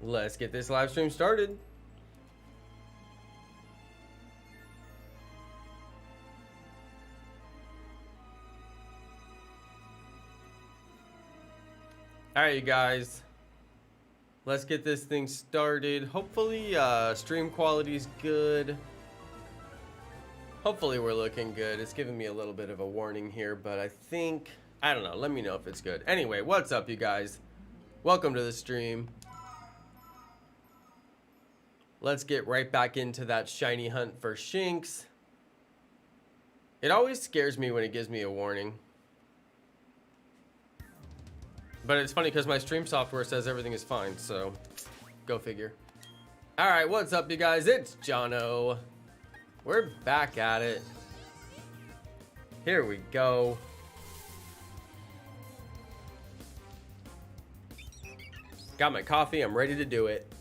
Let's get this live stream started. Alright, you guys. Let's get this thing started. Hopefully, stream quality's good. Hopefully, we're looking good. It's giving me a little bit of a warning here, but I think... I don't know. Let me know if it's good. Anyway, what's up, you guys? Welcome to the stream. Let's get right back into that shiny hunt for Shinx. It always scares me when it gives me a warning. But it's funny because my stream software says everything is fine, so go figure. Alright, what's up, you guys? It's Jono. We're back at it. Here we go. Got my coffee, I'm ready to do it.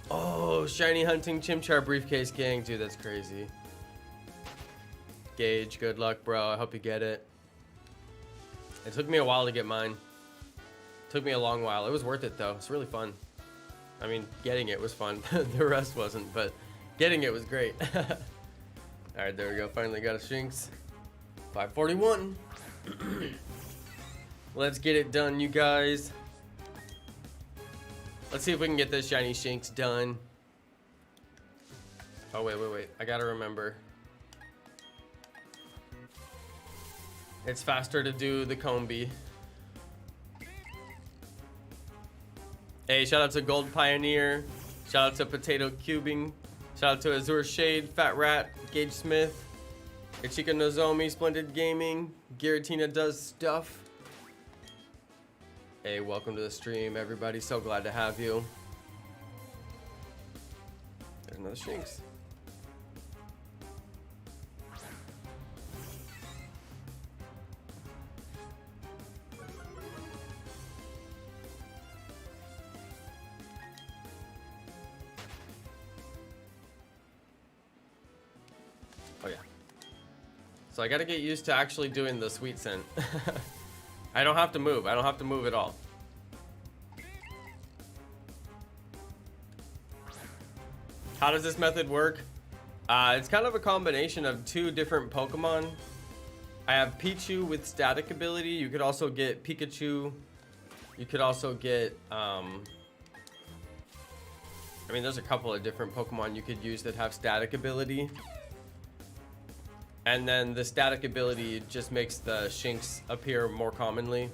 Oh, shiny hunting chimchar briefcase gang. Dude, that's crazy. Gage, good luck, bro. I hope you get it. It took me a while to get mine. Took me a long while. It was worth it, though. It's really fun. I mean, getting it was fun. The rest wasn't, but getting it was great. Alright, there we go. Finally got a Shinx. 541. Let's get it done, you guys. Let's see if we can get this shiny Shinx done. Oh, wait. I gotta remember. It's faster to do the Combee. Hey, shout out to Gold Pioneer. Shout out to Potato Cubing. Shout out to Azure Shade, Fat Rat, Gage Smith, Ichika Nozomi, Splendid Gaming, Giratina Does Stuff. Hey, welcome to the stream, everybody. So glad to have you. There's another Shinx. Oh yeah. So I gotta get used to actually doing the sweet scent. I don't have to move. I don't have to move at all. How does this method work? It's kind of a combination of two different Pokemon. I have Pichu with static ability. You could also get Pikachu. You could also get... I mean, there's a couple of different Pokemon you could use that have static ability. And then the static ability just makes the Shinx appear more commonly.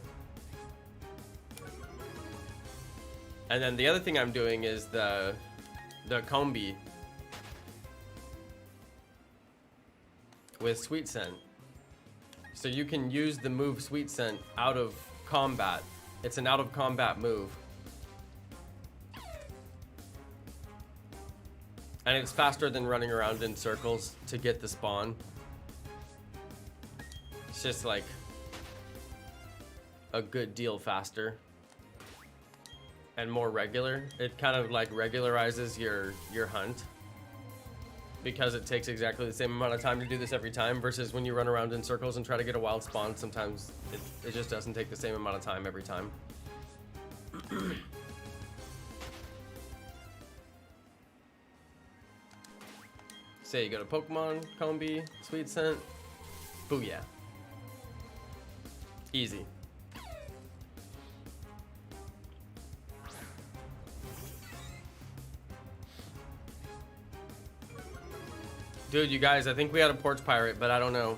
And then the other thing I'm doing is the Combee with Sweet Scent. So you can use the move Sweet Scent out of combat. It's an out of combat move. And it's faster than running around in circles to get the spawn. It's just like a good deal faster and more regular. It kind of like regularizes your hunt because it takes exactly the same amount of time to do this every time versus when you run around in circles and try to get a wild spawn. Sometimes it just doesn't take the same amount of time every time. Say you go to Pokemon, Combee, Sweet Scent, booyah. Easy. Dude, you guys, I think we had a porch pirate, but I don't know.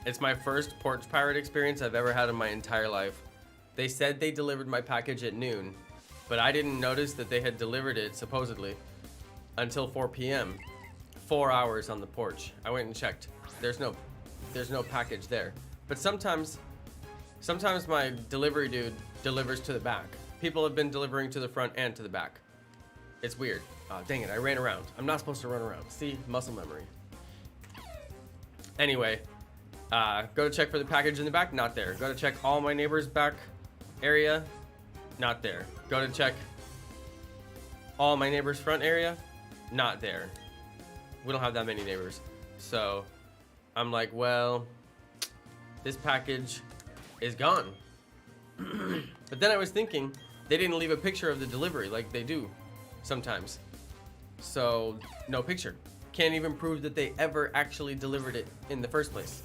It's my first porch pirate experience I've ever had in my entire life. They said they delivered my package at noon, but I didn't notice that they had delivered it, supposedly, until 4 p.m. 4 hours on the porch. I went and checked. There's no package there. But sometimes my delivery dude delivers to the back. People have been delivering to the front and to the back. It's weird. Oh, dang it, I ran around. I'm not supposed to run around. See, muscle memory. Anyway, go to check for the package in the back, not there. Go to check all my neighbors' back area, not there. Go to check all my neighbors' front area, not there. We don't have that many neighbors. So I'm like, well, this package is gone. But then I was thinking, they didn't leave a picture of the delivery like they do sometimes. So, no picture. Can't even prove that they ever actually delivered it in the first place.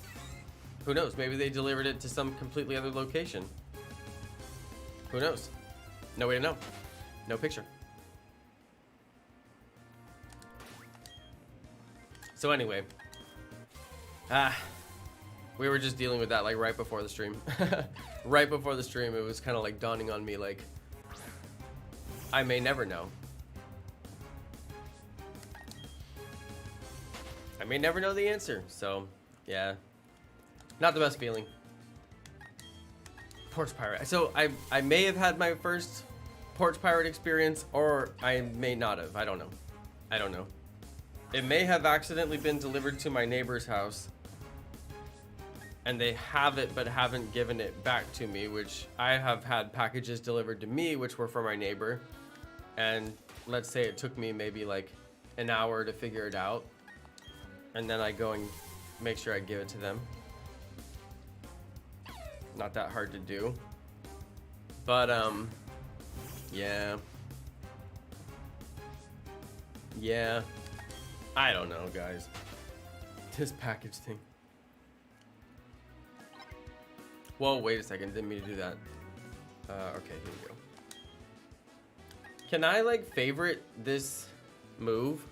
Who knows? Maybe they delivered it to some completely other location. Who knows? No way to know. No picture. So anyway, we were just dealing with that like right before the stream. Right before the stream, it was kind of like dawning on me like, I may never know. I may never know the answer. So yeah, not the best feeling. Porch pirate. So I may have had my first porch pirate experience, or I may not have. I don't know. I don't know. It may have accidentally been delivered to my neighbor's house, and they have it but haven't given it back to me, which I have had packages delivered to me which were from my neighbor, and let's say it took me maybe like an hour to figure it out, and then I go and make sure I give it to them. Not that hard to do. But yeah, I don't know, guys. This package thing. Whoa, wait a second, didn't mean to do that. Okay, here we go. Can I like favorite this move?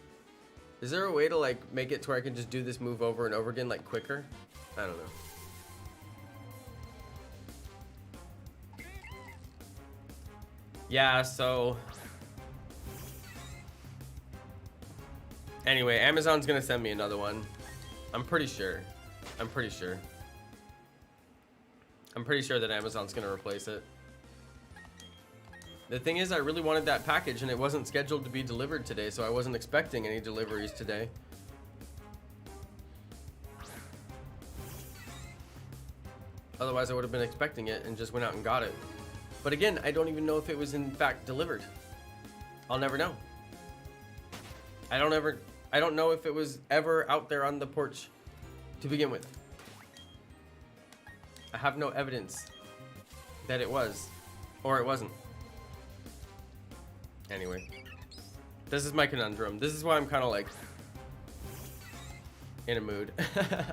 Is there a way to like make it to where I can just do this move over and over again like quicker? I don't know. Yeah, so anyway, Amazon's gonna send me another one. I'm pretty sure that Amazon's gonna replace it. The thing is, I really wanted that package and it wasn't scheduled to be delivered today, so I wasn't expecting any deliveries today. Otherwise I would have been expecting it and just went out and got it. But again, I don't even know if it was in fact delivered. I'll never know. I don't know if it was ever out there on the porch to begin with. I have no evidence that it was, or it wasn't. Anyway, this is my conundrum. This is why I'm kind of like in a mood.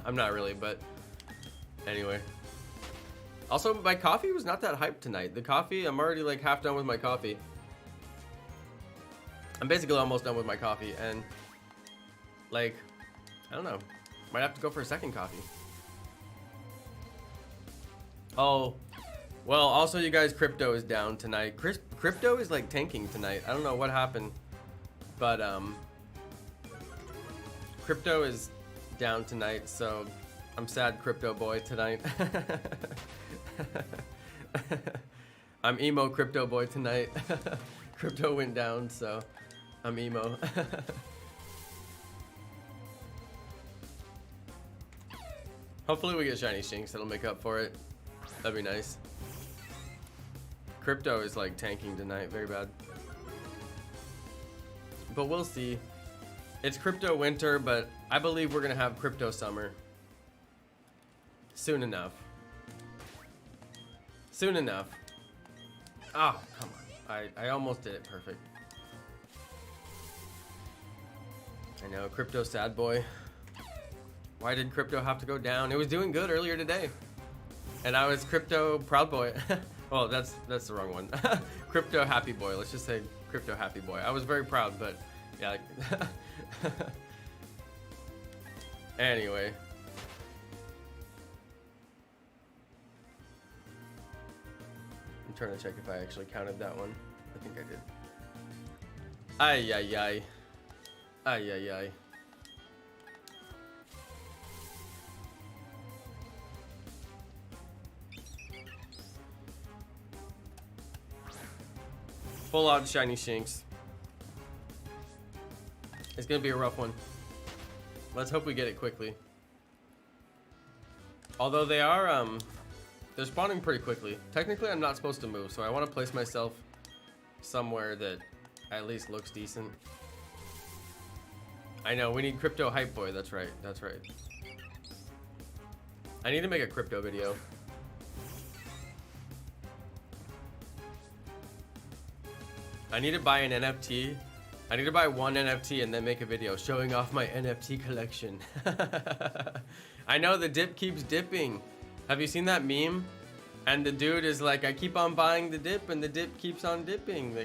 I'm not really, but anyway. Also, my coffee was not that hyped tonight. The coffee, I'm already like half done with my coffee. I'm basically almost done with my coffee, and like, I don't know. Might have to go for a second coffee. Oh, well, also you guys, crypto is down tonight. Crypto is like tanking tonight. I don't know what happened, but crypto is down tonight, so I'm sad crypto boy tonight. I'm emo crypto boy tonight. Crypto went down, so I'm emo. Hopefully we get shiny Shinx, that'll make up for it. That'd be nice. Crypto is like tanking tonight, very bad. But we'll see. It's crypto winter, but I believe we're gonna have crypto summer soon enough. Soon enough. Oh, come on. I almost did it perfect. I know, crypto sad boy. Why did crypto have to go down? It was doing good earlier today. And I was crypto proud boy. Well, that's the wrong one. Crypto happy boy. Let's just say crypto happy boy. I was very proud, but yeah. Anyway. I'm trying to check if I actually counted that one. I think I did. Ay, ay, ay. Ay, ay, ay. Full out shiny Shinx. It's gonna be a rough one. Let's hope we get it quickly. Although they are, they're spawning pretty quickly. Technically, I'm not supposed to move, so I want to place myself somewhere that at least looks decent. I know, we need crypto hype boy. That's right. That's right. I need to make a crypto video. I need to buy an NFT. I need to buy one NFT and then make a video showing off my NFT collection. I know the dip keeps dipping. Have you seen that meme? And the dude is like, I keep on buying the dip and the dip keeps on dipping.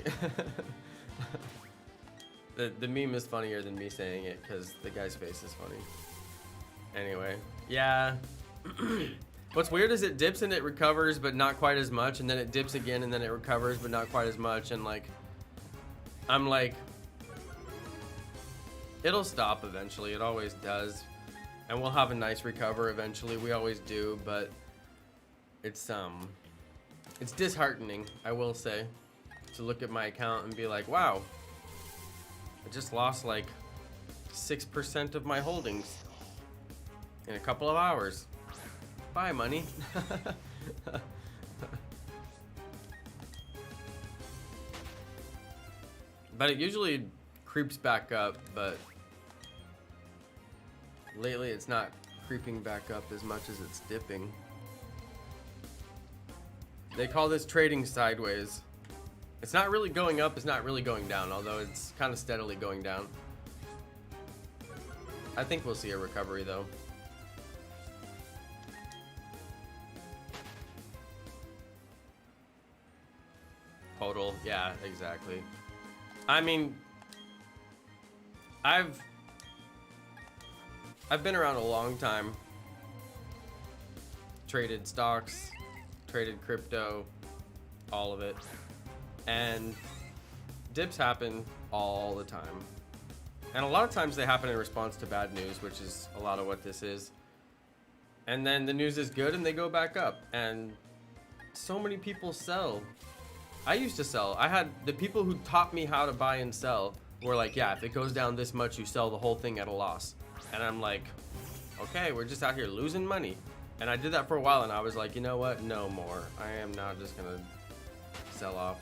The meme is funnier than me saying it because the guy's face is funny. Anyway, yeah. What's weird is it dips and it recovers, but not quite as much, and then it dips again and then it recovers, but not quite as much, and like, I'm like, it'll stop eventually. It always does, and we'll have a nice recover eventually. We always do, but it's disheartening, I will say, to look at my account and be like, wow, I just lost like 6% of my holdings in a couple of hours. Bye, money. But it usually creeps back up, but lately it's not creeping back up as much as it's dipping. They call this trading sideways. It's not really going up, it's not really going down, although it's kind of steadily going down. I think we'll see a recovery though. Total, yeah, exactly. I mean, I've been around a long time. Traded stocks, traded crypto, all of it. And dips happen all the time. And a lot of times they happen in response to bad news, which is a lot of what this is. And then the news is good and they go back up. And so many people sell. I used to sell. I had the people who taught me how to buy and sell were like, yeah, if it goes down this much, you sell the whole thing at a loss. And I'm like, okay, we're just out here losing money. And I did that for a while and I was like, you know what? No more. I am not just gonna sell off.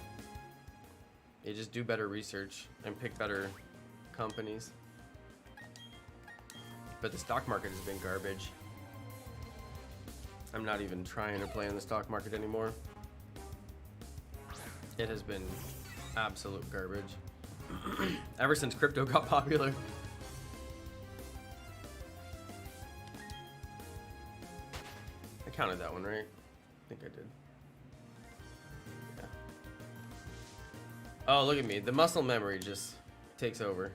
You just do better research and pick better companies. But the stock market has been garbage. I'm not even trying to play in the stock market anymore. It has been absolute garbage. Ever since crypto got popular. I counted that one, right? I think I did. Yeah. Oh, look at me. The muscle memory just takes over.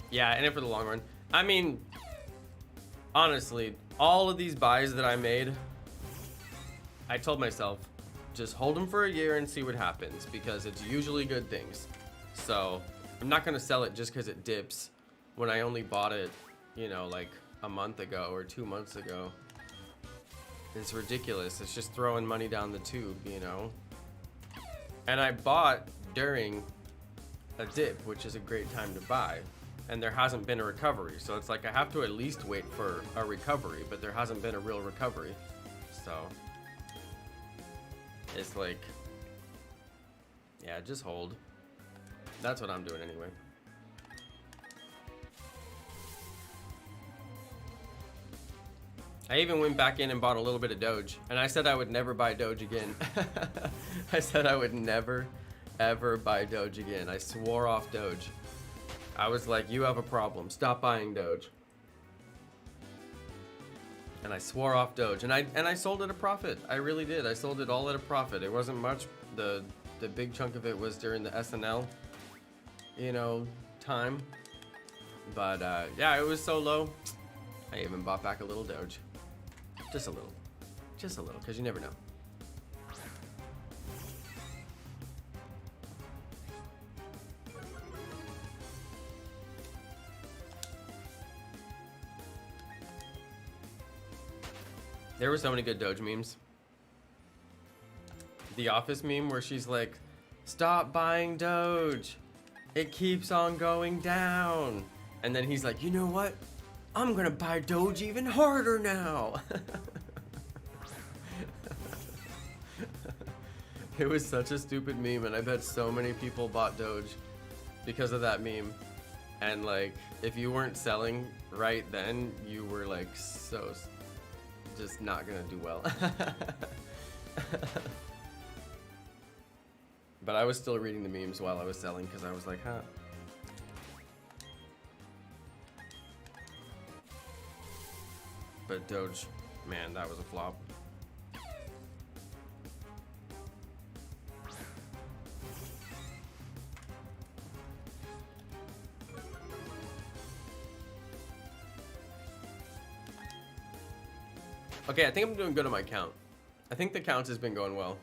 Yeah, in it for the long run. I mean, honestly, all of these buys that I made, I told myself, just hold them for a year and see what happens, because it's usually good things. So I'm not gonna sell it just because it dips when I only bought it, you know, like a month ago or 2 months ago. It's ridiculous. It's just throwing money down the tube, you know. And I bought during a dip, which is a great time to buy, and there hasn't been a recovery. So it's like I have to at least wait for a recovery, but there hasn't been a real recovery. So it's like, yeah, just hold. That's what I'm doing anyway. I even went back in and bought a little bit of Doge, and I said I would never buy Doge again. I said I would never, ever buy Doge again. I swore off Doge. I was like, you have a problem. Stop buying Doge. And I swore off Doge, and I sold at a profit. I really did. I sold it all at a profit. It wasn't much. The big chunk of it was during the SNL, you know, time. But yeah, it was so low. I even bought back a little Doge, just a little, because you never know. There were so many good Doge memes. The Office meme where she's like, stop buying Doge. It keeps on going down. And then he's like, you know what? I'm gonna buy Doge even harder now. It was such a stupid meme, and I bet so many people bought Doge because of that meme. And like, if you weren't selling right then, you were like so just not gonna do well. But I was still reading the memes while I was selling because I was like, huh. But Doge, man, that was a flop. Okay, I think I'm doing good on my count. I think the count has been going well.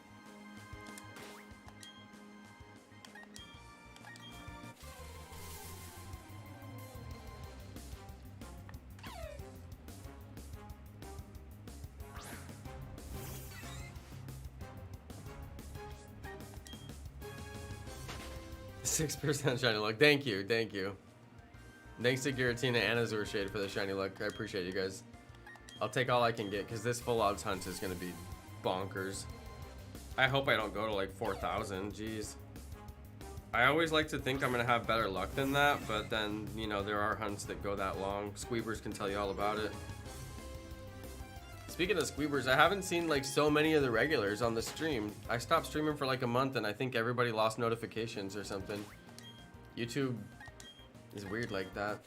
%6 shiny luck. Thank you, thank you. Thanks to Giratina and Azure Shade for the shiny luck. I appreciate you guys. I'll take all I can get because this full odds hunt is gonna be bonkers. I hope I don't go to like 4,000. Jeez. I always like to think I'm gonna have better luck than that, but then you know there are hunts that go that long. Squeebers can tell you all about it. Speaking of Squeebers, I haven't seen like so many of the regulars on the stream. I stopped streaming for like a month and I think everybody lost notifications or something. YouTube is weird like that.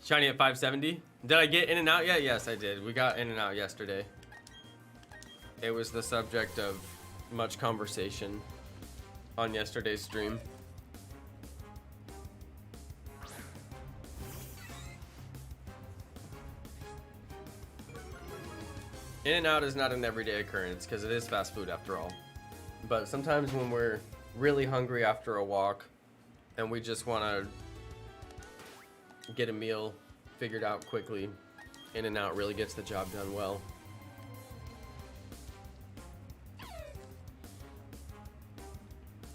Shiny at 570. Did I get in and out yet? Yes, I did. We got in and out yesterday. It was the subject of much conversation on yesterday's stream. In and out is not an everyday occurrence because it is fast food after all. But sometimes when we're really hungry after a walk and we just want to get a meal figured out quickly, in and out really gets the job done well.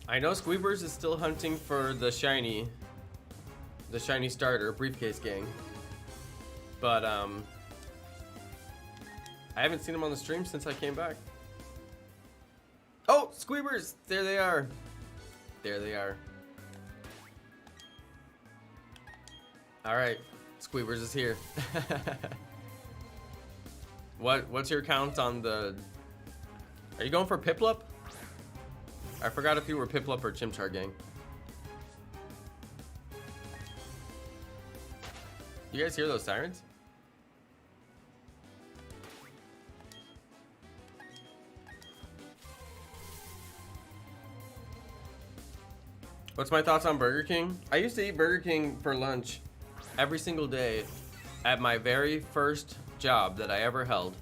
I know Squeebers is still hunting for the shiny starter briefcase gang, but I haven't seen him on the stream since I came back. Oh, Squeebers, there they are. There they are. All right, Squeebers is here. What's your count on the? Are you going for Piplup? I forgot if you were Piplup or Chimchar gang. You guys hear those sirens? What's my thoughts on Burger King? I used to eat Burger King for lunch every single day at my very first job that I ever held.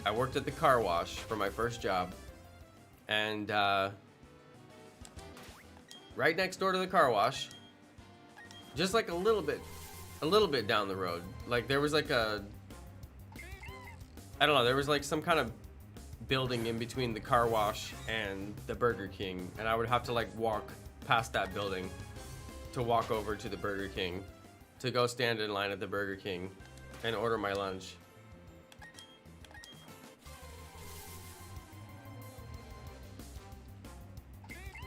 I worked at the car wash for my first job, and right next door to the car wash, just like a little bit down the road, like there was like a, I don't know, there was like some kind of building in between the car wash and the Burger King, and I would have to like walk past that building to walk over to the Burger King to go stand in line at the Burger King and order my lunch.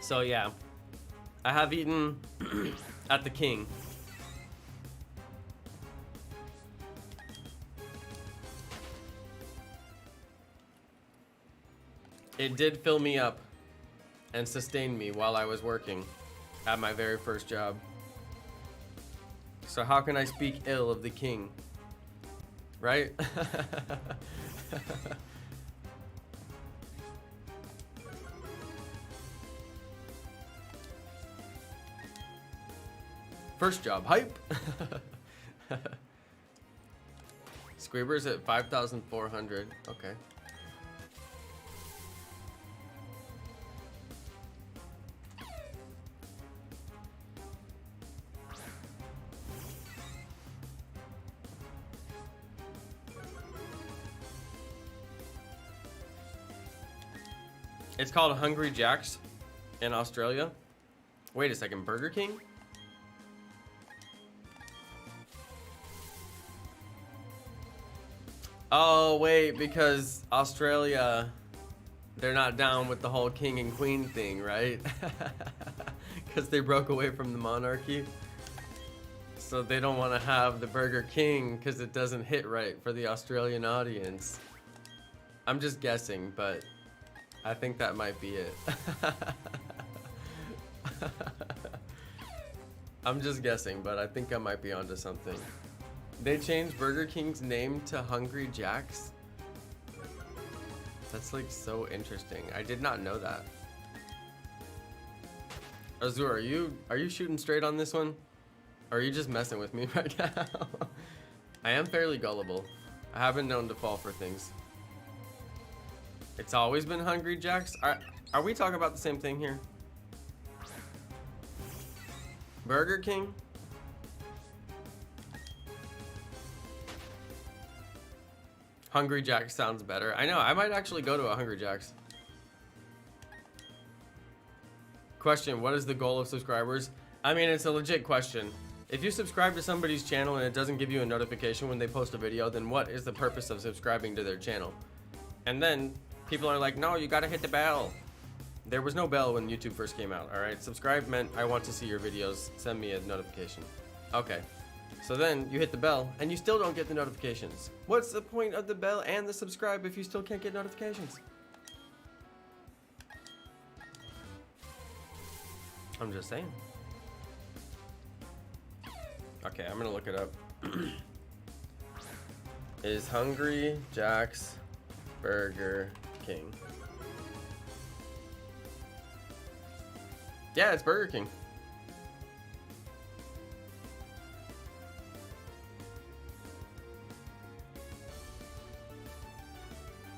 So yeah, I have eaten at the King. It did fill me up and sustain me while I was working at my very first job. So how can I speak ill of the King? Right? First job hype. Squeebers at 5,400. Okay. It's called Hungry Jack's in Australia. Wait a second, Burger King? Oh, wait, because Australia, they're not down with the whole king and queen thing, right? Because they broke away from the monarchy. So they don't want to have the Burger King because it doesn't hit right for the Australian audience. I'm just guessing, but I think that might be it. I'm just guessing, but I think I might be onto something. They changed Burger King's name to Hungry Jack's. That's like so interesting. I did not know that. Azur, are you shooting straight on this one? Or are you just messing with me right now? I am fairly gullible. I have been known to fall for things. It's always been Hungry Jack's? Are we talking about the same thing here? Burger King? Hungry Jack's sounds better. I know, I might actually go to a Hungry Jack's. Question, what is the goal of subscribers? I mean, it's a legit question. If you subscribe to somebody's channel and it doesn't give you a notification when they post a video, then what is the purpose of subscribing to their channel? And then people are like, no, you gotta hit the bell. There was no bell when YouTube first came out, all right? Subscribe meant I want to see your videos. Send me a notification. Okay. So then you hit the bell and you still don't get the notifications. What's the point of the bell and the subscribe if you still can't get notifications? I'm just saying. Okay, I'm gonna look it up. Is Hungry Jack's Burger King? Yeah, it's Burger King.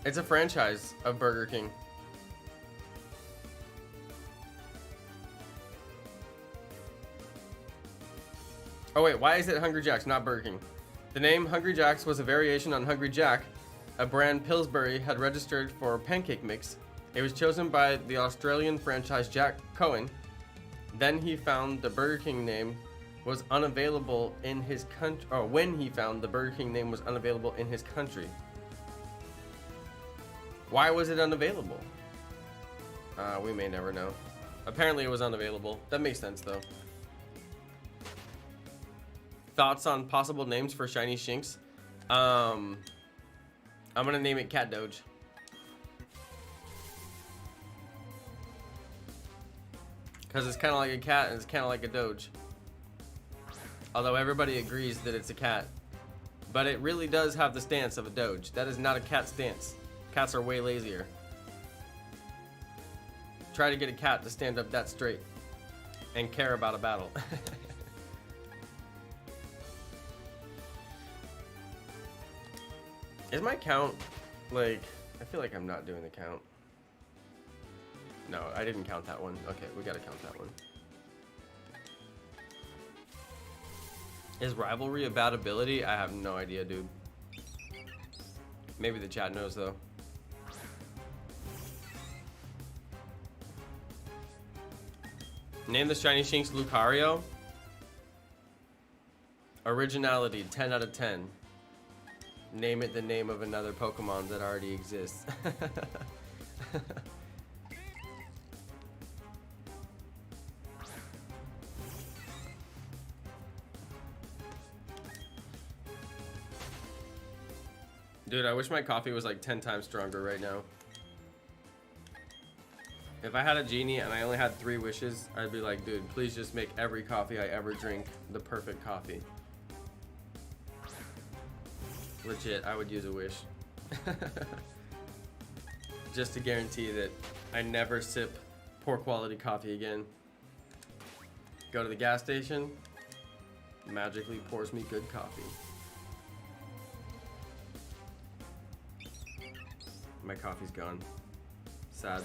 It's a franchise of Burger King. Oh wait, why is it Hungry Jack's, not Burger King? The name Hungry Jack's was a variation on Hungry Jack, a brand Pillsbury had registered for pancake mix. It was chosen by the Australian franchise Jack Cohen. Then he found the Burger King name was unavailable in his country, or when he found the Burger King name was unavailable in his country. Why was it unavailable? We may never know. Apparently it was unavailable. That makes sense though. Thoughts on possible names for shiny Shinx? I'm gonna name it Cat Doge. Because it's kind of like a cat and it's kind of like a Doge. Although everybody agrees that it's a cat. But it really does have the stance of a Doge. That is not a cat stance. Cats are way lazier. Try to get a cat to stand up that straight and care about a battle. Is my count, like, I feel like I'm not doing the count. No, I didn't count that one. Okay, we gotta count that one. Is rivalry a bad ability? I have no idea, dude. Maybe the chat knows, though. Name the shiny Shinx Lucario. Originality, 10 out of 10. Name it the name of another Pokemon that already exists. Dude, I wish my coffee was like 10 times stronger right now. If I had a genie and I only had 3 wishes, I'd be like, dude, please just make every coffee I ever drink the perfect coffee. Legit, I would use a wish. Just to guarantee that I never sip poor quality coffee again. Go to the gas station, magically pours me good coffee. My coffee's gone. Sad.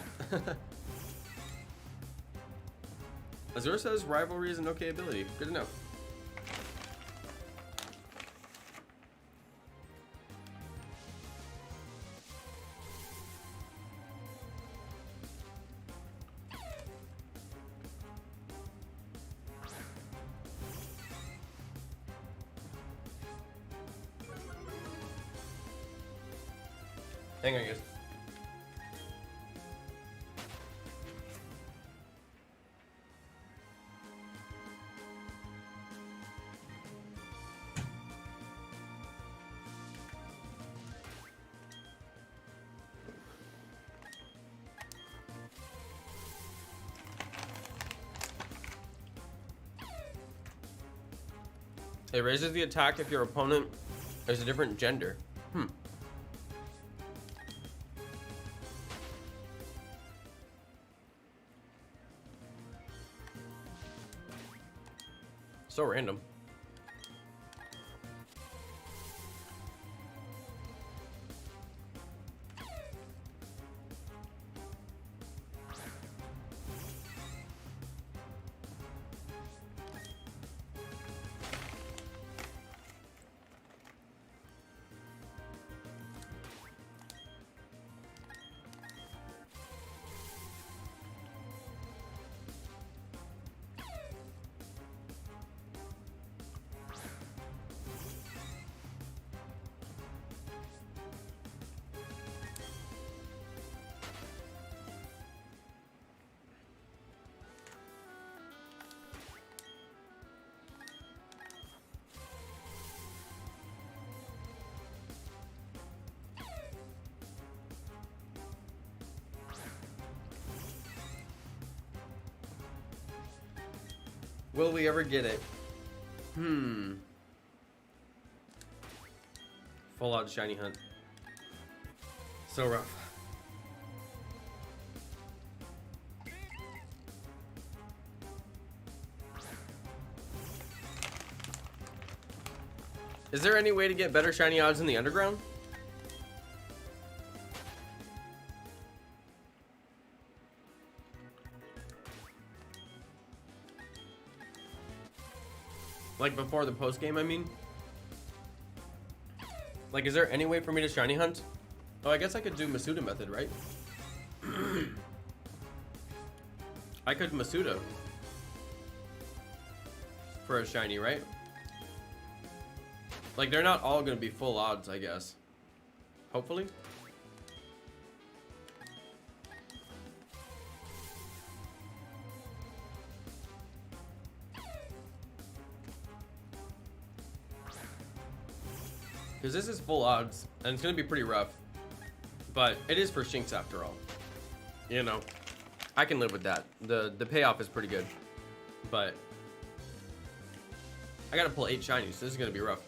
Azur says rivalry is an okay ability. Good to know. Hang on, guys. It raises the attack if your opponent is a different gender. So random. Will we ever get it? Full out shiny hunt. So rough. Is there any way to get better shiny odds in the underground? Like before the post game, I mean. Like, is there any way for me to shiny hunt? Oh, I guess I could do Masuda method, right? I could Masuda for a shiny, right? Like, they're not all gonna be full odds, I guess. Hopefully. Because this is full odds, and it's going to be pretty rough. But it is for Shinx after all. You know, I can live with that. The payoff is pretty good. But I got to pull 8 shinies, so this is going to be rough.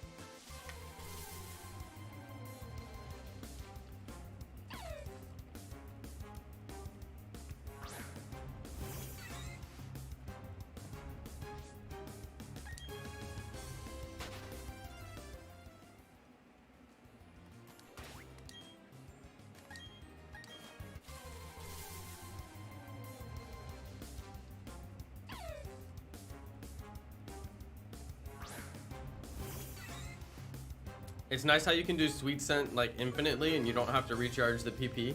It's nice how you can do Sweet Scent like infinitely and you don't have to recharge the PP.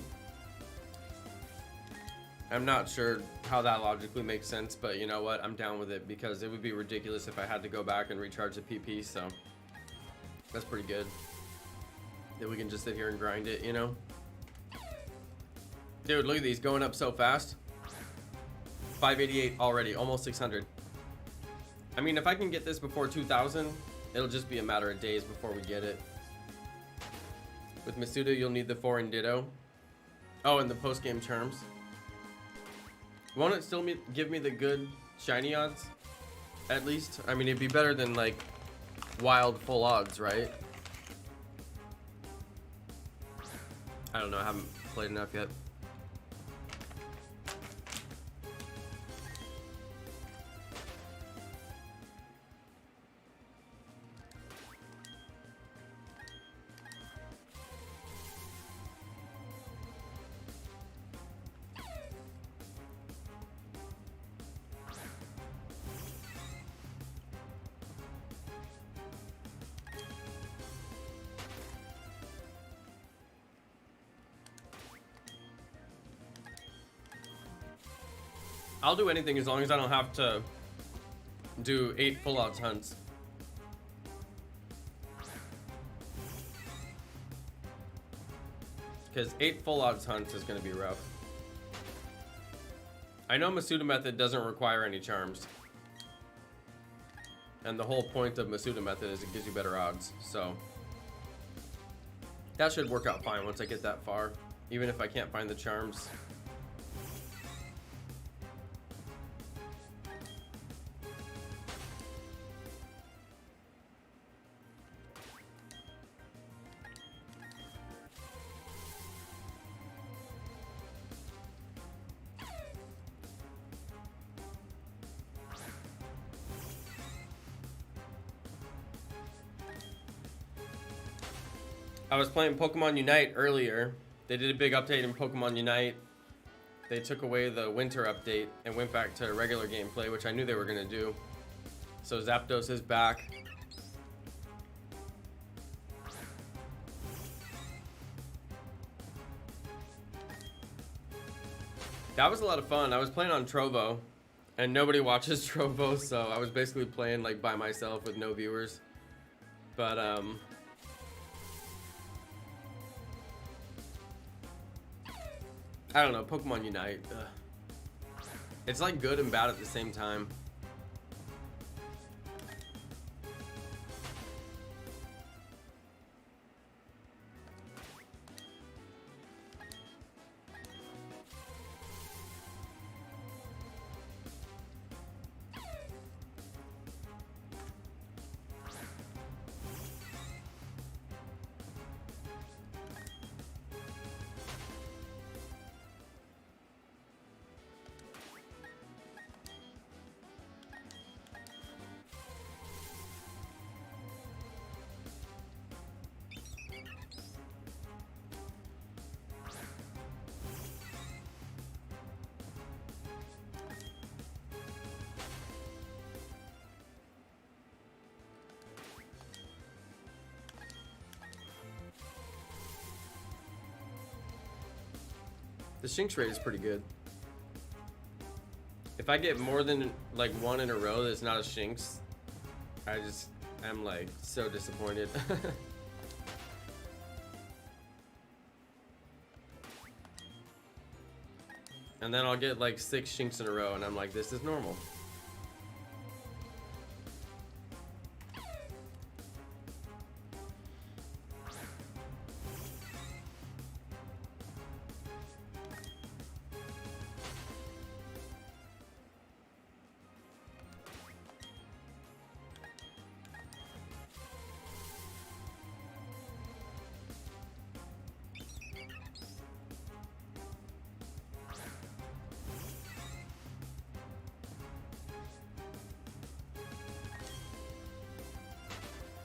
I'm not sure how that logically makes sense, but you know what? I'm down with it because it would be ridiculous if I had to go back and recharge the PP, so that's pretty good. Then we can just sit here and grind it, you know? Dude, look at these going up so fast. 588 already, almost 600. I mean, if I can get this before 2000, it'll just be a matter of days before we get it. With Masuda, you'll need the foreign Ditto. Oh, and the post-game terms. Won't it still give me the good shiny odds? At least? I mean, it'd be better than, like, wild full odds, right? I don't know, I haven't played enough yet. I'll do anything as long as I don't have to do 8 full odds hunts. because 8 full odds hunts is going to be rough. I know Masuda method doesn't require any charms. And the whole point of Masuda method is it gives you better odds, so that should work out fine once I get that far, even if I can't find the charms. I was playing Pokemon Unite earlier. They did a big update in Pokemon Unite. They took away the winter update and went back to regular gameplay, which I knew they were going to do. So Zapdos is back. That was a lot of fun. I was playing on Trovo, and nobody watches Trovo, so I was basically playing like by myself with no viewers. But I don't know, Pokemon Unite. It's like good and bad at the same time. The Shinx rate is pretty good. If I get more than like one in a row that's not a Shinx, I'm like so disappointed. And then I'll get like 6 Shinx in a row and I'm like, this is normal.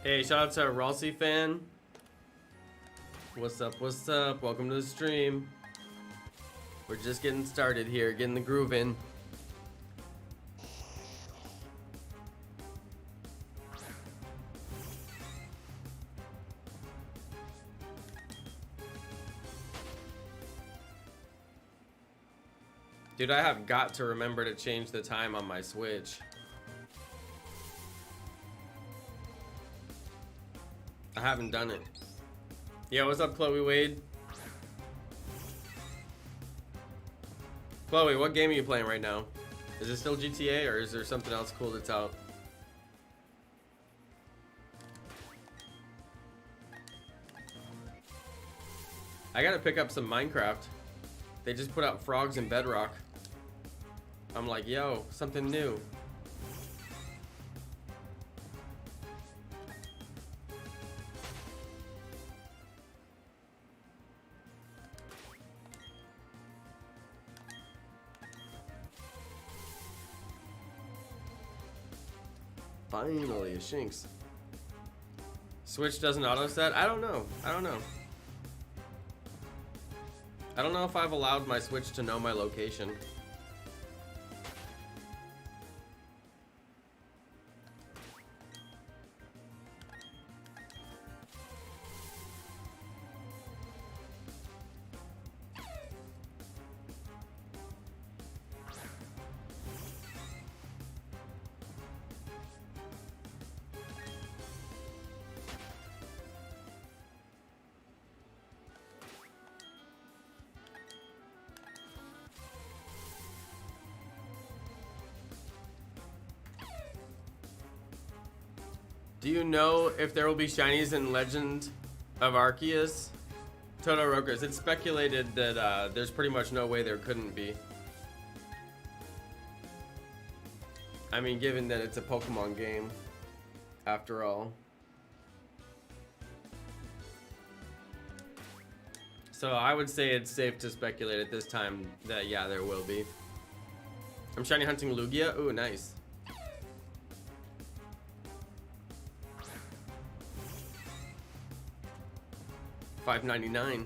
Hey, shout out to Ralsei fan. What's up? What's up? Welcome to the stream. We're just getting started here, getting the groove in. Dude, I have got to remember to change the time on my Switch. I haven't done it. Yeah, what's up, Chloe Wade? Chloe, what game are you playing right now? Is it still GTA or is there something else cool that's out? I gotta pick up some Minecraft. They just put out Frogs and Bedrock. I'm like, yo, something new. Finally, a Shinx. Switch doesn't auto set? I don't know. I don't know if I've allowed my Switch to know my location. Do you know if there will be shinies in Legend of Arceus? Todoroki's. It's speculated that there's pretty much no way there couldn't be. I mean, given that it's a Pokemon game, after all. So I would say it's safe to speculate at this time that, yeah, there will be. I'm shiny hunting Lugia. Ooh, nice. $5.99.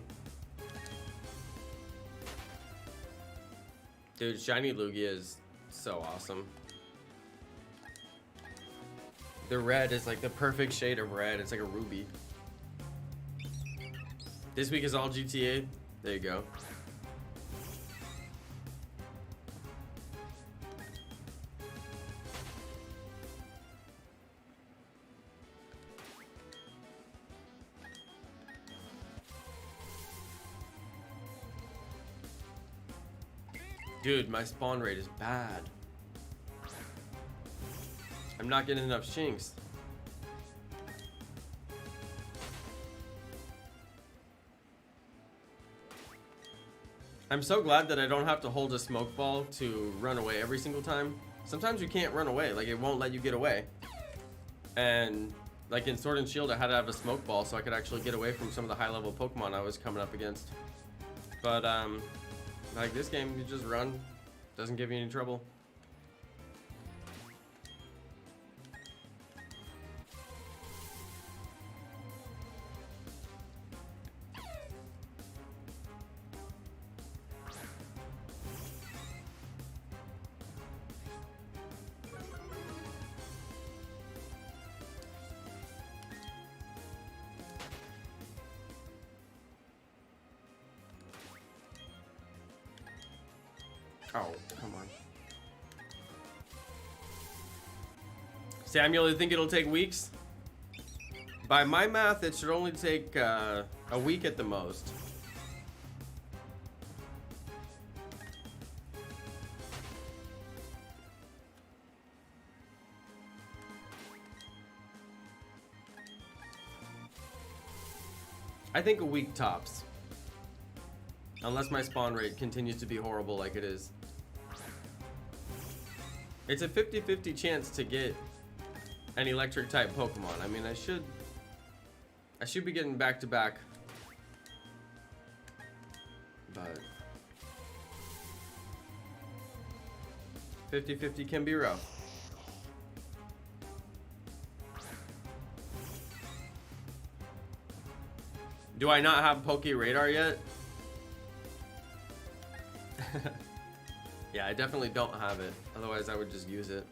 Dude, shiny Lugia is so awesome. The red is like the perfect shade of red. It's like a ruby. This week is all GTA. There you go. Dude, my spawn rate is bad. I'm not getting enough Shinx. I'm so glad that I don't have to hold a smoke ball to run away every single time. Sometimes you can't run away, like it won't let you get away. And like in Sword and Shield, I had to have a smoke ball so I could actually get away from some of the high level Pokemon I was coming up against. But like this game, you just run, doesn't give you any trouble. Oh, come on. Samuel, you think it'll take weeks? By my math, it should only take a week at the most. I think a week tops. Unless my spawn rate continues to be horrible like it is. It's a 50-50 chance to get an electric type Pokemon. I mean, I should be getting back to back. But 50-50 can be rough. Do I not have Poke Radar yet? Yeah, I definitely don't have it. Otherwise, I would just use it.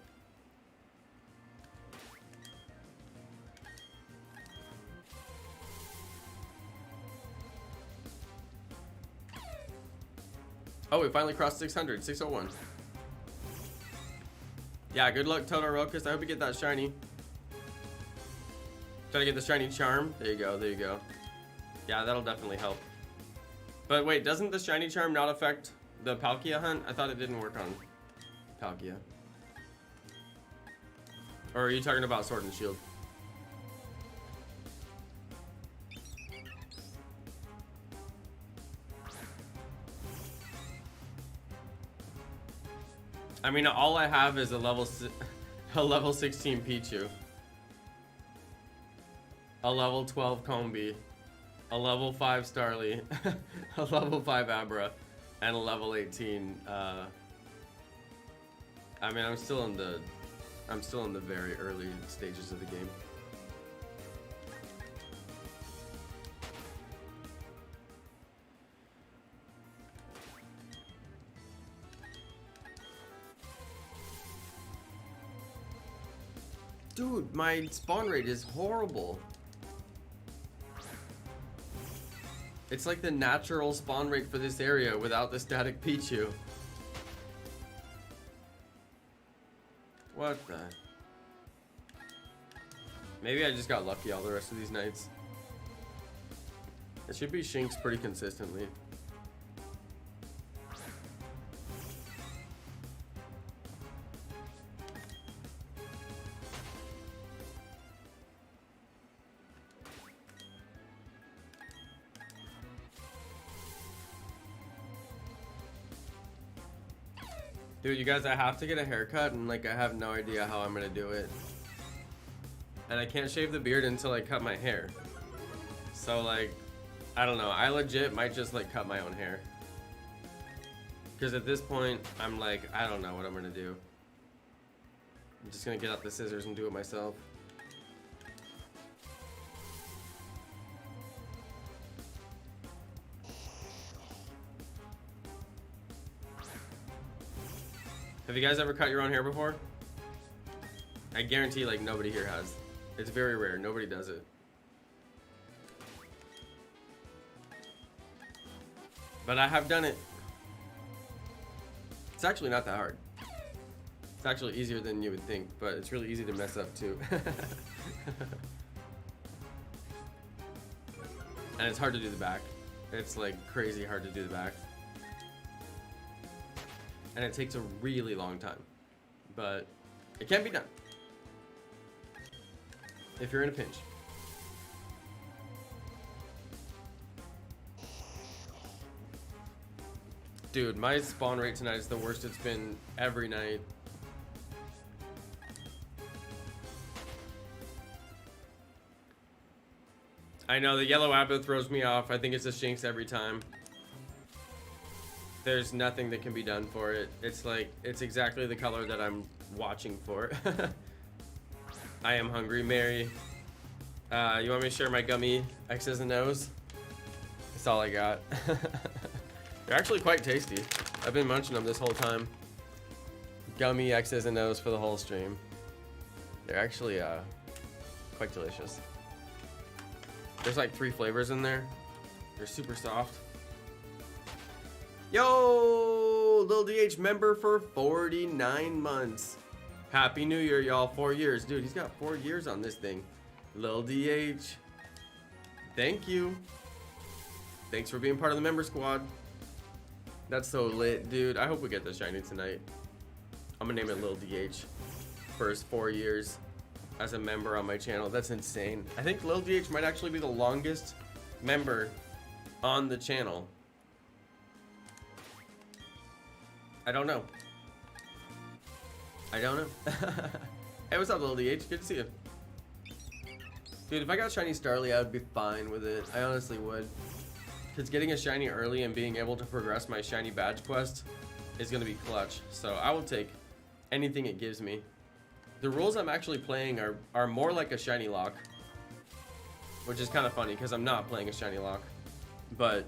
Oh, we finally crossed 600. 601. Yeah, good luck, Todoroki's. I hope you get that shiny. Try to get the shiny charm. There you go. There you go. Yeah, that'll definitely help. But wait, doesn't the shiny charm not affect the Palkia hunt? I thought it didn't work on Palkia. Or are you talking about Sword and Shield? I mean, all I have is a level 16 Pichu, a level 12 Combee, a level 5 Starly, a level 5 Abra, and a level 18. I mean, I'm still in the very early stages of the game. Dude, my spawn rate is horrible. It's like the natural spawn rate for this area without the Static Pichu. What the? Maybe I just got lucky all the rest of these nights. It should be Shinx pretty consistently. Dude, you guys, I have to get a haircut, and like I have no idea how I'm gonna do it. And I can't shave the beard until I cut my hair. So like, I don't know. I legit might just like cut my own hair. Because at this point, I'm like, I don't know what I'm gonna do. I'm just gonna get out the scissors and do it myself. Have you guys ever cut your own hair before? I guarantee like nobody here has. It's very rare. Nobody does it. But I have done it. It's actually not that hard. It's actually easier than you would think, but it's really easy to mess up too. And it's hard to do the back. It's like crazy hard to do the back. And it takes a really long time, but it can be done if you're in a pinch. Dude, my spawn rate tonight is the worst it's been every night. I know the yellow abbot throws me off. I think it's a Shinx every time. There's nothing that can be done for it. It's like, it's exactly the color that I'm watching for. I am hungry, Mary. You want me to share my Gummy X's and O's? That's all I got. They're actually quite tasty. I've been munching them this whole time. Gummy X's and O's for the whole stream. They're actually quite delicious. There's like 3 flavors in there. They're super soft. Yo, Lil Dh member for 49 months. Happy New Year, y'all. 4 years. Dude, he's got 4 years on this thing. Lil Dh. Thank you. Thanks for being part of the member squad. That's so lit, dude. I hope we get this shiny tonight. I'm gonna name it Lil Dh for his 4 years as a member on my channel. That's insane. I think Lil Dh might actually be the longest member on the channel. I don't know. I don't know. Hey, what's up, Lil Dh? Good to see you. Dude, if I got shiny Starly, I would be fine with it. I honestly would. Because getting a shiny early and being able to progress my shiny badge quest is going to be clutch. So I will take anything it gives me. The rules I'm actually playing are more like a shiny lock. Which is kind of funny because I'm not playing a shiny lock. But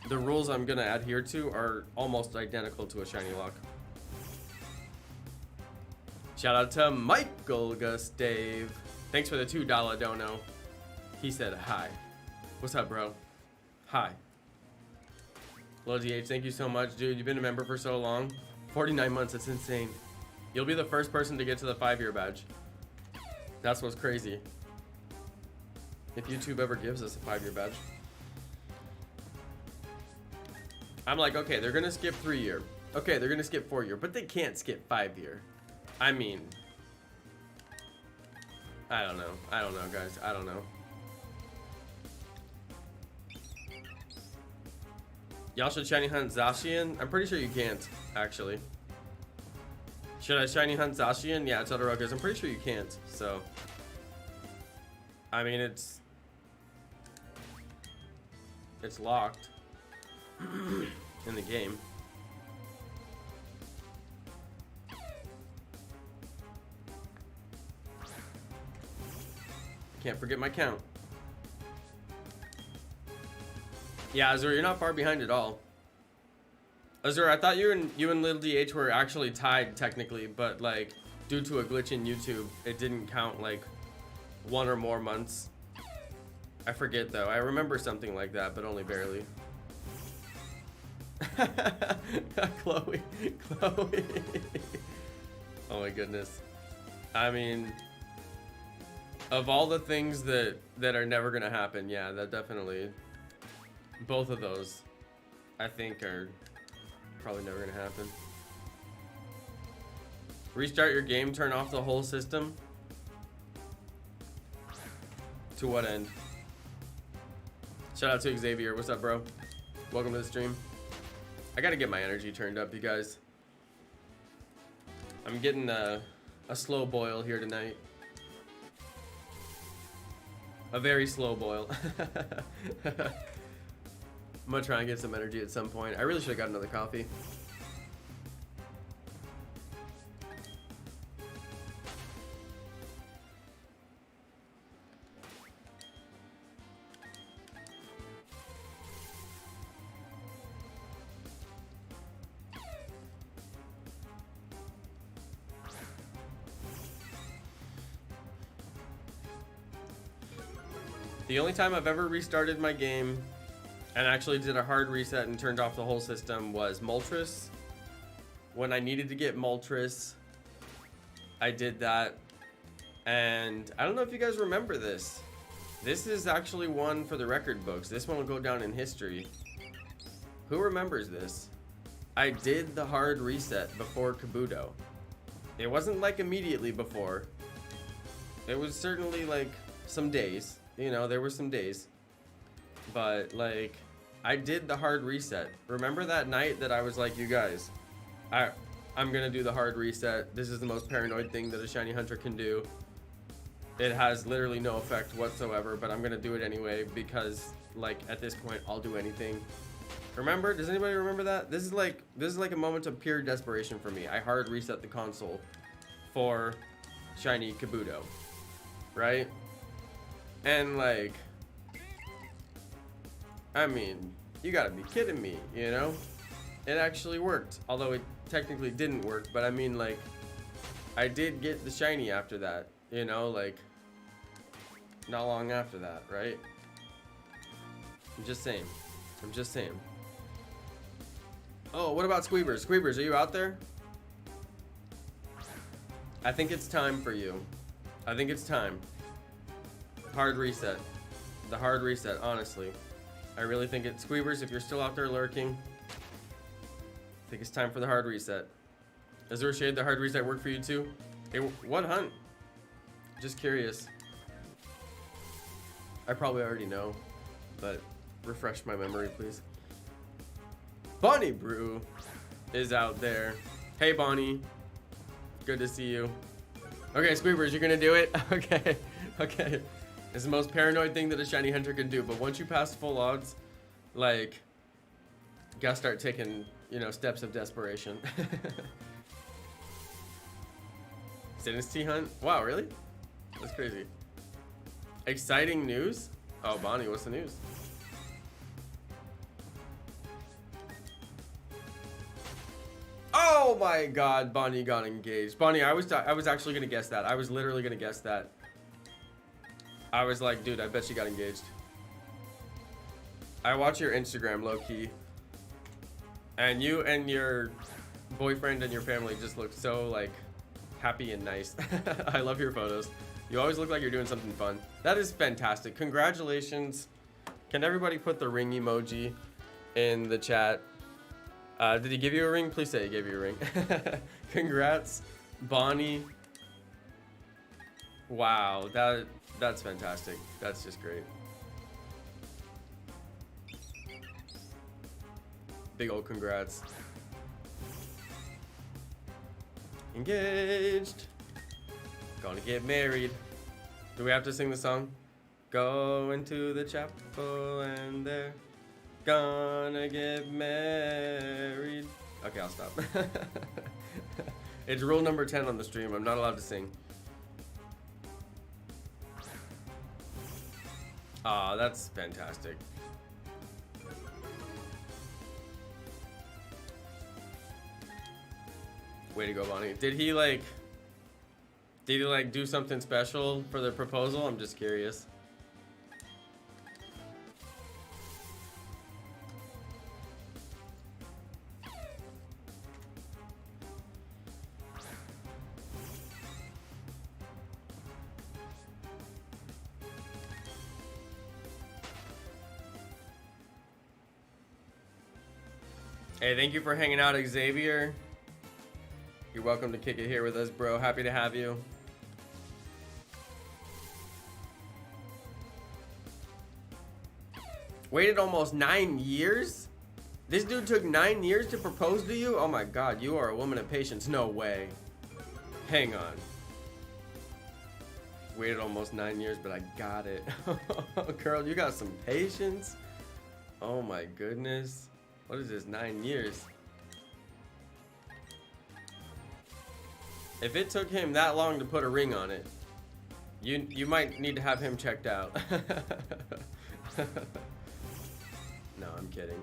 the rules I'm going to adhere to are almost identical to a shiny lock. Shout out to Michael Gustave. Thanks for the $2 dono. He said hi. What's up, bro? Hi. Lil Dh, thank you so much, dude. You've been a member for so long. 49 months, that's insane. You'll be the first person to get to the 5-year badge. That's what's crazy. If YouTube ever gives us a 5-year badge. I'm like, okay, they're gonna skip 3-year. Okay, they're gonna skip 4-year, but they can't skip 5-year. I mean, I don't know. I don't know, guys. I don't know. Y'all should shiny hunt Zacian? I'm pretty sure you can't, actually. Should I shiny hunt Zacian? Yeah, Todoroki's. I'm pretty sure you can't, so. I mean, it's locked in the game. Can't forget my count. Yeah, Azur, you're not far behind at all. Azur, I thought you and Lil Dh were actually tied technically, but like due to a glitch in YouTube, it didn't count like 1 or more months. I forget though. I remember something like that, but only barely. Chloe. Oh my goodness. I mean, of all the things that are never gonna happen, yeah, that definitely. Both of those, I think, are probably never gonna happen. Restart your game, turn off the whole system. To what end? Shout out to Xavier. What's up, bro? Welcome to the stream. I gotta get my energy turned up, you guys. I'm getting a slow boil here tonight. A very slow boil. I'm gonna try and get some energy at some point. I really should have got another coffee. The only time I've ever restarted my game and actually did a hard reset and turned off the whole system was Moltres. When I needed to get Moltres, I did that. And I don't know if you guys remember this. This is actually one for the record books. This one will go down in history. Who remembers this? I did the hard reset before Kabuto. It wasn't like immediately before. It was certainly like some days. You know, there were some days. But like, I did the hard reset. Remember that night that I was like, you guys, I'm gonna do the hard reset. This is the most paranoid thing that a shiny hunter can do. It has literally no effect whatsoever, but I'm gonna do it anyway because like at this point I'll do anything. Remember? Does anybody remember that? This is like a moment of pure desperation for me. I hard reset the console for shiny Kabuto, right? And like, I mean, you gotta be kidding me, you know? It actually worked, although it technically didn't work, but I mean like, I did get the shiny after that, you know, like, not long after that, right? I'm just saying. Oh, what about Squeebers? Squeebers, are you out there? I think it's time for you. I think it's time. Hard reset. The hard reset, honestly. I really think it's Squeebers, if you're still out there lurking. I think it's time for the hard reset. Is there a shade the hard reset work for you too? Hey, what hunt? Just curious. I probably already know, but refresh my memory, please. Bonnie Brew is out there. Hey, Bonnie. Good to see you. Okay, Squeebers, you're gonna do it? Okay, okay. It's the most paranoid thing that a shiny hunter can do, but once you pass full odds, like, you gotta start taking, you know, steps of desperation. Dynasty hunt? Wow, really? That's crazy. Exciting news? Oh, Bonnie, what's the news? Oh my God, Bonnie got engaged. Bonnie, I was actually gonna guess that. I was literally gonna guess that. I was like, dude, I bet she got engaged. I watch your Instagram low-key. And you and your boyfriend and your family just look so, like, happy and nice. I love your photos. You always look like you're doing something fun. That is fantastic. Congratulations. Can everybody put the ring emoji in the chat? Did he give you a ring? Please say he gave you a ring. Congrats, Bonnie. Wow, that's fantastic. That's just great. Big old congrats. Engaged. Gonna get married. Do we have to sing the song? Going to the chapel and they're gonna get married. Okay, I'll stop. It's rule number 10 on the stream. I'm not allowed to sing. Ah, that's fantastic. Way to go, Bonnie. Did he do something special for the proposal? I'm just curious. Hey, thank you for hanging out, Xavier. You're welcome to kick it here with us, bro. Happy to have you. Waited almost 9 years? This dude took 9 years to propose to you? Oh my God, you are a woman of patience. No way. Hang on. Waited almost 9 years, but I got it. Girl, you got some patience. Oh my goodness. What is this, 9 years? If it took him that long to put a ring on it, you might need to have him checked out. No, I'm kidding.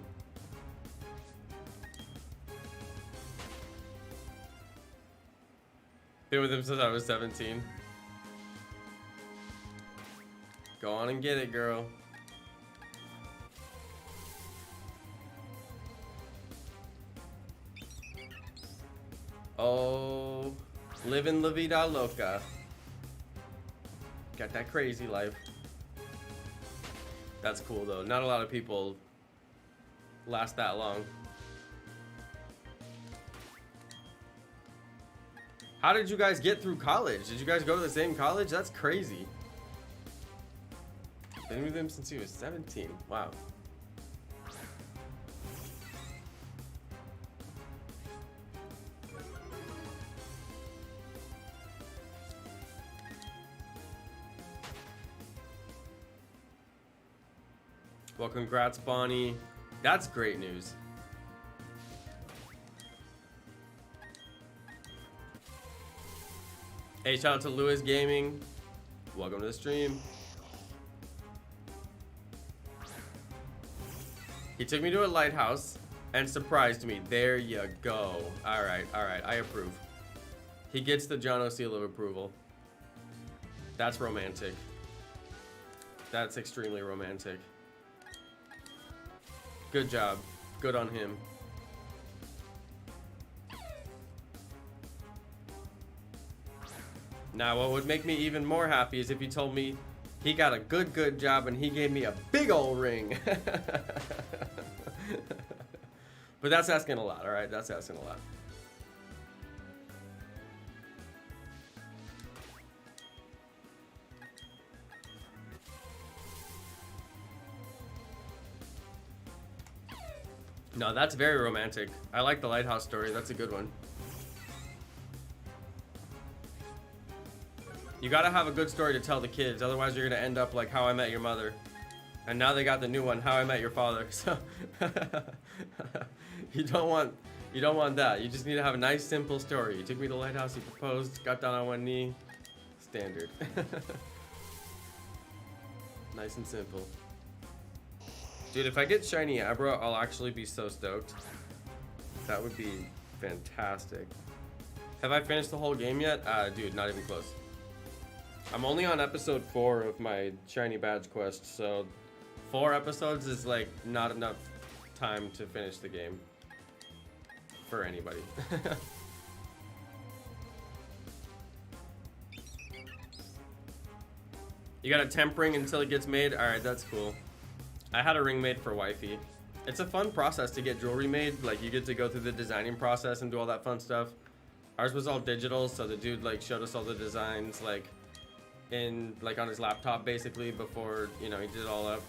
Been with him since I was 17. Go on and get it, girl. Oh, living la vida loca. Got that crazy life. That's cool though. Not a lot of people last that long. How did you guys get through college? Did you guys go to the same college? That's crazy. Been with him since he was 17. Wow. Well, congrats, Bonnie. That's great news. Hey, shout out to Lewis Gaming. Welcome to the stream. He took me to a lighthouse and surprised me. There you go. All right, I approve. He gets the John O seal of approval. That's romantic. That's extremely romantic. Good job. Good on him. Now, what would make me even more happy is if you told me he got a good job and he gave me a big old ring. But that's asking a lot, all right? That's asking a lot. No, that's very romantic. I like the lighthouse story. That's a good one. You gotta have a good story to tell the kids, otherwise you're gonna end up like How I Met Your Mother. And now they got the new one, How I Met Your Father. So you don't want that. You just need to have a nice simple story. You took me to the lighthouse, you proposed, got down on one knee. Standard. Nice and simple. Dude, if I get shiny Abra, I'll actually be so stoked. That would be fantastic. Have I finished the whole game yet? Dude, not even close. I'm only on episode 4 of my shiny badge quest, so 4 episodes is like not enough time to finish the game for anybody. You got a temp ring until it gets made? Alright, that's cool. I had a ring made for wifey. It's a fun process to get jewelry made. Like, you get to go through the designing process and do all that fun stuff. Ours was all digital, so the dude like showed us all the designs like on his laptop basically before, you know, he did it all up.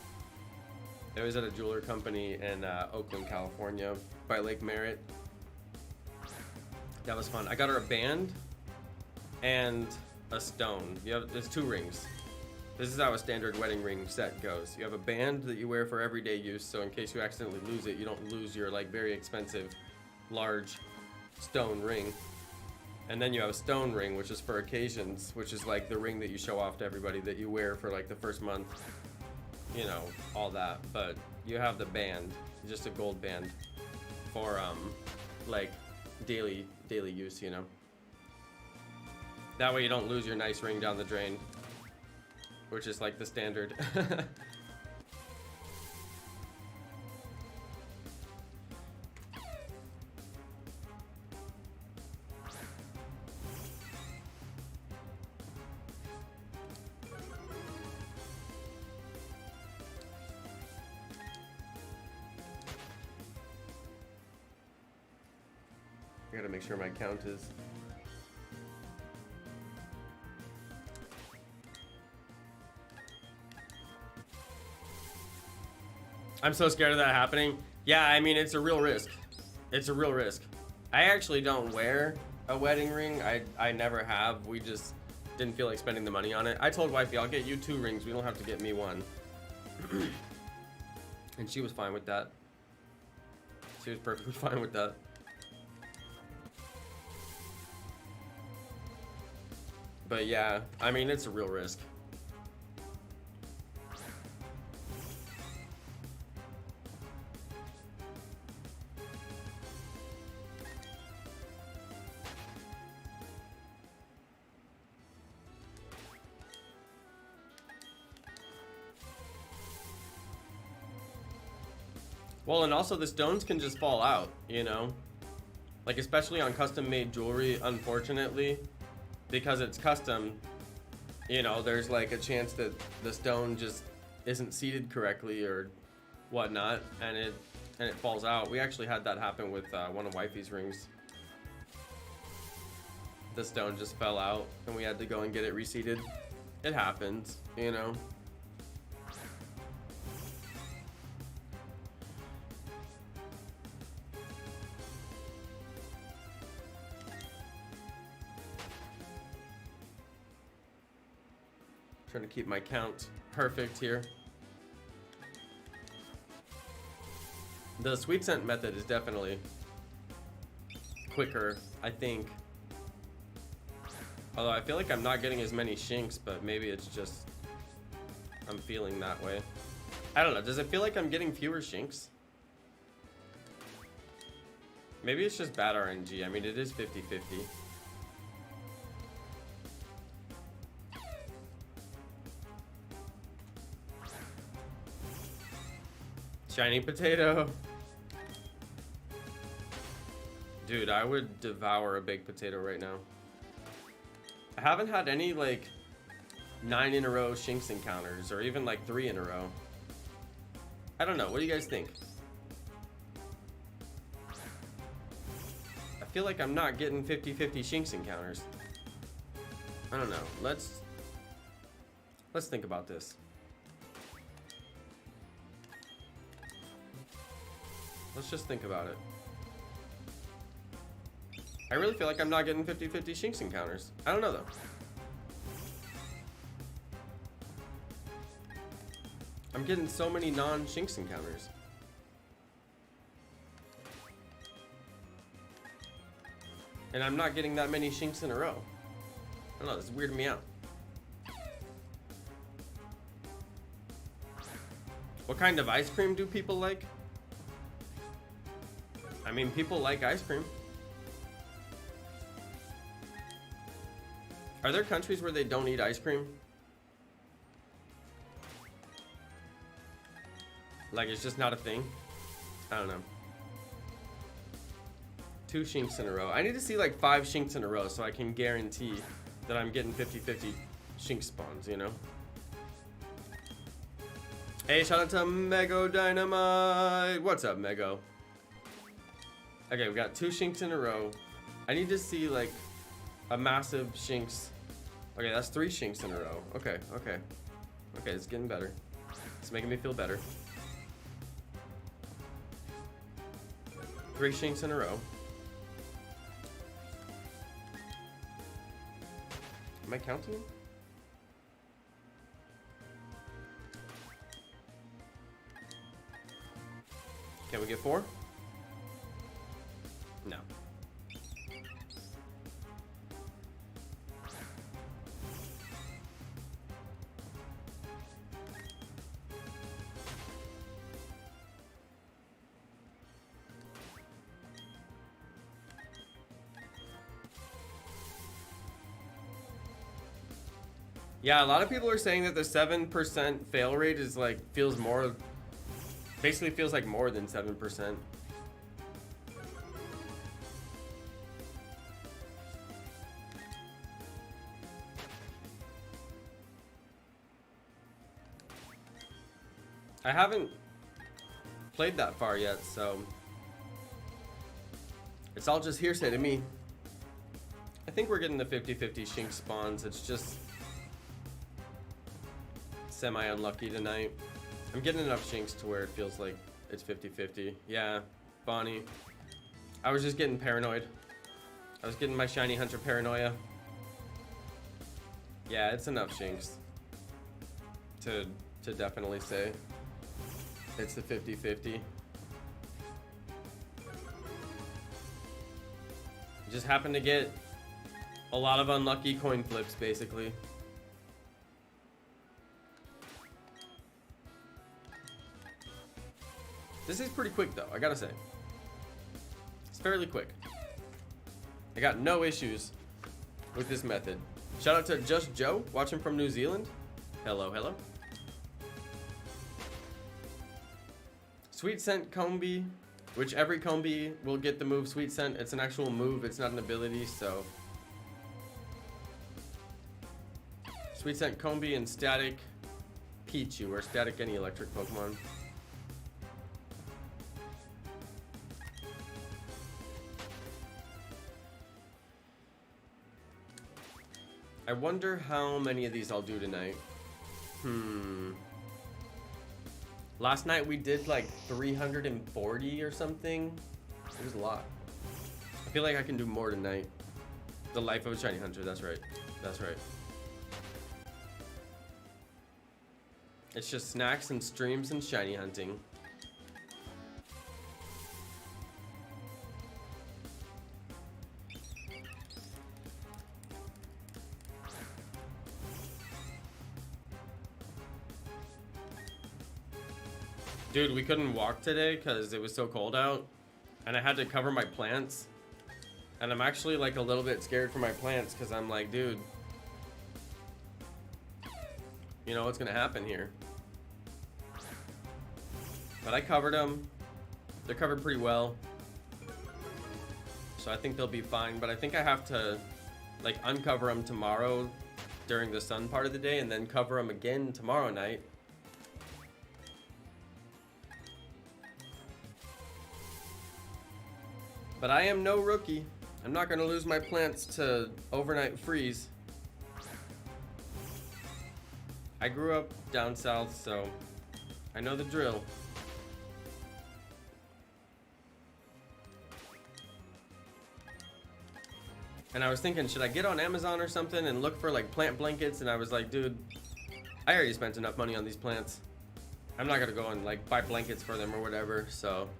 It was at a jeweler company in Oakland, California by Lake Merritt. That was fun. I got her a band and a stone. There's 2 rings. This is how a standard wedding ring set goes. You have a band that you wear for everyday use, so in case you accidentally lose it, you don't lose your like very expensive, large stone ring. And then you have a stone ring, which is for occasions, which is like the ring that you show off to everybody that you wear for like the first month, you know, all that. But you have the band, just a gold band for like daily use, you know. That way you don't lose your nice ring down the drain, which is like the standard. I gotta make sure my count is. I'm so scared of that happening. Yeah, I mean, it's a real risk. It's a real risk. I actually don't wear a wedding ring. I never have. We just didn't feel like spending the money on it. I told wifey, I'll get you 2 rings. We don't have to get me 1. And she was fine with that. She was perfectly fine with that. But yeah, I mean, it's a real risk. Well, and also the stones can just fall out, you know? Like, especially on custom-made jewelry, unfortunately, because it's custom, you know, there's like a chance that the stone just isn't seated correctly or whatnot, and it falls out. We actually had that happen with one of wifey's rings. The stone just fell out, and we had to go and get it reseated. It happens, you know? Trying to keep my count perfect here. The sweet scent method is definitely quicker, I think. Although I feel like I'm not getting as many Shinx, but maybe it's just I'm feeling that way. I don't know. Does it feel like I'm getting fewer Shinx? Maybe it's just bad RNG. I mean, it is 50-50. Shiny potato. Dude, I would devour a baked potato right now. I haven't had any like 9 in a row Shinx encounters, or even like 3 in a row. I don't know. What do you guys think? I feel like I'm not getting 50-50 Shinx encounters. I don't know. Let's think about this. Let's just think about it. I really feel like I'm not getting 50-50 Shinx encounters. I don't know though. I'm getting so many non-Shinx encounters. And I'm not getting that many Shinx in a row. I don't know, this is weirding me out. What kind of ice cream do people like? I mean, people like ice cream. Are there countries where they don't eat ice cream? Like, it's just not a thing? I don't know. 2 Shinx in a row. I need to see like 5 Shinx in a row so I can guarantee that I'm getting 50-50 Shinx spawns, you know? Hey, shout out to Mego Dynamite. What's up, Mego? Okay, we got 2 Shinx in a row. I need to see like a massive Shinx. Okay, that's 3 Shinx in a row. Okay, okay. Okay, it's getting better. It's making me feel better. 3 Shinx in a row. Am I counting them? Can we get 4? No. Yeah, a lot of people are saying that the 7% fail rate is like basically feels like more than 7%. I haven't played that far yet, so it's all just hearsay to me. I think we're getting the 50-50 Shinx spawns. It's just semi-unlucky tonight. I'm getting enough Shinx to where it feels like it's 50-50. Yeah, Bonnie. I was just getting paranoid. I was getting my shiny hunter paranoia. Yeah, it's enough Shinx to definitely say it's the 50-50. Just happened to get a lot of unlucky coin flips, basically. This is pretty quick, though, I gotta say. It's fairly quick. I got no issues with this method. Shout out to Just Joe, watching from New Zealand. Hello, hello. Sweet Scent Combee, which every Combee will get the move Sweet Scent. It's an actual move, it's not an ability, so. Sweet Scent Combee and Static Pichu, or Static any electric Pokemon. I wonder how many of these I'll do tonight. Last night we did like 340 or something. It was a lot. I feel like I can do more tonight. The life of a shiny hunter, that's right. That's right. It's just snacks and streams and shiny hunting. Dude, we couldn't walk today because it was so cold out, and I had to cover my plants. And I'm actually like a little bit scared for my plants because I'm like, dude, you know what's gonna happen here. But I covered them. They're covered pretty well, so I think they'll be fine. But I think I have to like uncover them tomorrow during the sun part of the day, and then cover them again tomorrow night. But I am no rookie. I'm not gonna lose my plants to overnight freeze. I grew up down south, so I know the drill. And I was thinking, should I get on Amazon or something and look for like plant blankets? And I was like, dude, I already spent enough money on these plants. I'm not gonna go and like buy blankets for them or whatever, so.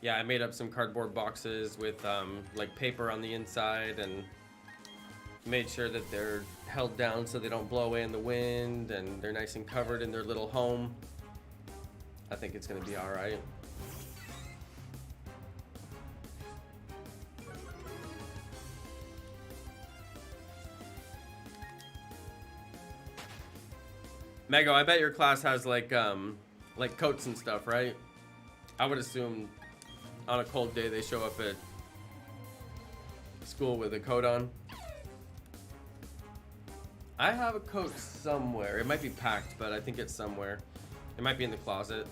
Yeah, I made up some cardboard boxes with like paper on the inside and made sure that they're held down so they don't blow away in the wind and they're nice and covered in their little home. I think it's gonna be all right. Mego, I bet your class has like coats and stuff, right? I would assume on a cold day they show up at school with a coat on. I have a coat somewhere. It might be packed, but I think it's somewhere. It might be in the closet.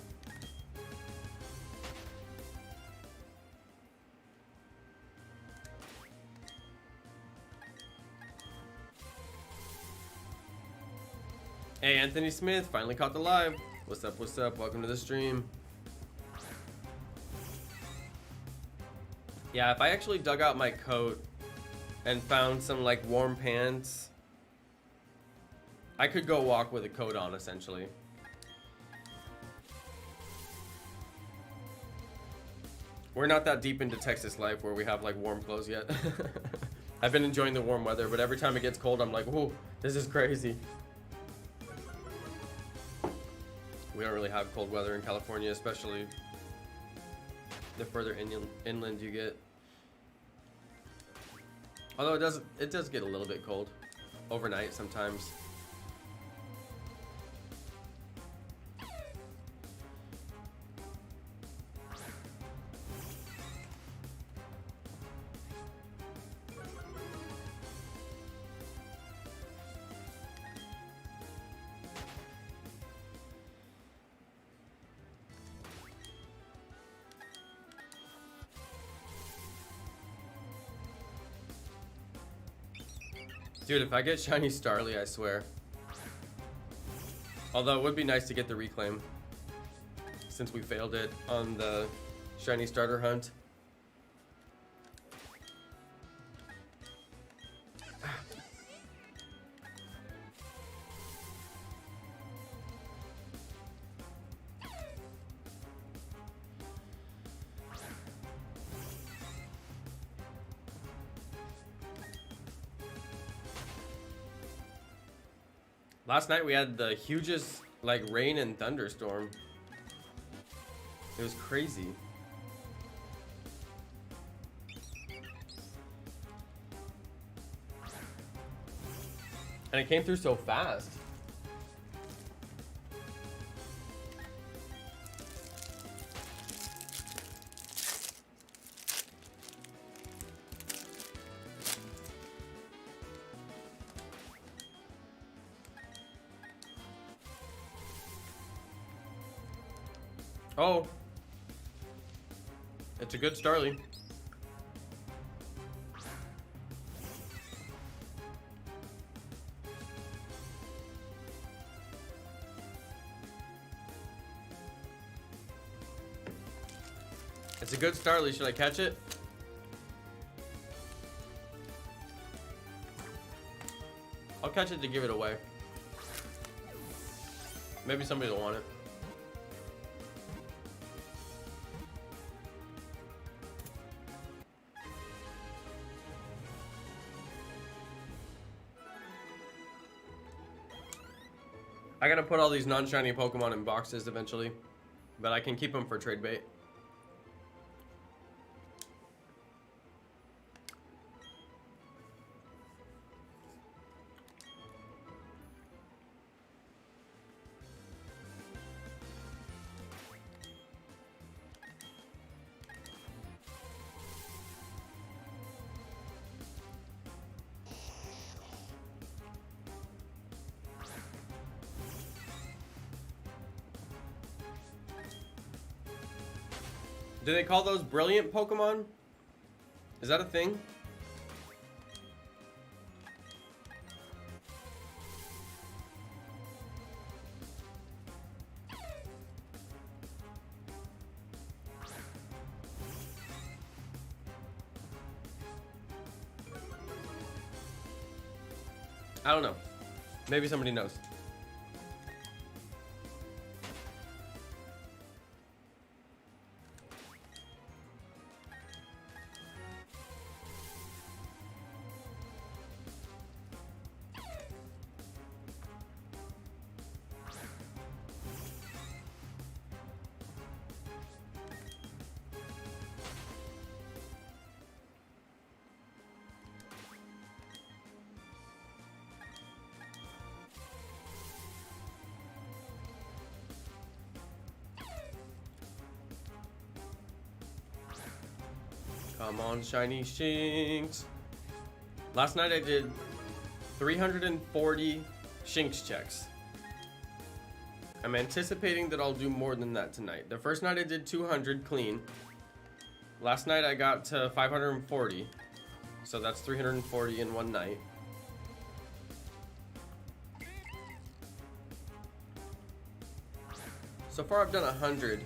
Hey, Anthony Smith, finally caught the live. What's up, what's up? Welcome to the stream. Yeah, if I actually dug out my coat and found some like warm pants, I could go walk with a coat on essentially. We're not that deep into Texas life where we have like warm clothes yet. I've been enjoying the warm weather, but every time it gets cold, I'm like, whoa, this is crazy. We don't really have cold weather in California, especially the further inland you get. Although it does get a little bit cold overnight sometimes. Dude, if I get shiny Starly, I swear. Although it would be nice to get the reclaim. since we failed it on the shiny starter hunt. Last night we had the hugest like rain and thunderstorm. It was crazy. And it came through so fast. Oh, it's a good Starly. It's a good Starly. Should I catch it? I'll catch it to give it away. Maybe somebody will want it. I gotta put all these non-shiny Pokemon in boxes eventually, but I can keep them for trade bait. Do they call those brilliant Pokemon? Is that a thing? I don't know. Maybe somebody knows. Come on, shiny Shinx. Last night I did 340 Shinx checks. I'm anticipating that I'll do more than that tonight. The first night I did 200 clean. Last night I got to 540. So that's 340 in one night. So far I've done 100.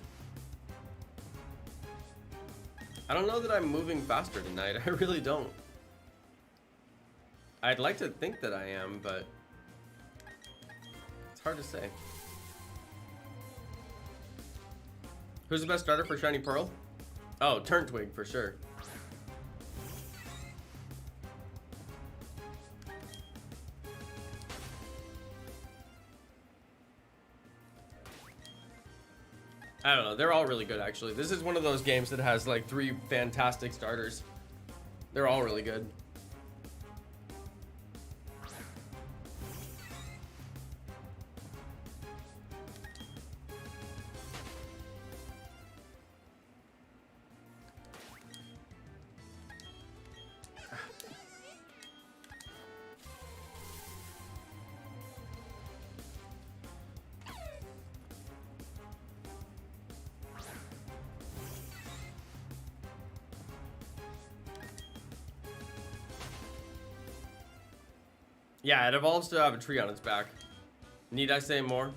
I don't know that I'm moving faster tonight. I really don't. I'd like to think that I am, but it's hard to say. Who's the best starter for Shiny Pearl? Oh, Turntwig for sure. I don't know. They're all really good, actually. This is one of those games that has like 3 fantastic starters. They're all really good. Yeah, it evolves to have a tree on its back. Need I say more?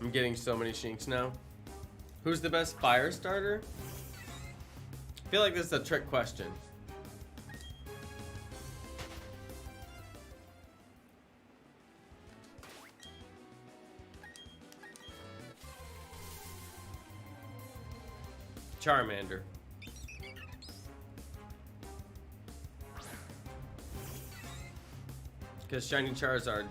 I'm getting so many Shinx now. Who's the best fire starter? I feel like this is a trick question. Charmander. Because Shiny Charizard.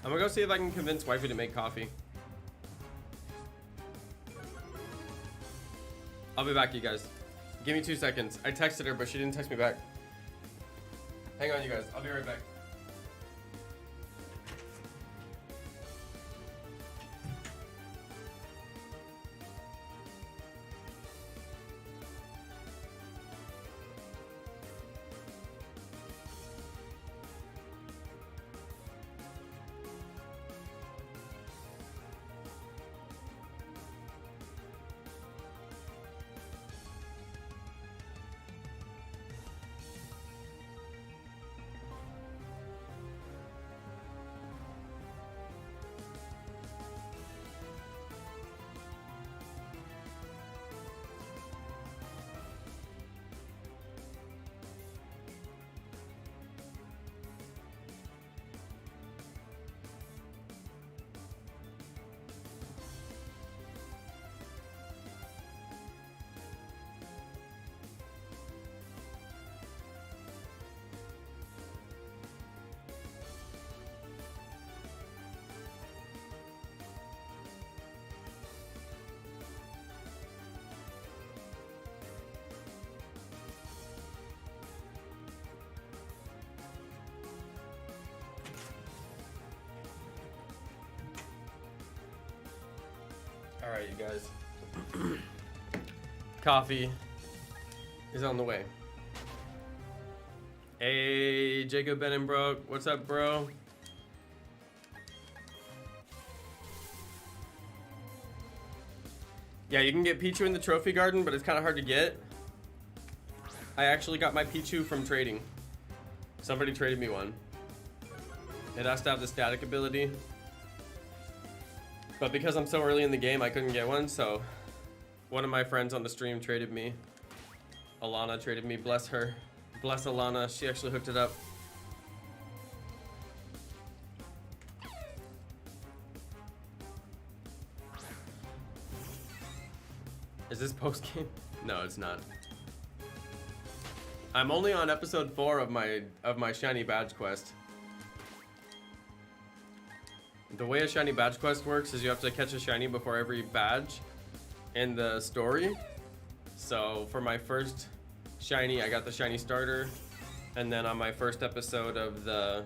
I'm gonna go see if I can convince wifey to make coffee. I'll be back, you guys. Give me 2 seconds. I texted her, but she didn't text me back. Hang on, you guys. I'll be right back. All right, you guys. Coffee is on the way. Hey, Jacob Benenbrook. What's up, bro? Yeah, you can get Pichu in the trophy garden, but it's kind of hard to get. I actually got my Pichu from trading. Somebody traded me one. It has to have the static ability. But because I'm so early in the game, I couldn't get one, so one of my friends on the stream traded me. Alana traded me, bless her. Bless Alana, she actually hooked it up. Is this post-game? No, it's not. I'm only on episode 4 of my shiny badge quest. The way a shiny badge quest works is you have to catch a shiny before every badge in the story. So for my first shiny, I got the shiny starter, and then on my first episode of the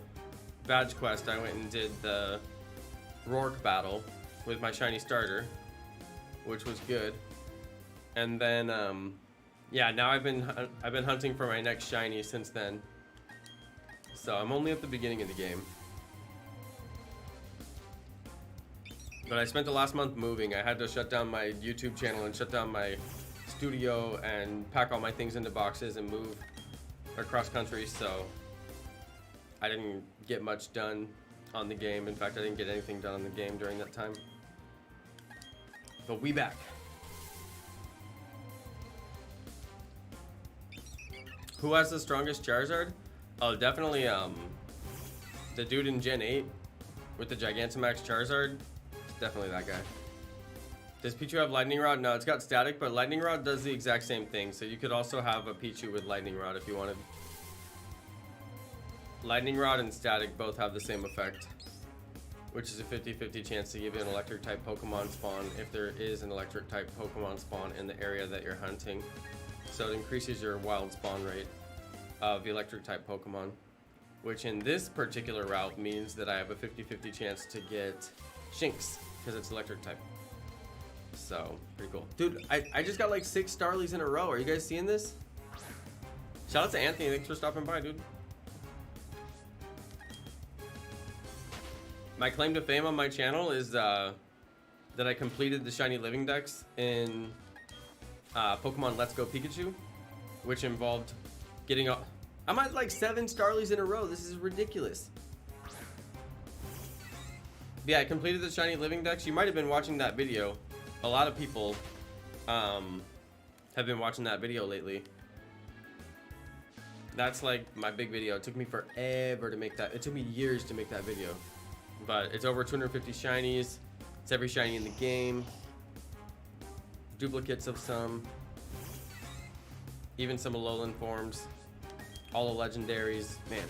badge quest, I went and did the Rourke battle with my shiny starter, which was good. And then yeah, now I've been hunting for my next shiny since then. So I'm only at the beginning of the game. But I spent the last month moving. I had to shut down my YouTube channel and shut down my studio and pack all my things into boxes and move across country, so I didn't get much done on the game. In fact, I didn't get anything done on the game during that time. But we back. Who has the strongest Charizard? Oh, definitely the dude in Gen 8 with the Gigantamax Charizard. Definitely that guy. Does Pichu have Lightning Rod? No, it's got Static, but Lightning Rod does the exact same thing. So you could also have a Pichu with Lightning Rod if you wanted. Lightning Rod and Static both have the same effect. which is a 50-50 chance to give you an electric type Pokemon spawn if there is an electric type Pokemon spawn in the area that you're hunting. So it increases your wild spawn rate of electric type Pokemon, which in this particular route means that I have a 50-50 chance to get Shinx because it's electric type. So pretty cool. Dude, I just got like 6 Starlies in a row. Are you guys seeing this? Shout out to Anthony. Thanks for stopping by, dude. My claim to fame on my channel is that I completed the Shiny Living Dex in Pokemon Let's Go Pikachu, which involved getting up. I'm at like 7 Starlies in a row. This is ridiculous. Yeah, I completed the Shiny Living Dex. You might have been watching that video. A lot of people have been watching that video lately. That's like my big video. It took me forever to make that. It took me years to make that video. But it's over 250 shinies. It's every shiny in the game. Duplicates of some. Even some Alolan forms. All the legendaries. Man,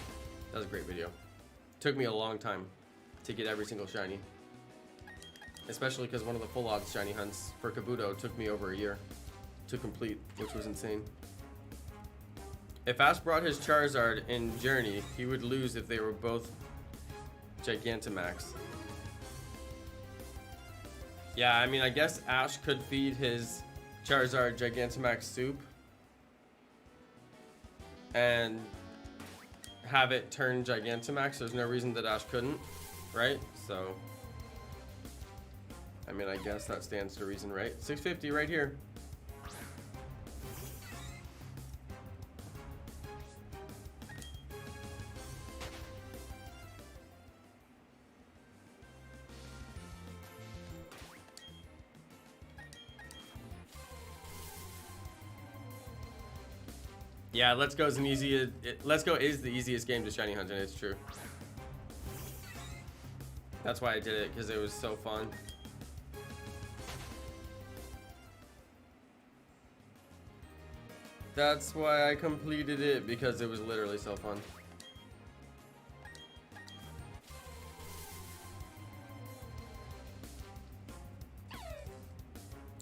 that was a great video. Took me a long time to get every single shiny. Especially because one of the full odds shiny hunts for Kabuto took me over a year to complete, which was insane. If Ash brought his Charizard in Journey, he would lose if they were both Gigantamax. Yeah, I mean, I guess Ash could feed his Charizard Gigantamax soup and have it turn Gigantamax. There's no reason that Ash couldn't, right? So, I mean, I guess that stands to reason, right? 650 right here. Yeah, Let's Go is an easy. Let's Go is the easiest game to shiny hunt, and it's true. That's why I did it, because it was so fun. That's why I completed it, because it was literally so fun.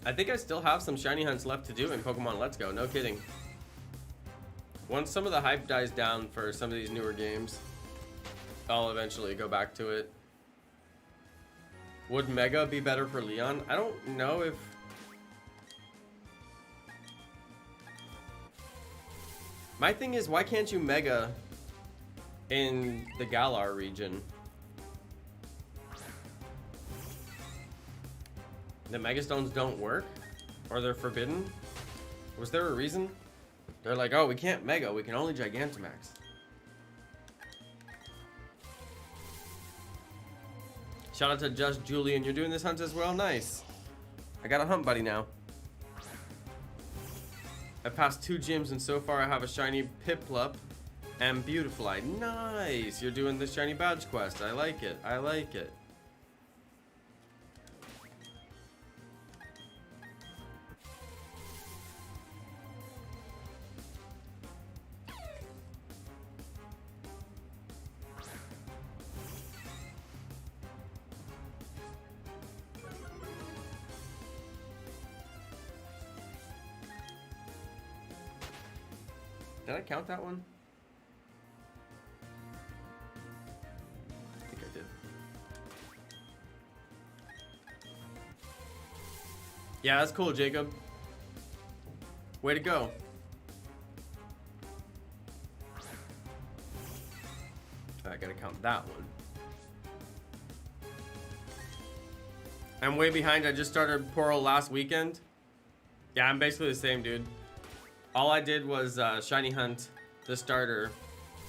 I think I still have some shiny hunts left to do in Pokemon Let's Go, no kidding. Once some of the hype dies down for some of these newer games, I'll eventually go back to it. Would Mega be better for Leon? I don't know if... My thing is, why can't you Mega in the Galar region? The Mega Stones don't work? Or they're forbidden? Was there a reason? They're like, oh, we can't Mega, we can only Gigantamax. Shout out to Just Julian, you're doing this hunt as well? Nice. I got a hunt buddy now. I passed 2 gyms and so far I have a shiny Piplup and Beautifly. Nice, you're doing the shiny badge quest. I like it, I like it. Did I count that one? I think I did. Yeah, that's cool, Jacob. Way to go. I gotta count that one. I'm way behind. I just started Poro last weekend. Yeah, I'm basically the same, dude. All I did was shiny hunt the starter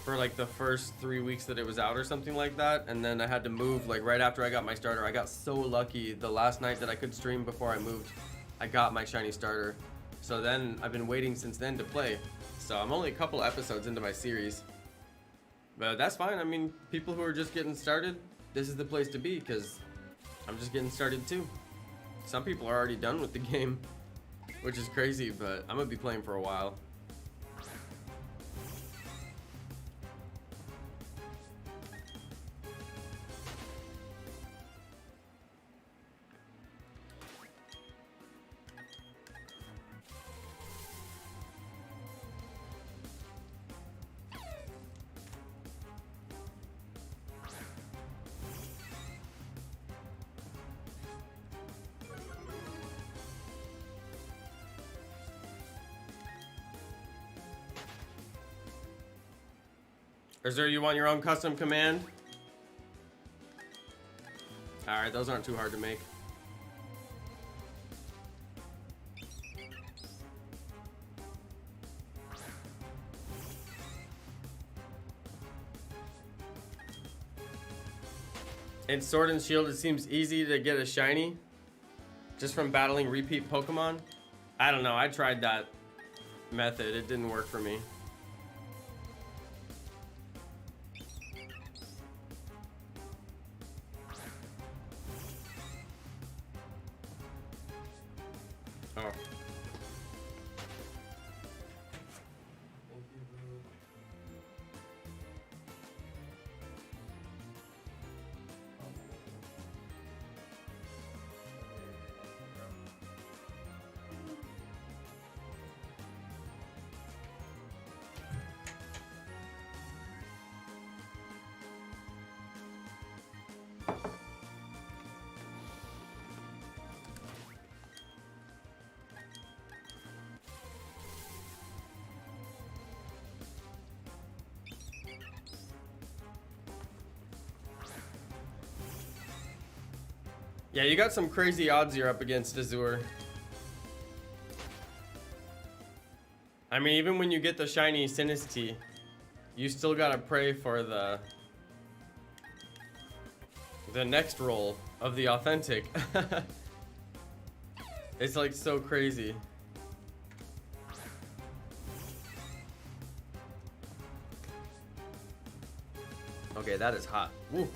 for like the first 3 weeks that it was out or something like that, and then I had to move like right after I got my starter. I got so lucky the last night that I could stream before I moved. I got my shiny starter. So then I've been waiting since then to play. So I'm only a couple episodes into my series. But that's fine. I mean, people who are just getting started, this is the place to be because I'm just getting started too. Some people are already done with the game, which is crazy, but I'm gonna be playing for a while. Azure, you want your own custom command? Alright, those aren't too hard to make. In Sword and Shield, it seems easy to get a shiny just from battling repeat Pokemon. I don't know, I tried that method. It didn't work for me. Oh. Yeah, you got some crazy odds you're up against, Azure. I mean, even when you get the shiny Sinistea, you still gotta pray for the next roll of the authentic. It's like so crazy. Okay, that is hot. Woo.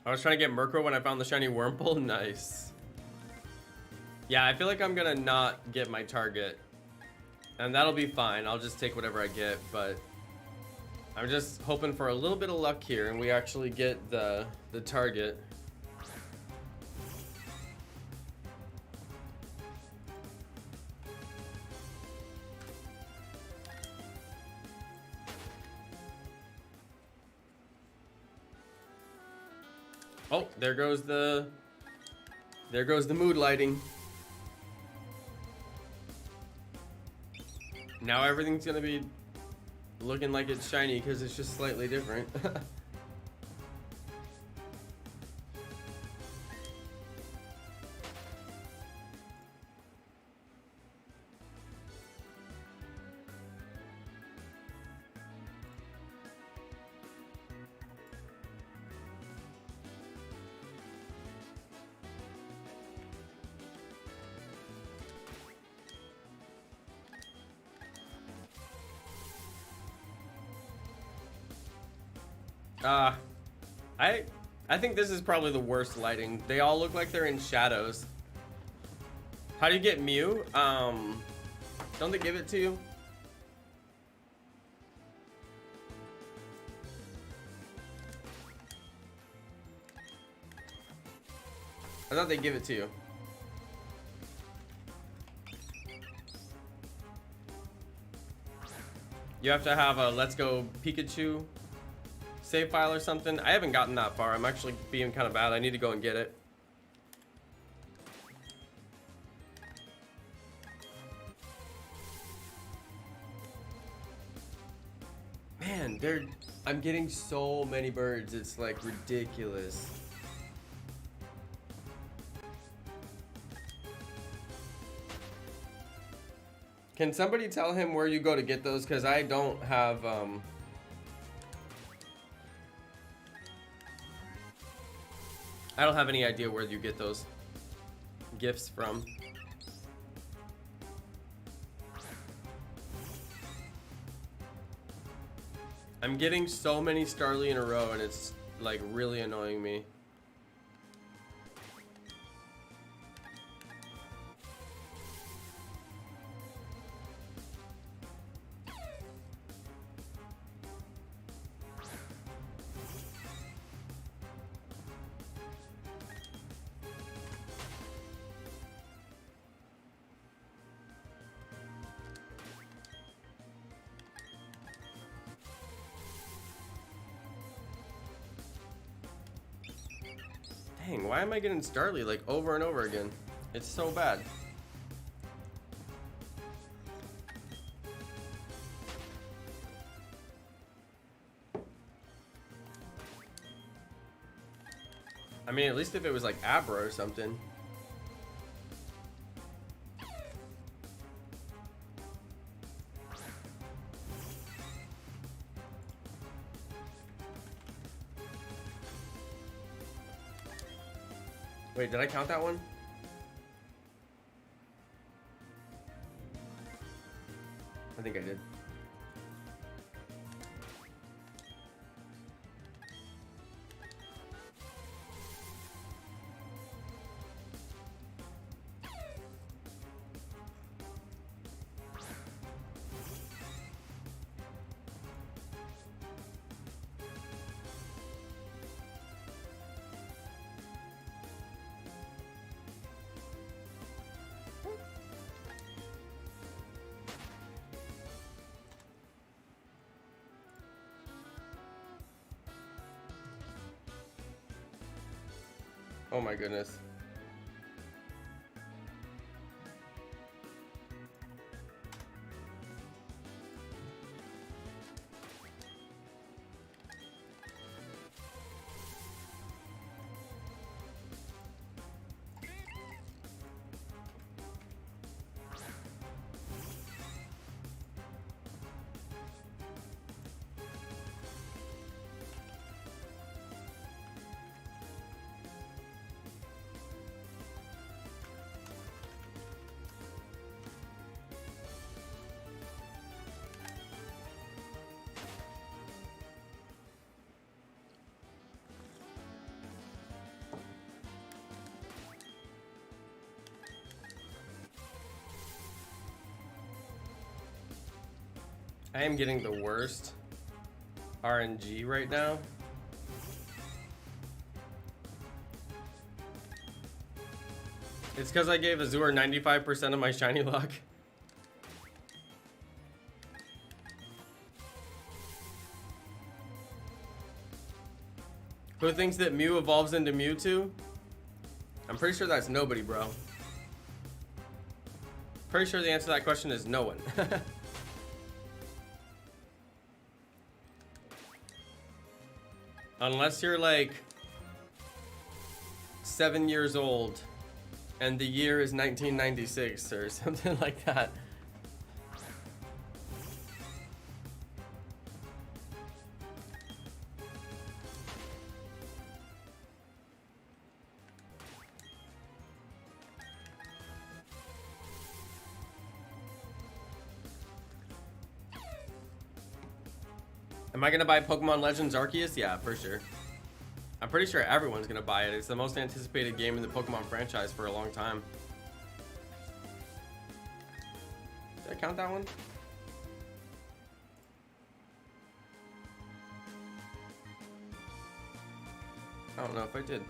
I was trying to get Murkrow when I found the shiny Wurmple. Nice. Yeah, I feel like I'm gonna not get my target. And that'll be fine. I'll just take whatever I get, but I'm just hoping for a little bit of luck here and we actually get the target. Oh, there goes the mood lighting. Now everything's gonna be looking like it's shiny because it's just slightly different. I think this is probably the worst lighting. They all look like they're in shadows. How do you get Mew? Don't they give it to you? I thought they give it to you. You have to have a Let's Go Pikachu save file or something. I haven't gotten that far. I'm actually being kind of bad. I need to go and get it. Man, I'm getting so many birds. It's like ridiculous. Can somebody tell him where you go to get those? Because I don't have I don't have any idea where you get those gifts from. I'm getting so many Starly in a row and it's like really annoying me. Dang, why am I getting Starly like over and over again? It's so bad. I mean, at least if it was like Abra or something. Wait, did I count that one? I think I did. Oh my goodness. I am getting the worst RNG right now. It's because I gave Azure 95% of my shiny luck. Who thinks that Mew evolves into Mewtwo? I'm pretty sure that's nobody, bro. Pretty sure the answer to that question is no one. Unless you're like 7 years old and the year is 1996 or something like that. Am I gonna buy Pokemon Legends Arceus? Yeah, for sure. I'm pretty sure everyone's gonna buy it. It's the most anticipated game in the Pokemon franchise for a long time. Did I count that one? I don't know if I did.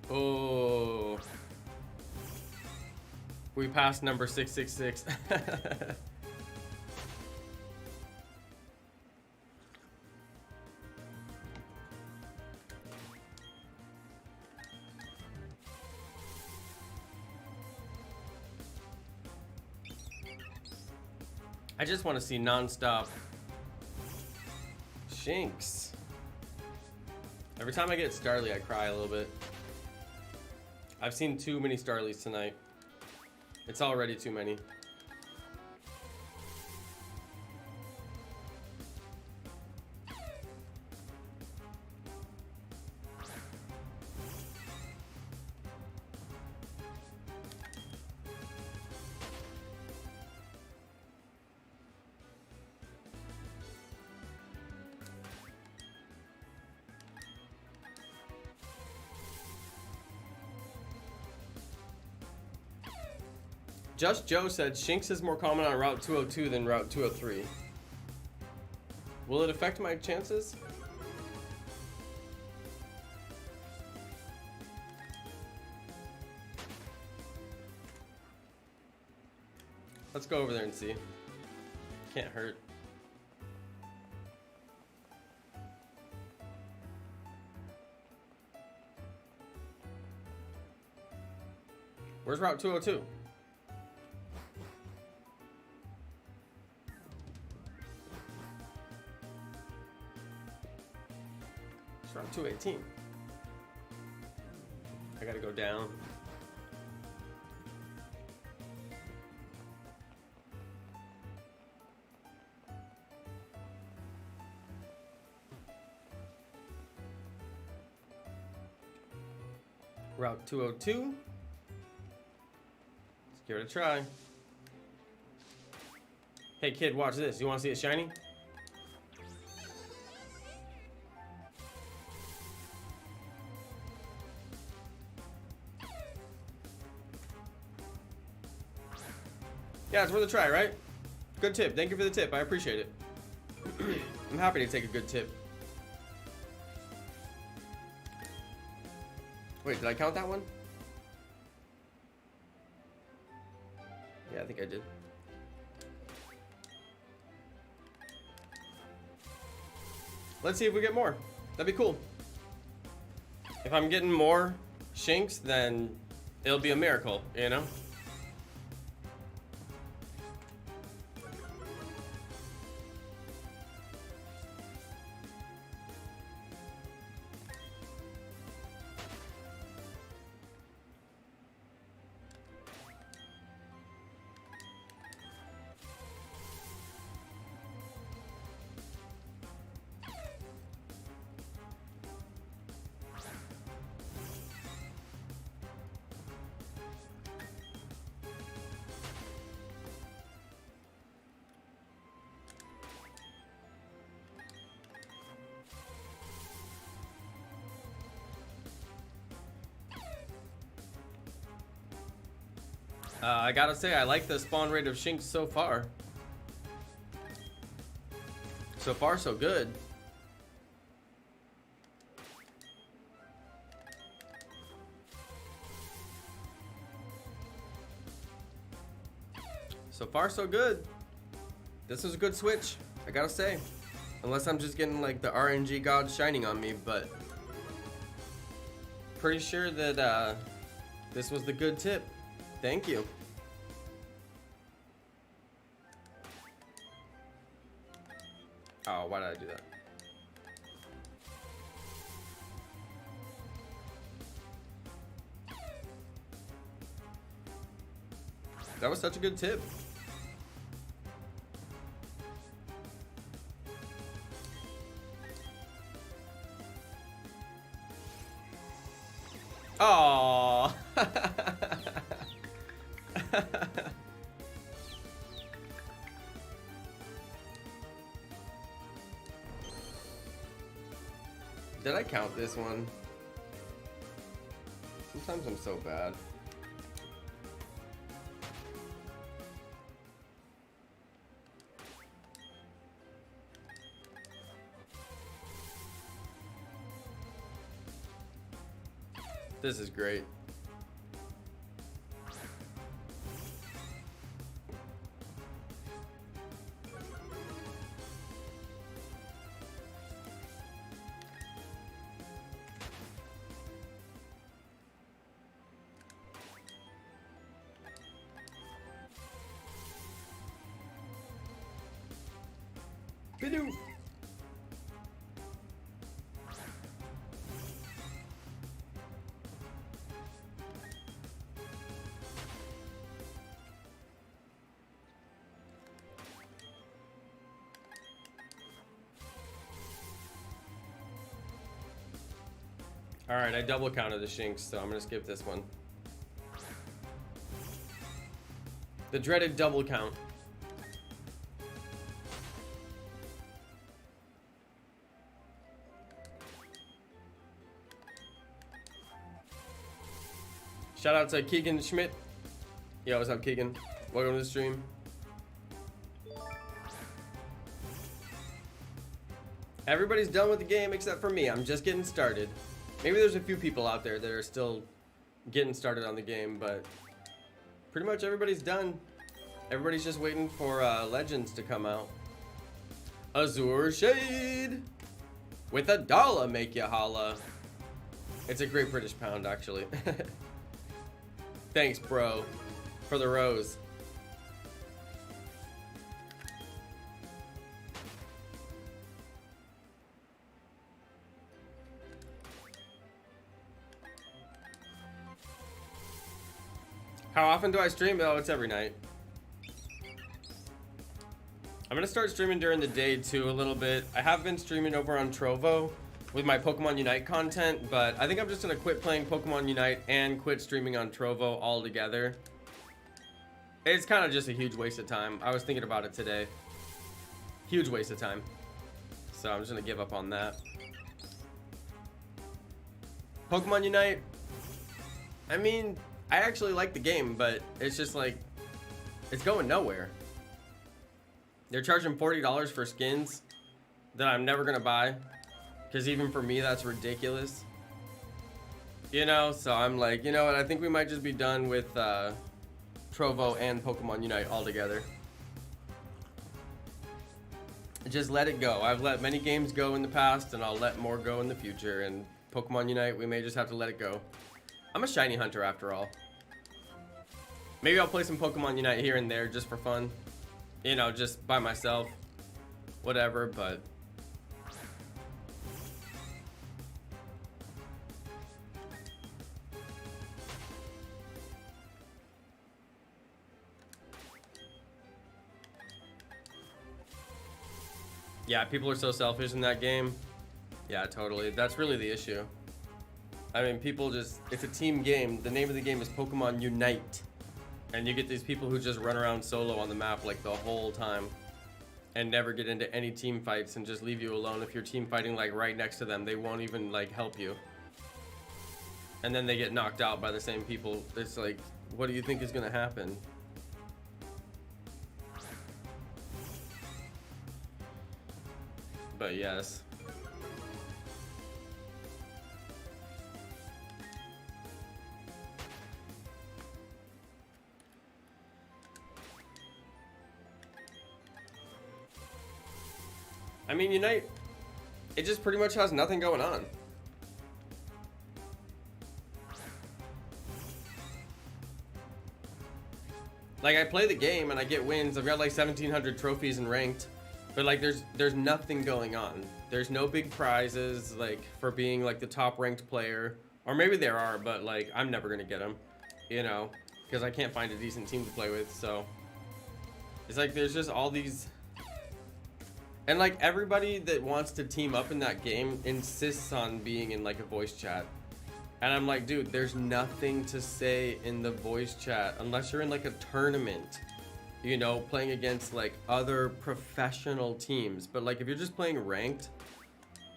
Oh, we passed number 666. I just want to see non-stop Shinx. Every time I get Starly, I cry a little bit. I've seen too many Starlies tonight. It's already too many. Just Joe said Shinx is more common on Route 202 than Route 203. Will it affect my chances? Let's go over there and see. Can't hurt. Where's Route 202? It's Route 218. I gotta go down. Route 202. Let's give it a try. Hey kid, watch this. You want to see it shiny? Yeah, it's worth a try, right? Good tip. Thank you for the tip. I appreciate it. I'm happy to take a good tip. Wait, did I count that one? Yeah, I think I did. Let's see if we get more. That'd be cool. If I'm getting more Shinx, then it'll be a miracle, you know? I gotta say, I like the spawn rate of Shinx so far. So far, so good. So far, so good. This was a good switch, I gotta say. Unless I'm just getting like the RNG god shining on me, but pretty sure that this was the good tip. Thank you. Oh, why did I do that? That was such a good tip. Oh. Did I count this one? Sometimes I'm so bad. This is great. Bidoo. All right, I double counted the Shinx, so I'm gonna skip this one. The dreaded double count. Shout out to Keegan Schmidt. Yo, what's up, Keegan? Welcome to the stream. Everybody's done with the game except for me. I'm just getting started. Maybe there's a few people out there that are still getting started on the game, but pretty much everybody's done. Everybody's just waiting for Legends to come out. Azure Shade with $1 make ya holla. It's a great British pound, actually. Thanks, bro, for the rose. How often do I stream? Oh, it's every night. I'm gonna start streaming during the day too a little bit. I have been streaming over on Trovo with my Pokemon Unite content, but I think I'm just gonna quit playing Pokemon Unite and quit streaming on Trovo altogether. It's kind of just a huge waste of time. I was thinking about it today. Huge waste of time. So I'm just gonna give up on that. Pokemon Unite, I mean, I actually like the game, but it's just like, it's going nowhere. They're charging $40 for skins that I'm never gonna buy, because even for me, that's ridiculous. You know, so I'm like, you know what, I think we might just be done with Trovo and Pokemon Unite altogether. Just let it go. I've let many games go in the past, and I'll let more go in the future, and Pokemon Unite, we may just have to let it go. I'm a shiny hunter after all. Maybe I'll play some Pokemon Unite here and there just for fun. You know, just by myself. Whatever, but... yeah, people are so selfish in that game. Yeah, totally. That's really the issue. I mean, people just... it's a team game. The name of the game is Pokemon Unite. And you get these people who just run around solo on the map like the whole time. And never get into any team fights and just leave you alone. If you're team fighting like right next to them, they won't even like help you. And then they get knocked out by the same people. It's like, what do you think is gonna happen? But yes. I mean, Unite, it just pretty much has nothing going on. Like, I play the game and I get wins. I've got like 1,700 trophies and ranked, but like there's nothing going on. There's no big prizes like for being like the top ranked player, or maybe there are, but like I'm never gonna get them, you know, because I can't find a decent team to play with. So it's like there's just all these. And like everybody that wants to team up in that game insists on being in like a voice chat. And I'm like, dude, there's nothing to say in the voice chat unless you're in like a tournament, you know, playing against like other professional teams. But like if you're just playing ranked,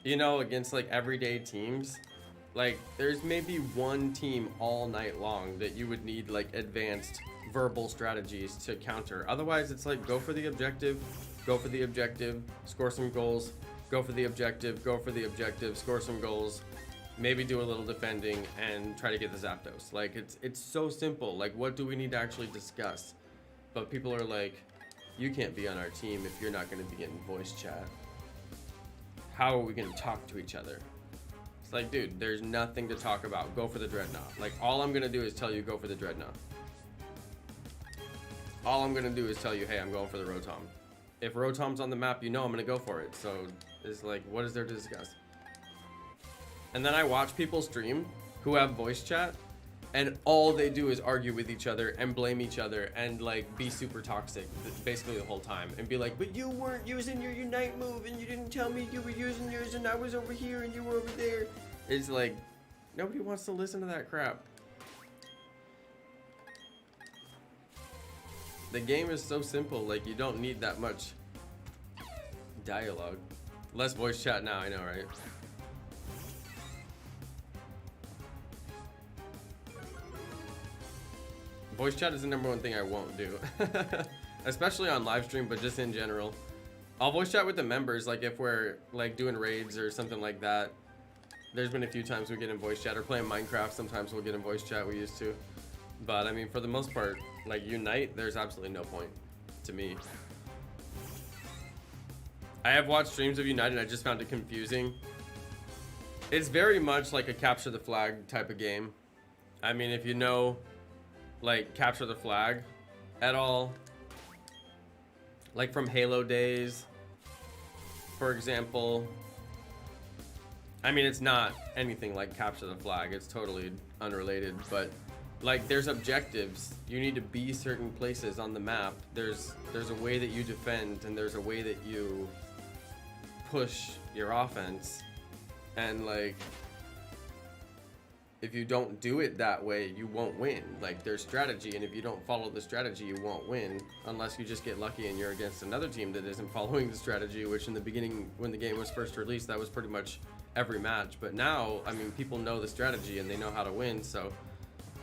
you know, against like everyday teams, like there's maybe one team all night long that you would need like advanced verbal strategies to counter. Otherwise it's like go for the objective. Go for the objective, score some goals, go for the objective, go for the objective, score some goals, maybe do a little defending and try to get the Zapdos. Like it's so simple. Like what do we need to actually discuss? But people are like, you can't be on our team if you're not going to be in voice chat. How are we going to talk to each other? It's like, dude, there's nothing to talk about. Go for the Dreadnought. Like all I'm going to do is tell you go for the Dreadnought. All I'm going to do is tell you, hey, I'm going for the Rotom. If Rotom's on the map, you know I'm gonna go for it. So it's like, what is there to discuss? And then I watch people stream who have voice chat, and all they do is argue with each other and blame each other and like be super toxic basically the whole time and be like, but you weren't using your Unite move and you didn't tell me you were using yours and I was over here and you were over there. It's like, nobody wants to listen to that crap. The game is so simple, like you don't need that much dialogue. Less voice chat now, I know, right? Voice chat is the #1 thing I won't do. Especially on live stream, but just in general. I'll voice chat with the members, like if we're like doing raids or something like that. There's been a few times we get in voice chat, or playing Minecraft, sometimes we'll get in voice chat, we used to. But I mean, for the most part, like Unite, there's absolutely no point to me. I have watched streams of Unite and I just found it confusing. It's very much like a capture the flag type of game. I mean, if you know like capture the flag at all, like from Halo days, for example. I mean, it's not anything like capture the flag, it's totally unrelated, but like there's objectives. You need to be certain places on the map. There's a way that you defend, and there's a way that you push your offense, and like if you don't do it that way, you won't win. Like there's strategy, and if you don't follow the strategy, you won't win, unless you just get lucky and you're against another team that isn't following the strategy, which in the beginning when the game was first released, that was pretty much every match. But now, I mean, people know the strategy and they know how to win, so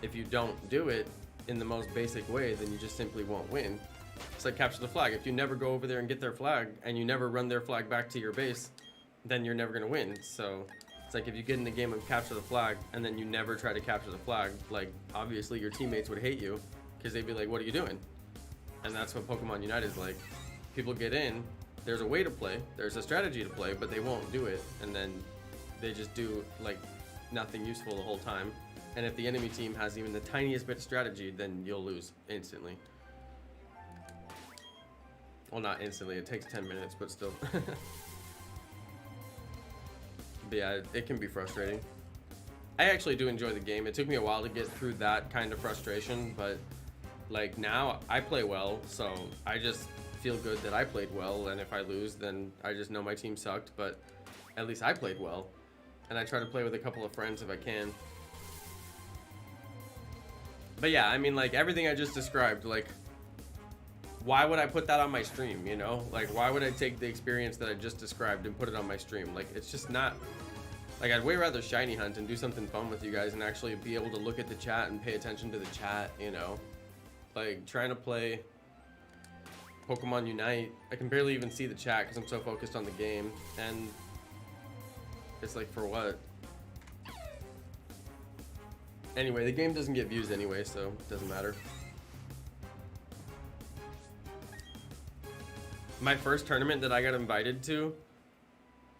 if you don't do it in the most basic way, then you just simply won't win. It's like capture the flag. If you never go over there and get their flag, and you never run their flag back to your base, then you're never gonna win. So it's like if you get in the game of capture the flag and then you never try to capture the flag, like obviously your teammates would hate you because they'd be like, what are you doing? And that's what Pokemon Unite is like. People get in, there's a way to play, there's a strategy to play, but they won't do it, and then they just do like nothing useful the whole time. And if the enemy team has even the tiniest bit of strategy, then you'll lose instantly. Well, not instantly, it takes 10 minutes, but still. But yeah, it can be frustrating. I actually do enjoy the game. It took me a while to get through that kind of frustration, but like now I play well, so I just feel good that I played well, and if I lose, then I just know my team sucked, but at least I played well. And I try to play with a couple of friends if I can. But yeah, I mean, like everything I just described, like why would I put that on my stream, you know? Like why would I take the experience that I just described and put it on my stream? Like it's just not, like I'd way rather shiny hunt and do something fun with you guys and actually be able to look at the chat and pay attention to the chat, you know? Like trying to play Pokemon Unite, I can barely even see the chat because I'm so focused on the game, and it's like, for what? Anyway, the game doesn't get views anyway, so it doesn't matter. My first tournament that I got invited to,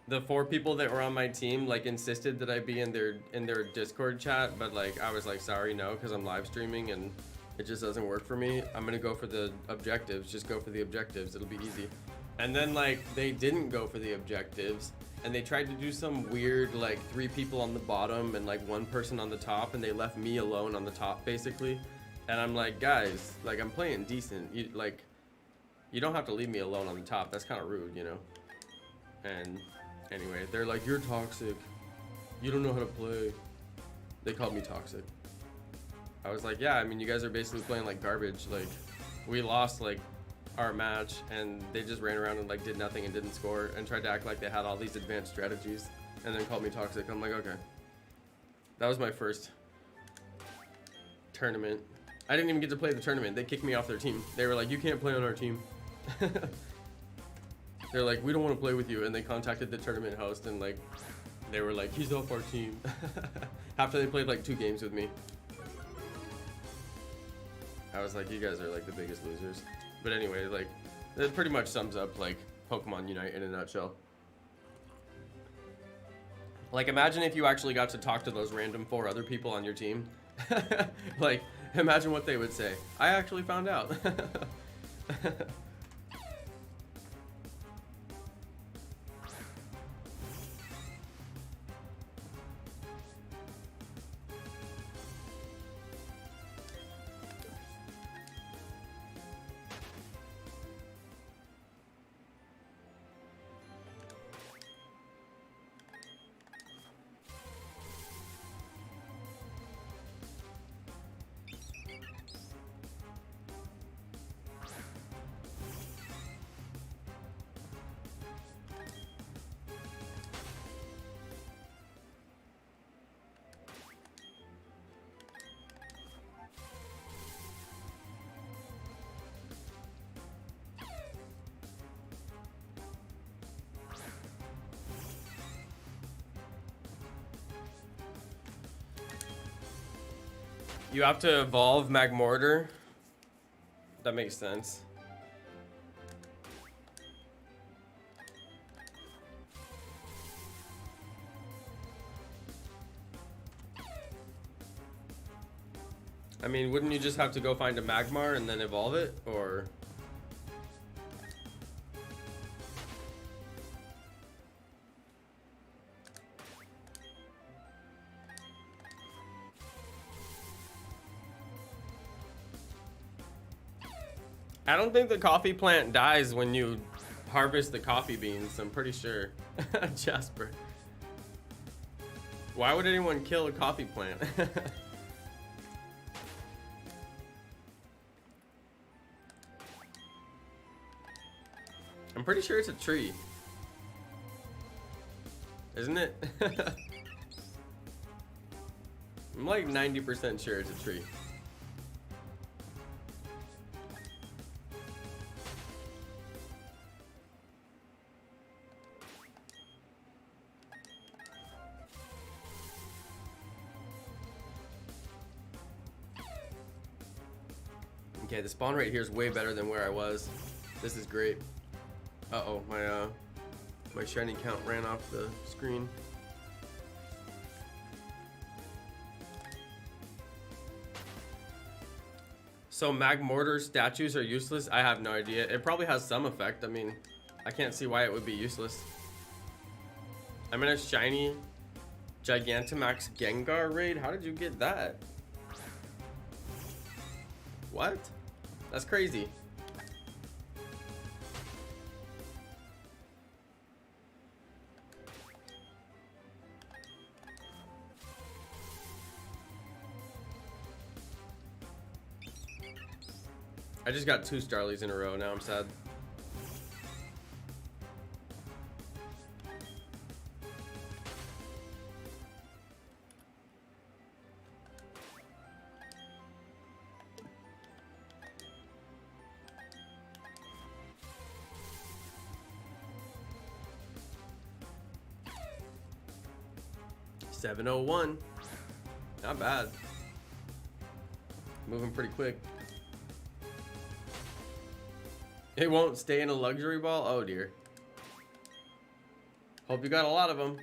the 4 people that were on my team like insisted that I be in their Discord chat, but like I was like, sorry, no, because I'm live streaming and it just doesn't work for me. I'm gonna go for the objectives. Just go for the objectives. It'll be easy. And then like they didn't go for the objectives, and they tried to do some weird like 3 people on the bottom and like 1 person on the top, and they left me alone on the top basically. And I'm like, guys, like I'm playing decent. You don't have to leave me alone on the top. That's kind of rude, you know. And anyway, they're like, you're toxic. You don't know how to play. They called me toxic. I was like, yeah, I mean, you guys are basically playing like garbage. Like, we lost like our match, and they just ran around and like did nothing and didn't score and tried to act like they had all these advanced strategies, and then called me toxic. I'm like, okay. That was my first tournament. I didn't even get to play the tournament. They kicked me off their team. They were like, you can't play on our team. They're like, we don't want to play with you, and they contacted the tournament host, and like they were like, he's off our team. After they played like 2 games with me. I was like, you guys are like the biggest losers. But anyway, like that pretty much sums up like Pokemon Unite in a nutshell. Like imagine if you actually got to talk to those random 4 other people on your team. Like imagine what they would say. I actually found out. You have to evolve Magmortar. That makes sense. I mean, wouldn't you just have to go find a Magmar and then evolve it, or? I don't think the coffee plant dies when you harvest the coffee beans, I'm pretty sure. Jasper. Why would anyone kill a coffee plant? I'm pretty sure it's a tree. Isn't it? I'm like 90% sure it's a tree. Okay, the spawn rate here is way better than where I was. This is great. Uh-oh, my shiny count ran off the screen. So Magmortar statues are useless? I have no idea. It probably has some effect. I mean, I can't see why it would be useless. I'm in a shiny Gigantamax Gengar raid. How did you get that? What? That's crazy. I just got 2 Starlies in a row. Now I'm sad. $701. Not bad. Moving pretty quick. It won't stay in a luxury ball? Oh dear. Hope you got a lot of them.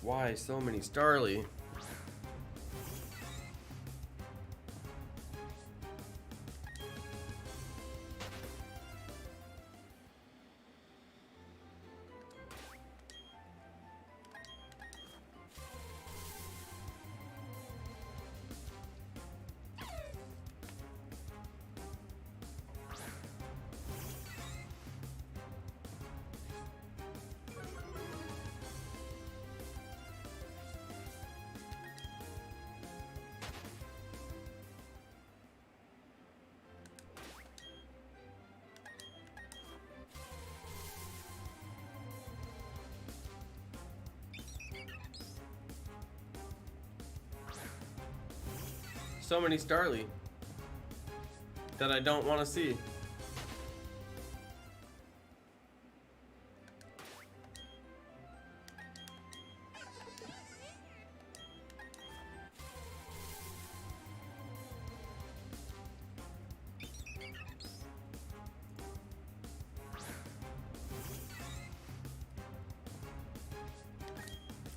Why so many Starly? So many Starly that I don't want to see.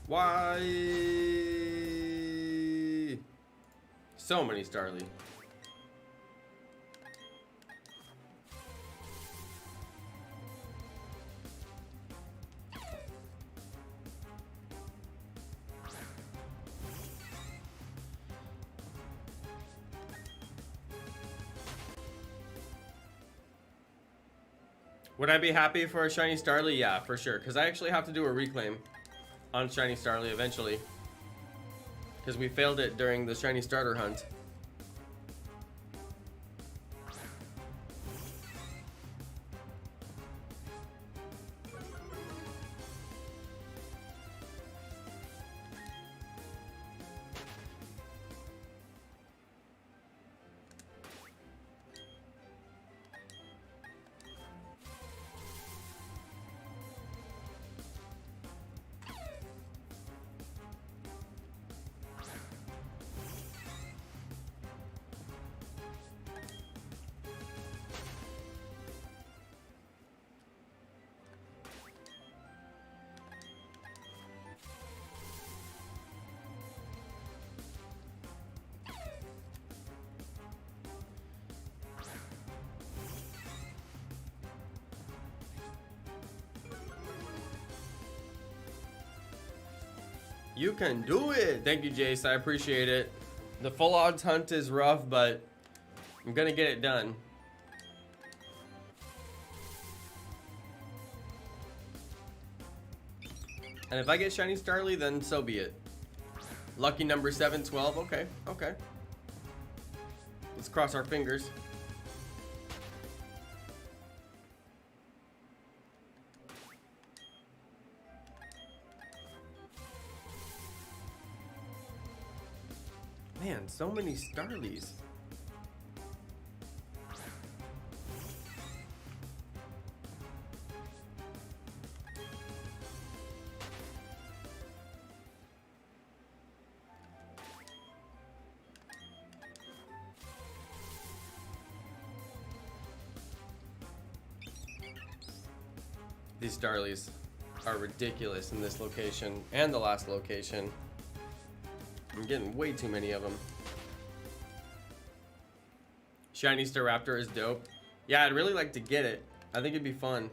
Why? So many Starly. Would I be happy for a shiny Starly? Yeah, for sure. Because I actually have to do a reclaim on shiny Starly eventually. Because we failed it during the shiny starter hunt. You can do it. Thank you, Jace. I appreciate it. The full odds hunt is rough, but I'm gonna get it done. And if I get shiny Starly, then so be it. Lucky number 712. Okay, okay. Let's cross our fingers. Man, so many Starlies. These Starlies are ridiculous in this location and the last location. I'm getting way too many of them. Shiny Staraptor is dope. Yeah, I'd really like to get it. I think it'd be fun.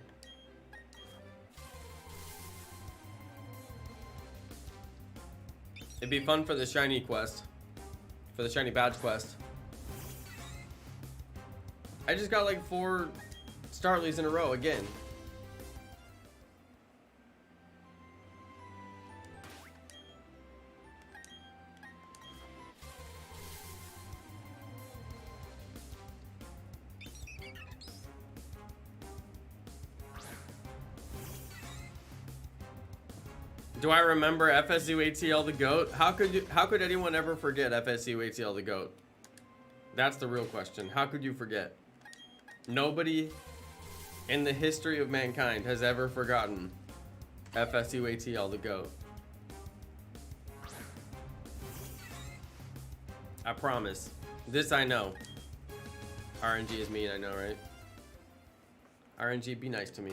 It'd be fun for the shiny quest. For the shiny badge quest. I just got like 4 Starlies in a row again. Do I remember FSU ATL the GOAT? How could anyone ever forget FSU ATL the GOAT? That's the real question. How could you forget? Nobody in the history of mankind has ever forgotten FSU ATL the GOAT. I promise. This I know. RNG is mean, I know, right? RNG, be nice to me.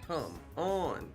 Come on.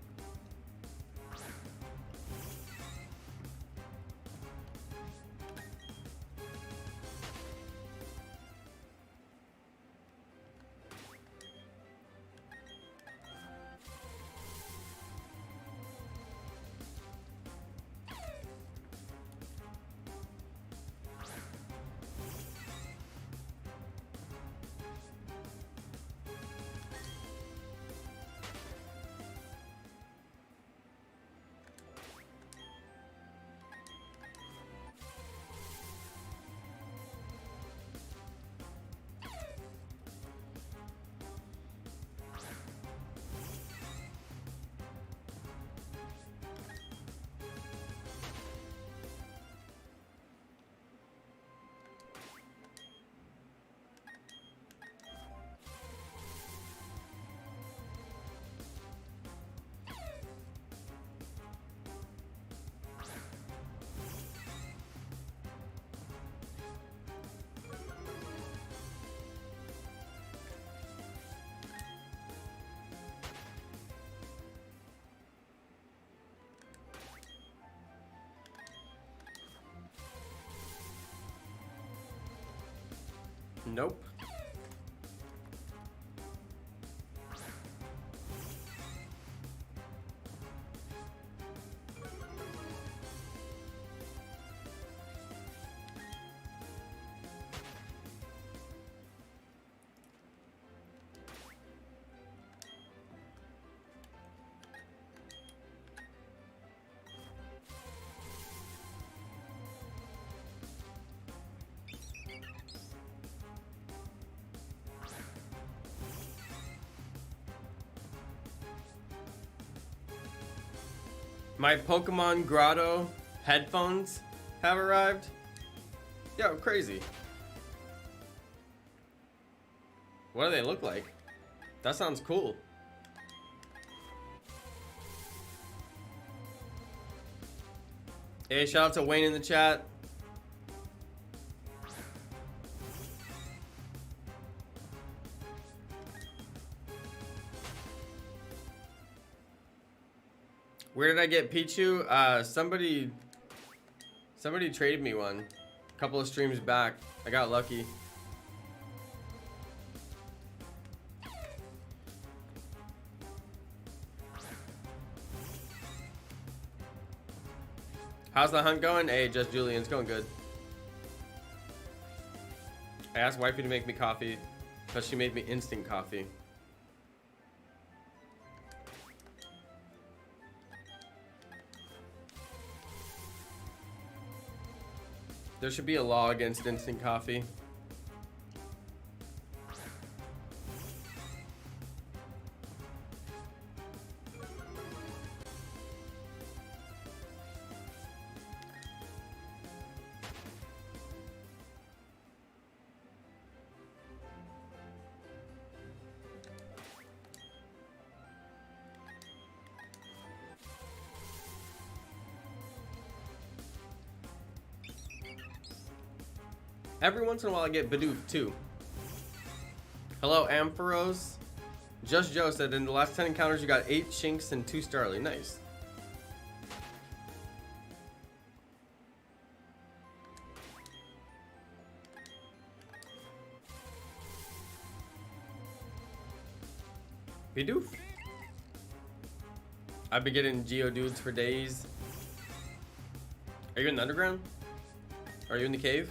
Nope. My Pokemon Grotto headphones have arrived. Yo, crazy. What do they look like? That sounds cool. Hey, shout out to Wayne in the chat. Where did I get Pichu? Somebody traded me one a couple of streams back. I got lucky. How's the hunt going? Hey, just Julian, it's going good. I asked wifey to make me coffee, but she made me instant coffee. There should be a law against instant coffee. Every once in a while I get Bidoof too. Hello, Ampharos. Just Joe said in the last 10 encounters you got 8 Shinx and 2 Starly. Nice. Bidoof. I've been getting Geodudes for days. Are you in the underground? Are you in the cave?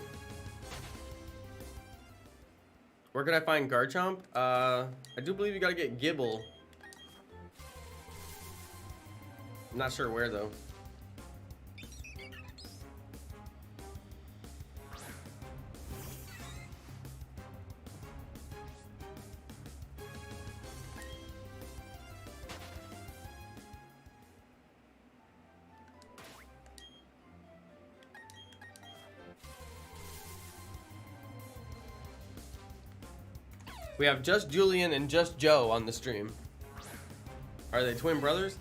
Where can I find Garchomp? I do believe you gotta get Gibble. I'm not sure where though. We have Just Julian and Just Joe on the stream. Are they twin brothers?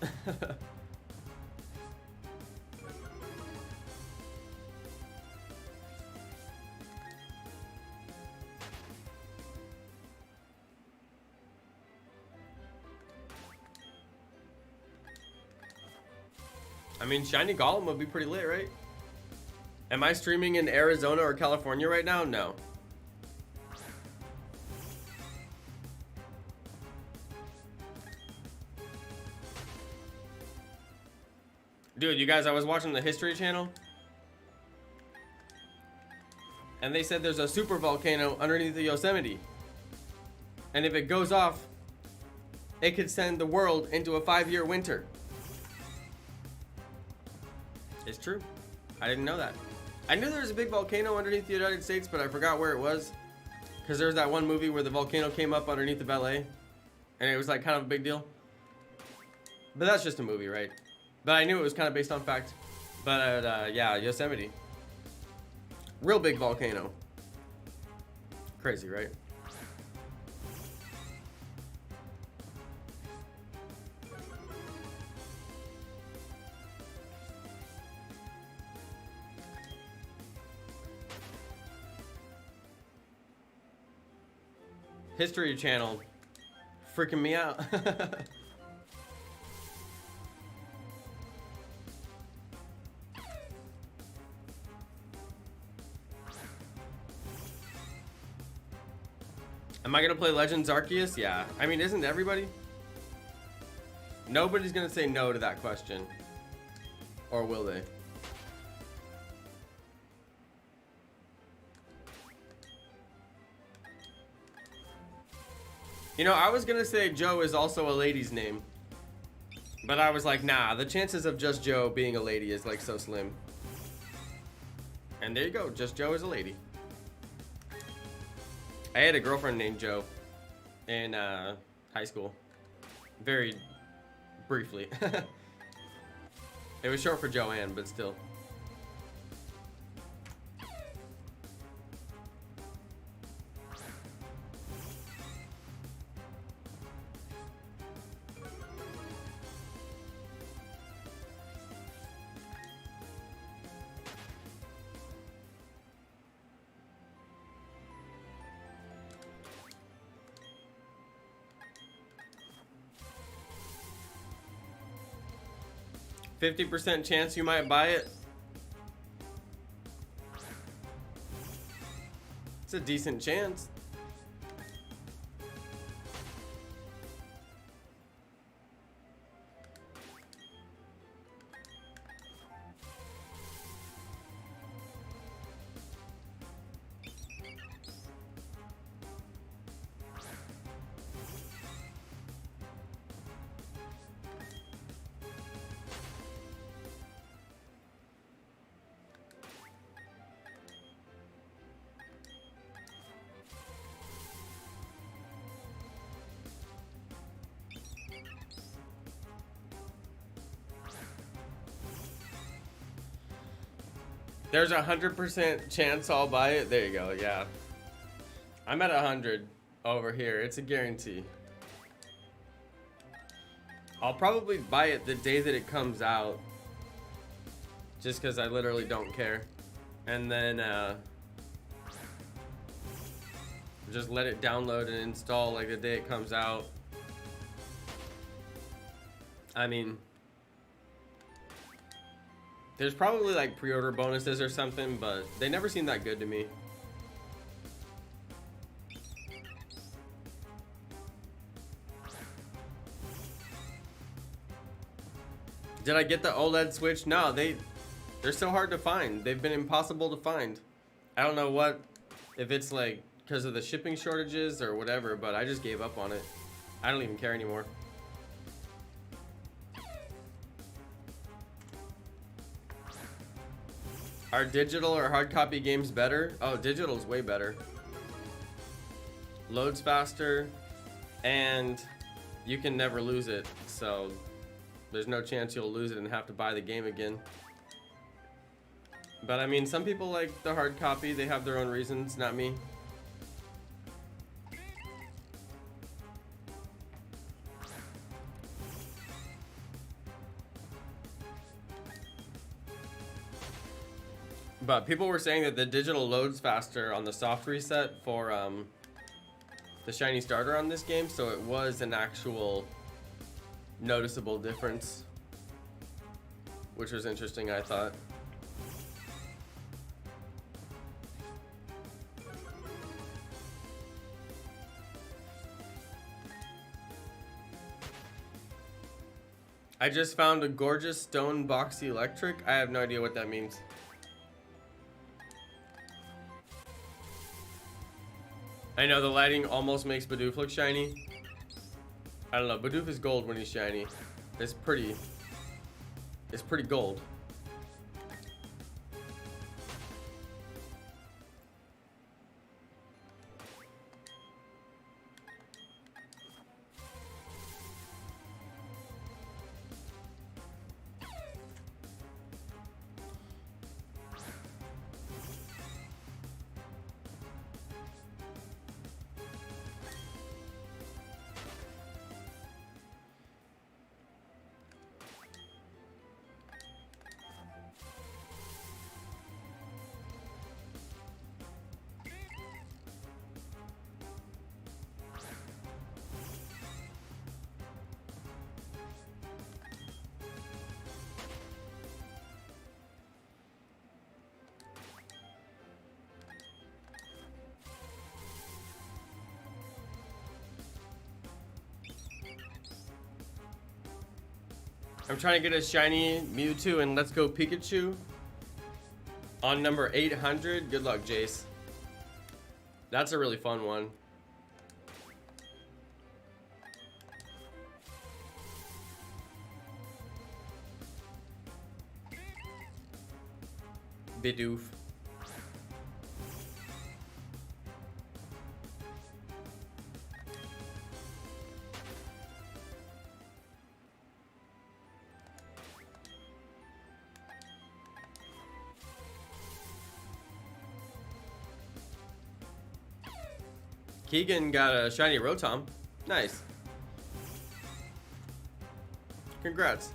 I mean, Shiny Golem would be pretty lit, right? Am I streaming in Arizona or California right now? No. Dude, you guys, I was watching the History Channel, and they said there's a super volcano underneath the Yosemite, and if it goes off, it could send the world into a 5-year winter. It's true. I didn't know that. I knew there was a big volcano underneath the United States, but I forgot where it was, because there's that one movie where the volcano came up underneath the ballet, and it was like kind of a big deal. But that's just a movie, right? But I knew it was kind of based on fact. But yeah, Yosemite. Real big volcano. Crazy, right? History Channel. Freaking me out. Am I gonna play Legends Arceus? Yeah. I mean, isn't everybody? Nobody's gonna say no to that question. Or will they? You know, I was gonna say Joe is also a lady's name. But I was like, nah, the chances of Just Joe being a lady is like so slim. And there you go, Just Joe is a lady. I had a girlfriend named Joe in high school. Very briefly. It was short for Joanne, but still. 50% chance you might buy it. It's a decent chance. There's a 100% chance I'll buy it. There you go. Yeah. I'm at 100 over here. It's a guarantee. I'll probably buy it the day that it comes out. Just because I literally don't care. And then just let it download and install like the day it comes out. I mean, there's probably like pre-order bonuses or something, but they never seem that good to me. Did I get the OLED Switch? No, they're so hard to find. They've been impossible to find. I don't know what, if it's like because of the shipping shortages or whatever, but I just gave up on it. I don't even care anymore. Are digital or hard copy games better? Oh, digital's way better. Loads faster, and you can never lose it, so there's no chance you'll lose it and have to buy the game again. But I mean, some people like the hard copy. They have their own reasons, not me. But people were saying that the digital loads faster on the soft reset for the shiny starter on this game, so it was an actual noticeable difference, which was interesting, I thought. I just found a gorgeous stone box electric. I have no idea what that means. I know the lighting almost makes Bidoof look shiny. I don't know, Bidoof is gold when he's shiny. It's pretty gold. I'm trying to get a shiny Mewtwo and Let's Go Pikachu on number 800. Good luck, Jace. That's a really fun one. Bidoof. Keegan got a shiny Rotom. Nice. Congrats.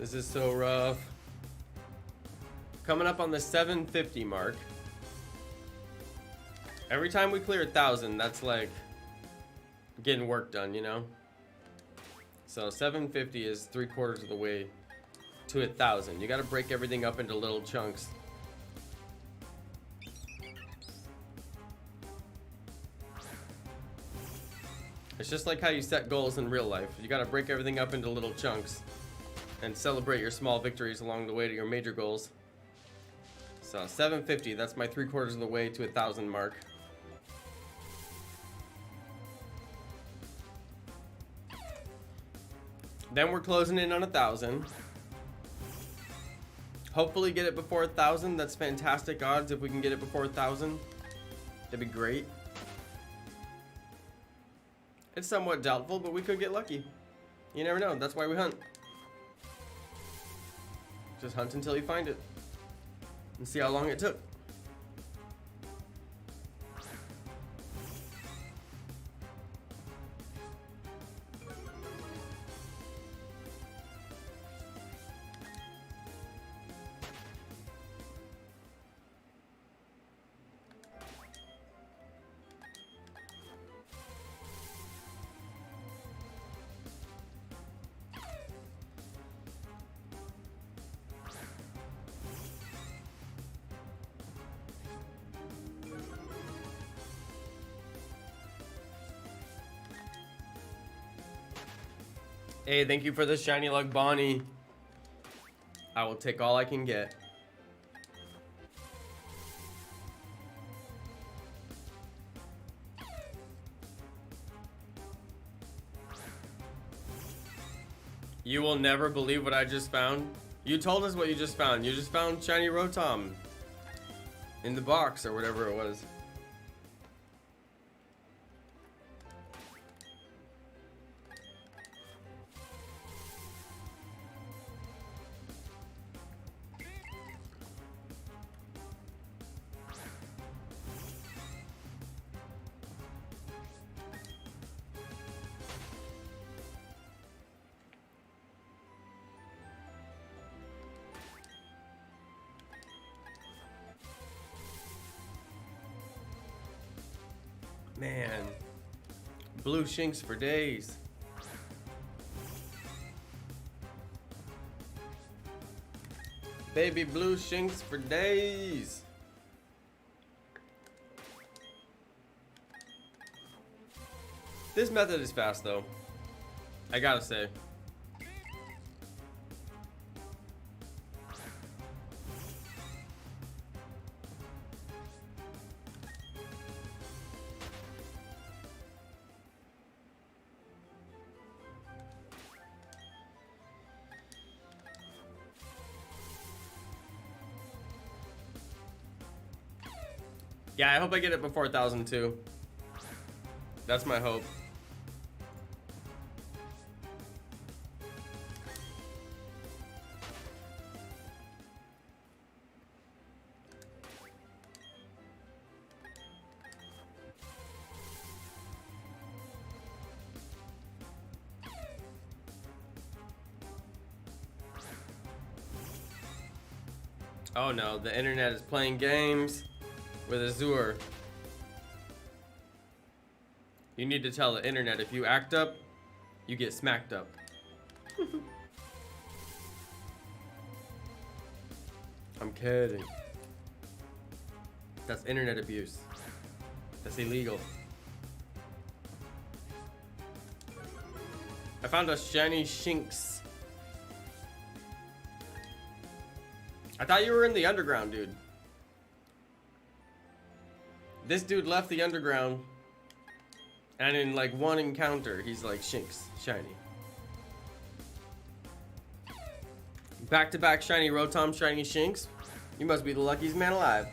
This is so rough. Coming up on the 750 mark. Every time we clear 1,000, that's like getting work done, you know? So 750 is 3/4 of the way to 1,000. You gotta break everything up into little chunks. It's just like how you set goals in real life. You gotta break everything up into little chunks and celebrate your small victories along the way to your major goals. So 750, that's my 3/4 of the way to 1,000 mark. Then we're closing in on 1,000. Hopefully get it before 1,000. That's fantastic odds if we can get it before 1,000. That'd be great. It's somewhat doubtful, but we could get lucky. You never know. That's why we hunt. Just hunt until you find it. And see how long it took. Hey, thank you for the shiny luck, Bonnie. I will take all I can get. You will never believe what I just found. You told us what you just found. You just found shiny Rotom in the box or whatever it was. Man, blue Shinx for days. Baby blue Shinx for days. This method is fast though, I gotta say. Yeah, I hope I get it before 1,000 too. That's my hope. Oh no, the internet is playing games with Azure. You need to tell the internet if you act up, you get smacked up. I'm kidding. That's internet abuse. That's illegal. I found a shiny Shinx. I thought you were in the underground, dude. This dude left the underground, and in like one encounter, he's like Shinx, shiny. Back-to-back shiny Rotom, shiny Shinx. You must be the luckiest man alive.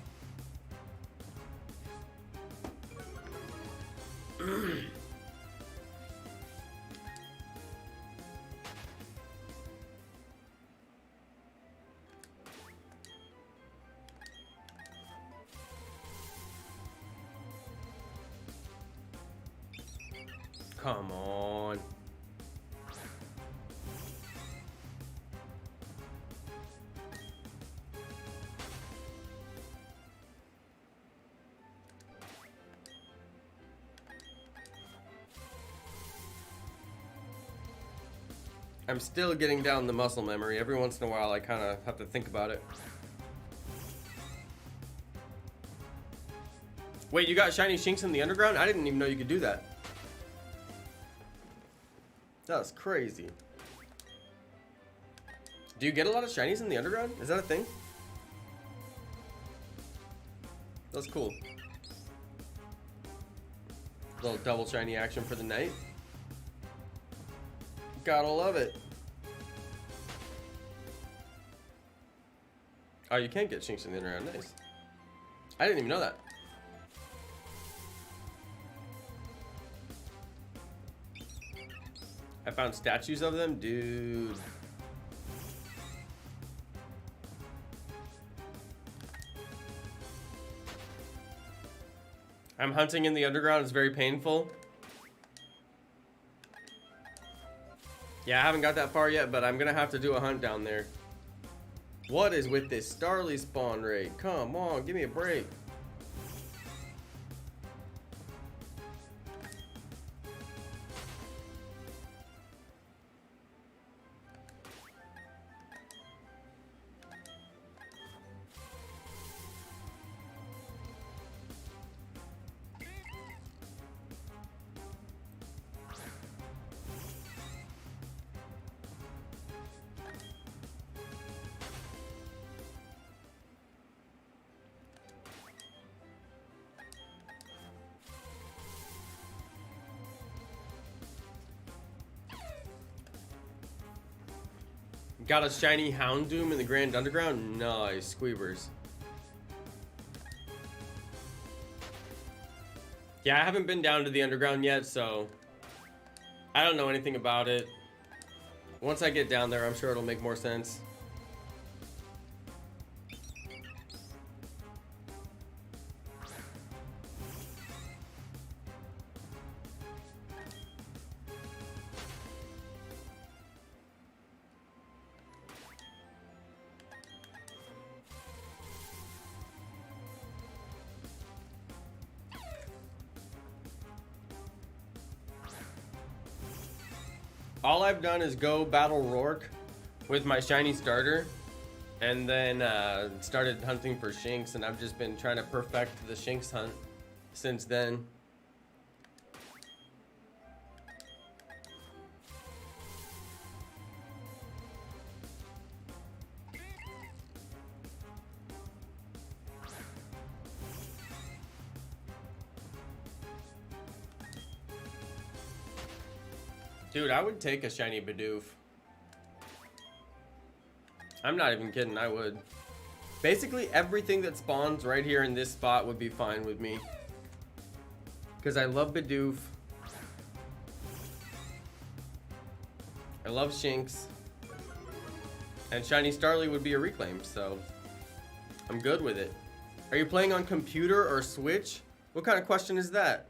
Come on. I'm still getting down the muscle memory. Every once in a while, I kind of have to think about it. Wait, you got shiny Shinx in the underground? I didn't even know you could do that. That's crazy. Do you get a lot of shinies in the underground? Is that a thing? That's cool. Little double shiny action for the night. Gotta love it. Oh, you can't get Shinx in the underground. Nice. I didn't even know that. I found statues of them, dude. I'm hunting in the underground. It's very painful. Yeah, I haven't got that far yet, but I'm gonna have to do a hunt down there. What is with this Starly spawn rate? Come on, give me a break. Got a shiny Houndoom in the Grand Underground? Nice, Squeebers. Yeah, I haven't been down to the underground yet, so I don't know anything about it. Once I get down there, I'm sure it'll make more sense. All I've done is go battle Rourke with my shiny starter, and then started hunting for Shinx, and I've just been trying to perfect the Shinx hunt since then. Dude, I would take a shiny Bidoof. I'm not even kidding, I would. Basically, everything that spawns right here in this spot would be fine with me. Because I love Bidoof. I love Shinx. And shiny Starly would be a reclaim, so I'm good with it. Are you playing on computer or Switch? What kind of question is that?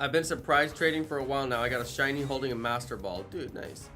I've been surprise trading for a while now. I got a shiny holding a Master Ball. Dude, nice.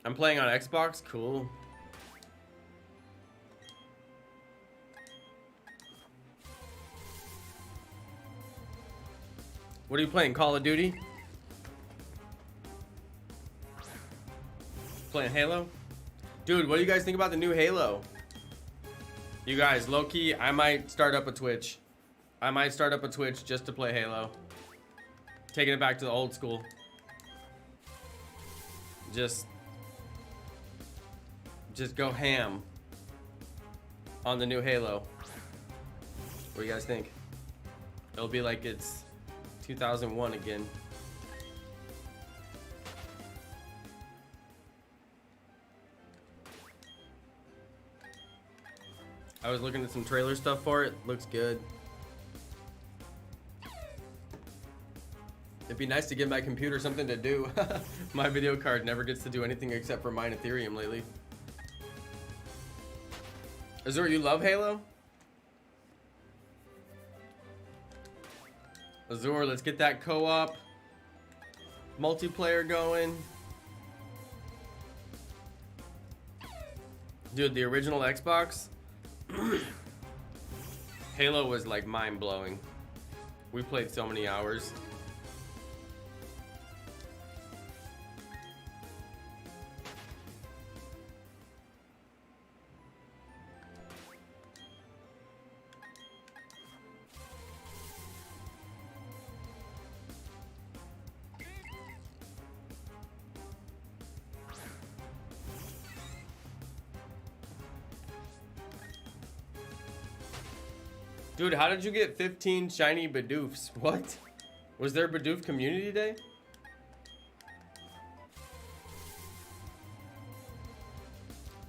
I'm playing on Xbox? Cool. What are you playing? Call of Duty? Playing Halo? Dude, what do you guys think about the new Halo? You guys, low-key, I might start up a Twitch. I might start up a Twitch just to play Halo. Taking it back to the old school. Just go ham on the new Halo. What do you guys think? It'll be like it's 2001 again. I was looking at some trailer stuff for it. Looks good. It'd be nice to give my computer something to do. My video card never gets to do anything except for mine Ethereum lately. Azure, you love Halo? Azure, let's get that co-op multiplayer going. Dude, the original Xbox, Halo was like mind-blowing. We played so many hours. Dude, how did you get 15 shiny Bidoofs? What? Was there Bidoof Community Day?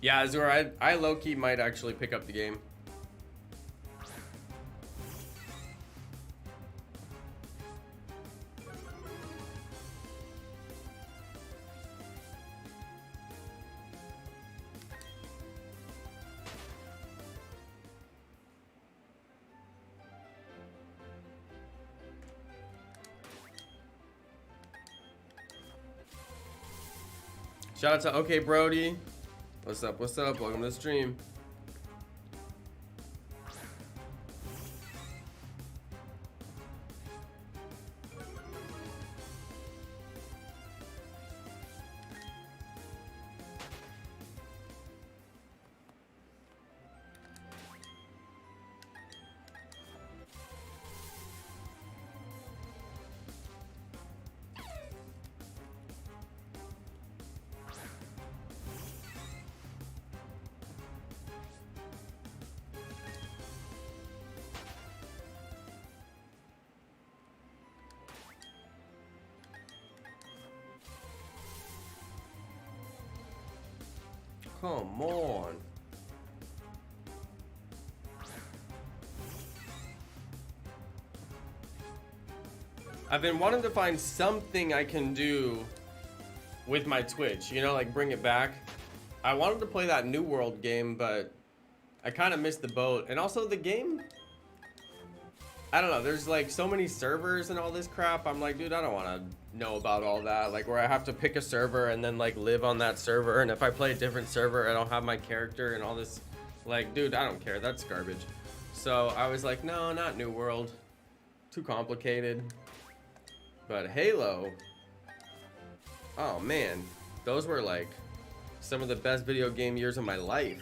Yeah, Azure, I low-key might actually pick up the game. Shout out to OK Brody. What's up? What's up? Welcome to the stream. Come on. I've been wanting to find something I can do with my Twitch, you know, like bring it back. I wanted to play that New World game, but I kind of missed the boat. And also the game, I don't know, there's like so many servers and all this crap. I'm like, dude, I don't want to know about all that. Like where I have to pick a server and then like live on that server. And if I play a different server, I don't have my character and all this. Like, dude, I don't care. That's garbage. So I was like, no, not New World. Too complicated. But Halo, oh man, those were like some of the best video game years of my life.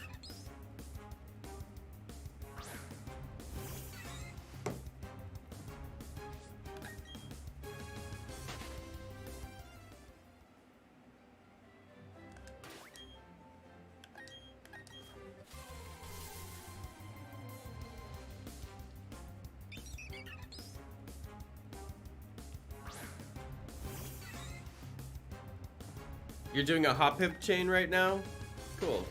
You're doing a hop hip chain right now? Cool.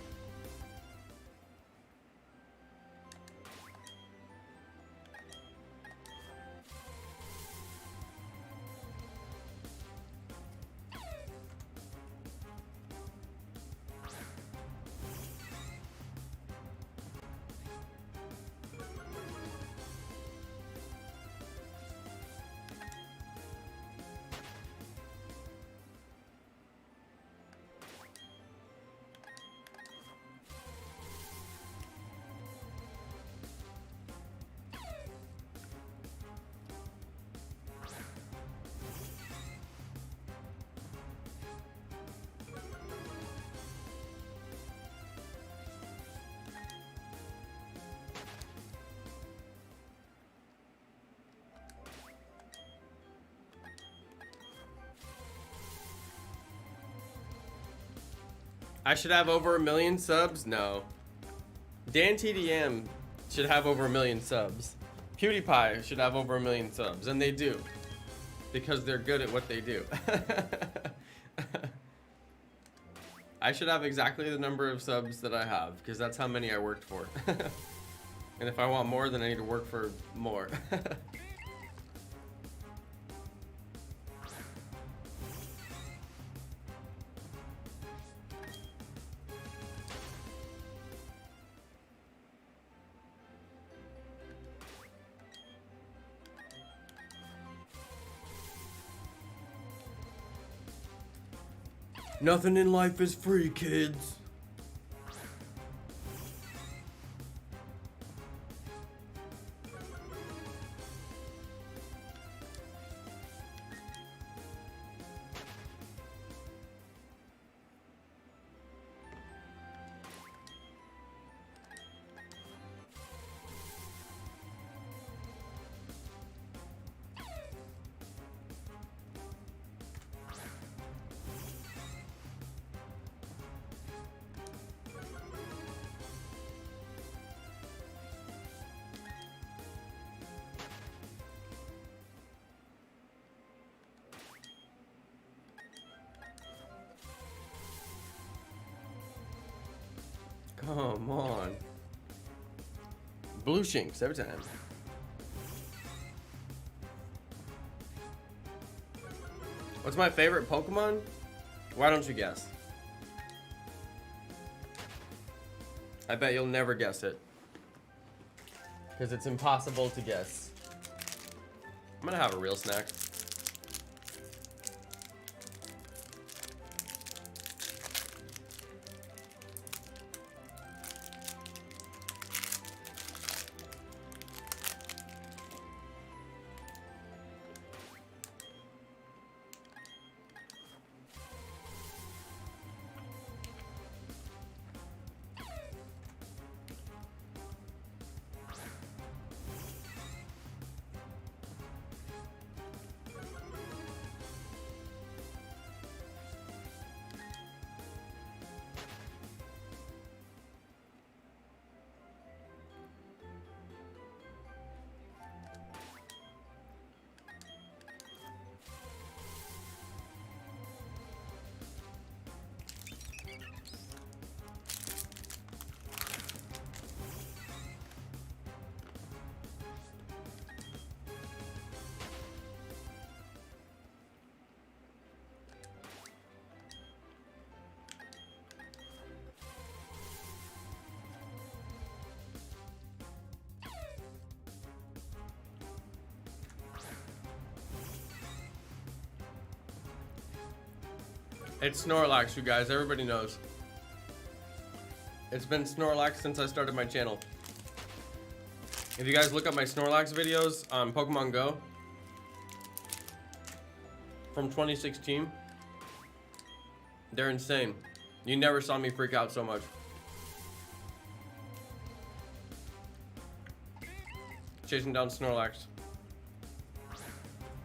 I should have over 1 million subs? No. Dan TDM should have over 1 million subs. PewDiePie should have over 1 million subs, and they do. Because they're good at what they do. I should have exactly the number of subs that I have, because that's how many I worked for. And if I want more, then I need to work for more. Nothing in life is free, kids. Come on. Blue Shinx every time. What's my favorite Pokemon? Why don't you guess? I bet you'll never guess it. Because it's impossible to guess. I'm gonna have a real snack. It's Snorlax, you guys. Everybody knows. It's been Snorlax since I started my channel. If you guys look up my Snorlax videos on Pokemon Go from 2016, they're insane. You never saw me freak out so much. Chasing down Snorlax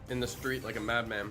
in the street like a madman.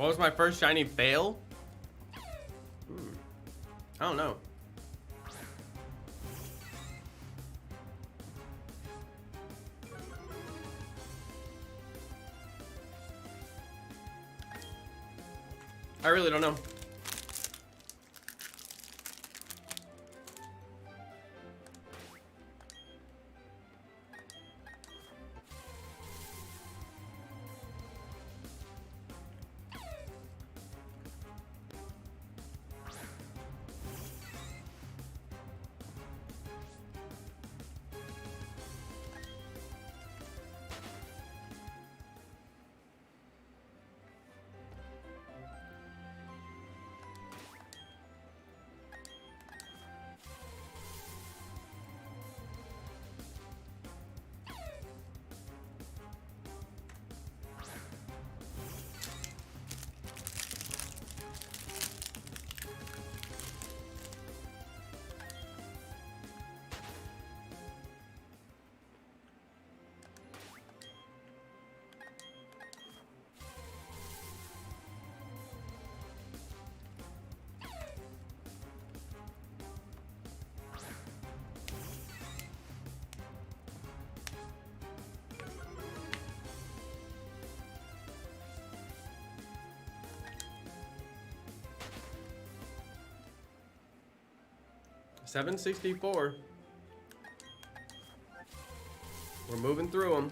What was my first shiny fail? I don't know. I really don't know. $764. We're moving through them.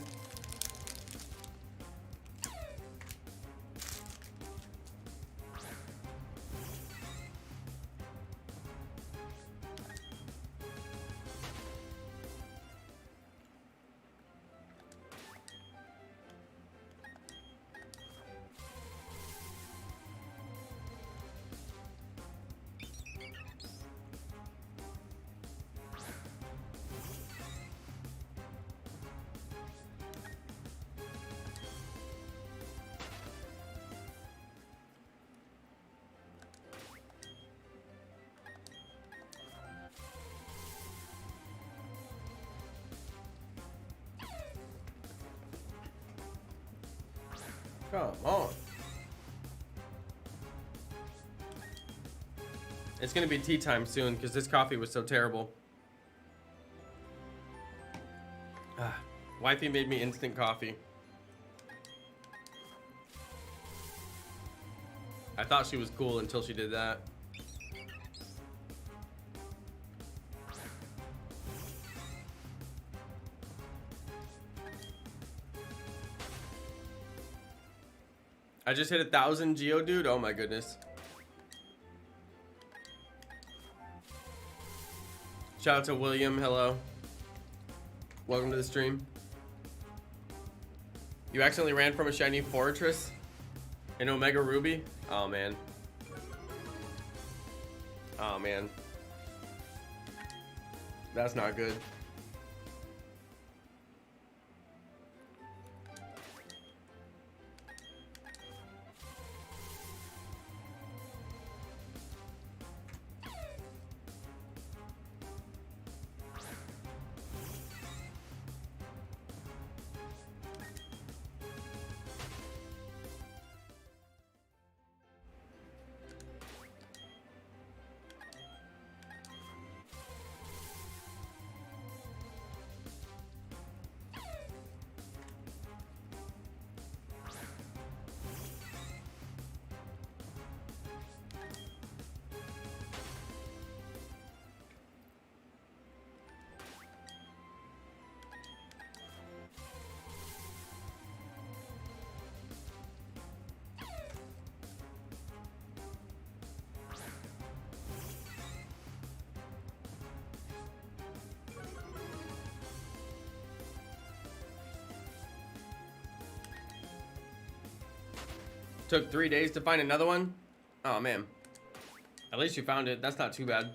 Come on. It's gonna be tea time soon because this coffee was so terrible. Wifey made me instant coffee. I thought she was cool until she did that. I just hit 1,000 Geodude. Oh my goodness. Shout out to William. Hello. Welcome to the stream. You accidentally ran from a shiny fortress in Omega Ruby? Oh man. Oh man. That's not good. Took 3 days to find another one? Oh man. At least you found it. That's not too bad.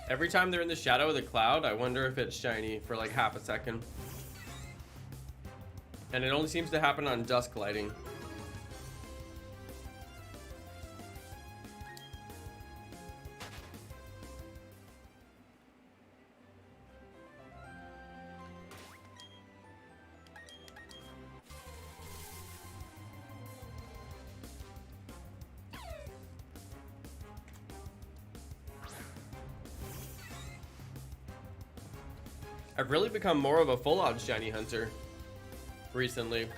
Every time they're in the shadow of the cloud, I wonder if it's shiny for like half a second. And it only seems to happen on dusk lighting. I've really become more of a full odds shiny hunter recently.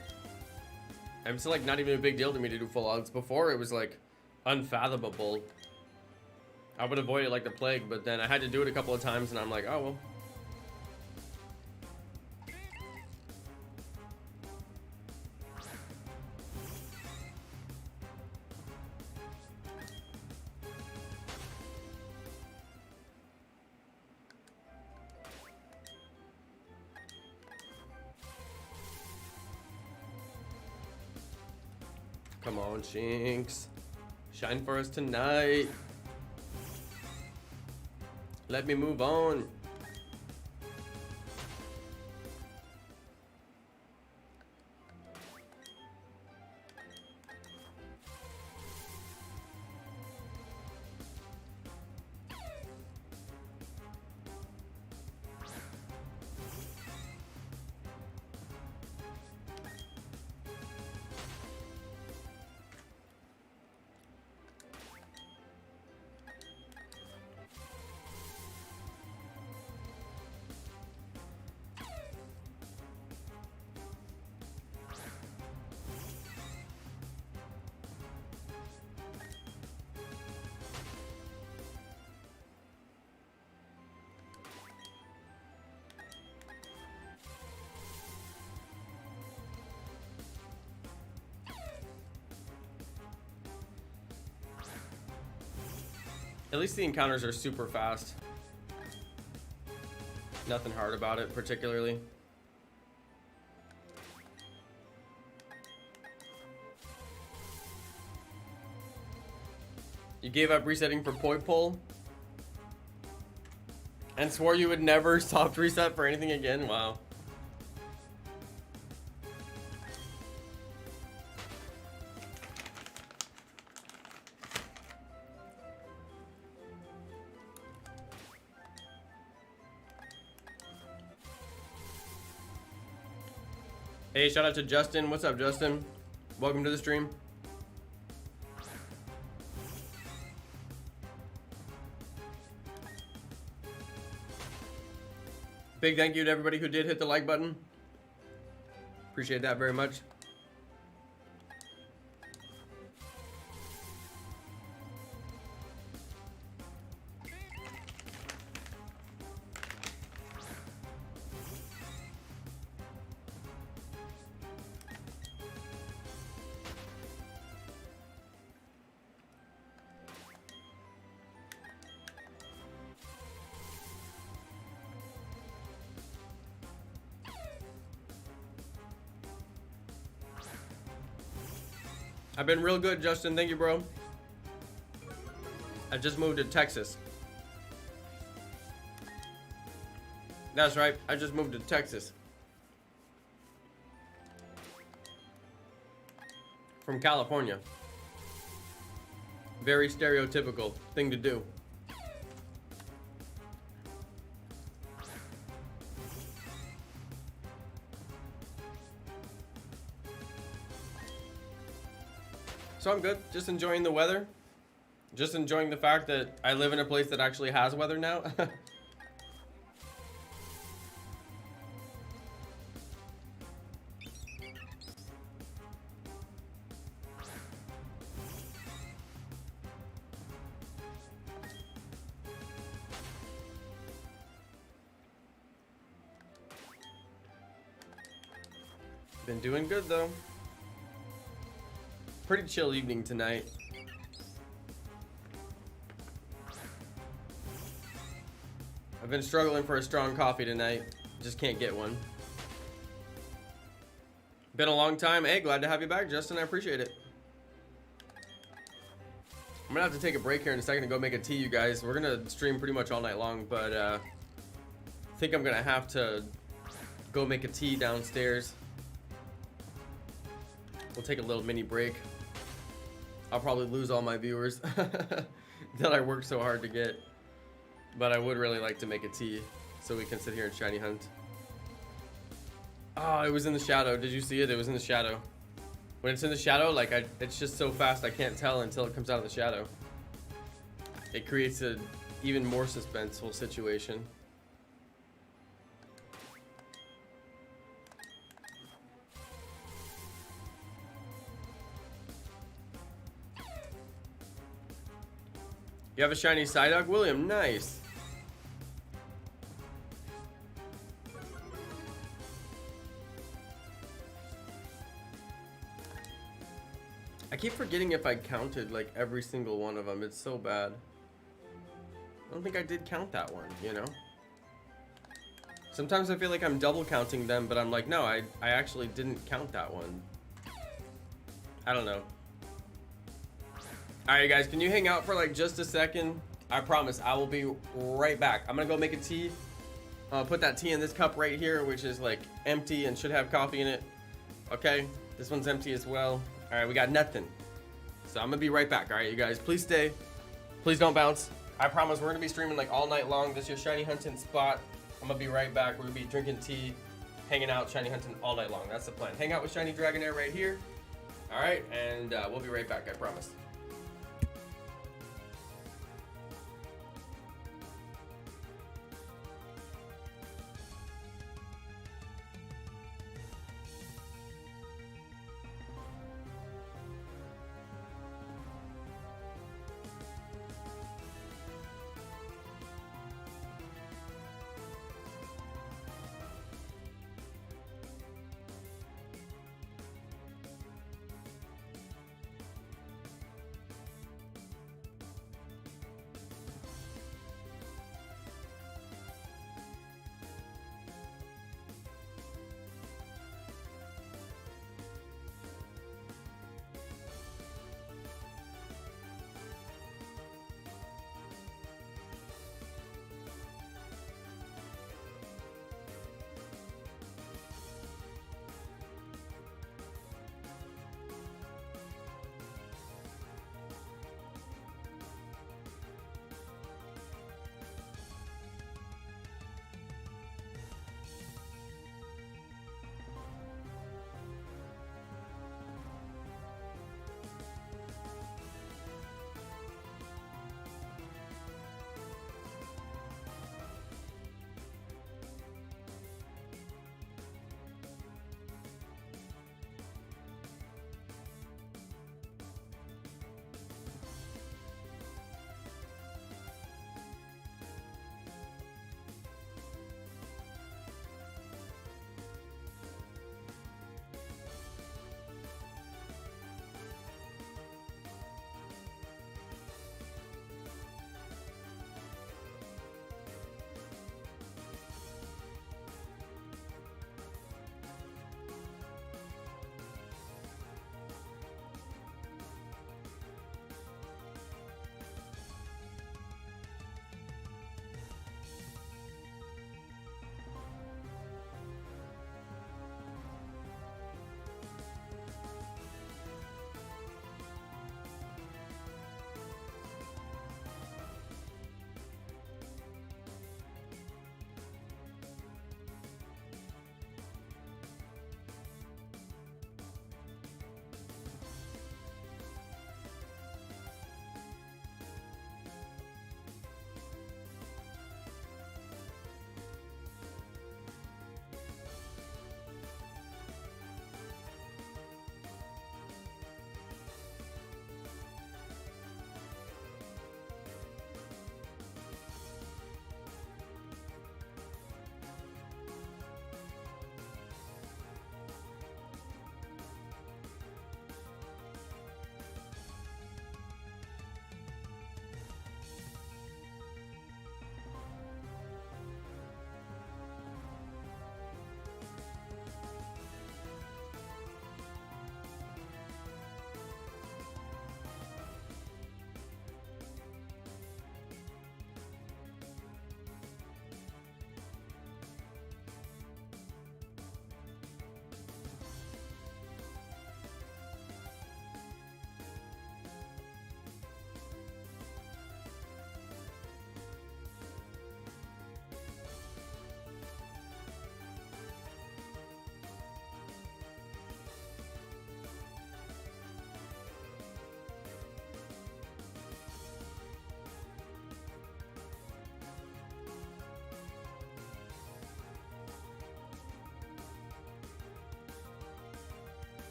It's like not even a big deal to me to do full odds. Before it was like unfathomable. I would avoid it like the plague, but then I had to do it a couple of times and I'm like, oh well. Come on, Shinx. Shine for us tonight. Let me move on. At least the encounters are super fast. Nothing hard about it, particularly. You gave up resetting for Poi Pole? And swore you would never soft reset for anything again? Wow. Hey, shout out to Justin. What's up, Justin? Welcome to the stream. Big thank you to everybody who did hit the like button. Appreciate that very much. I've been real good, Justin. Thank you, bro. I just moved to Texas. That's right. I just moved to Texas. From California. Very stereotypical thing to do. So I'm good, just enjoying the weather. Just enjoying the fact that I live in a place that actually has weather now. Been doing good though. Pretty chill evening tonight. I've been struggling for a strong coffee tonight. Just can't get one. Been a long time. Hey, glad to have you back, Justin. I appreciate it. I'm gonna have to take a break here in a second to go make a tea, you guys. We're gonna stream pretty much all night long, but I think I'm gonna have to go make a tea downstairs. We'll take a little mini break. I'll probably lose all my viewers that I worked so hard to get, but I would really like to make a tea so we can sit here and shiny hunt. Oh, it was in the shadow. Did you see it? It was in the shadow. When it's in the shadow, like it's just so fast I can't tell until it comes out of the shadow. It creates an even more suspenseful situation. You have a shiny Psyduck, William? Nice. I keep forgetting if I counted like every single one of them. It's so bad. I don't think I did count that one, you know? Sometimes I feel like I'm double counting them, but I'm like, no, I actually didn't count that one. I don't know. Alright, guys, can you hang out for like just a second? I promise I will be right back. I'm gonna go make a tea. Put that tea in this cup right here, which is like empty and should have coffee in it. Okay, this one's empty as well. All right, we got nothing. So I'm gonna be right back. All right, you guys, please stay. Please don't bounce. I promise we're gonna be streaming like all night long. This is your shiny hunting spot. I'm gonna be right back. We're gonna be drinking tea, hanging out, shiny hunting all night long. That's the plan. Hang out with Shiny Dragonair right here. All right, and we'll be right back, I promise.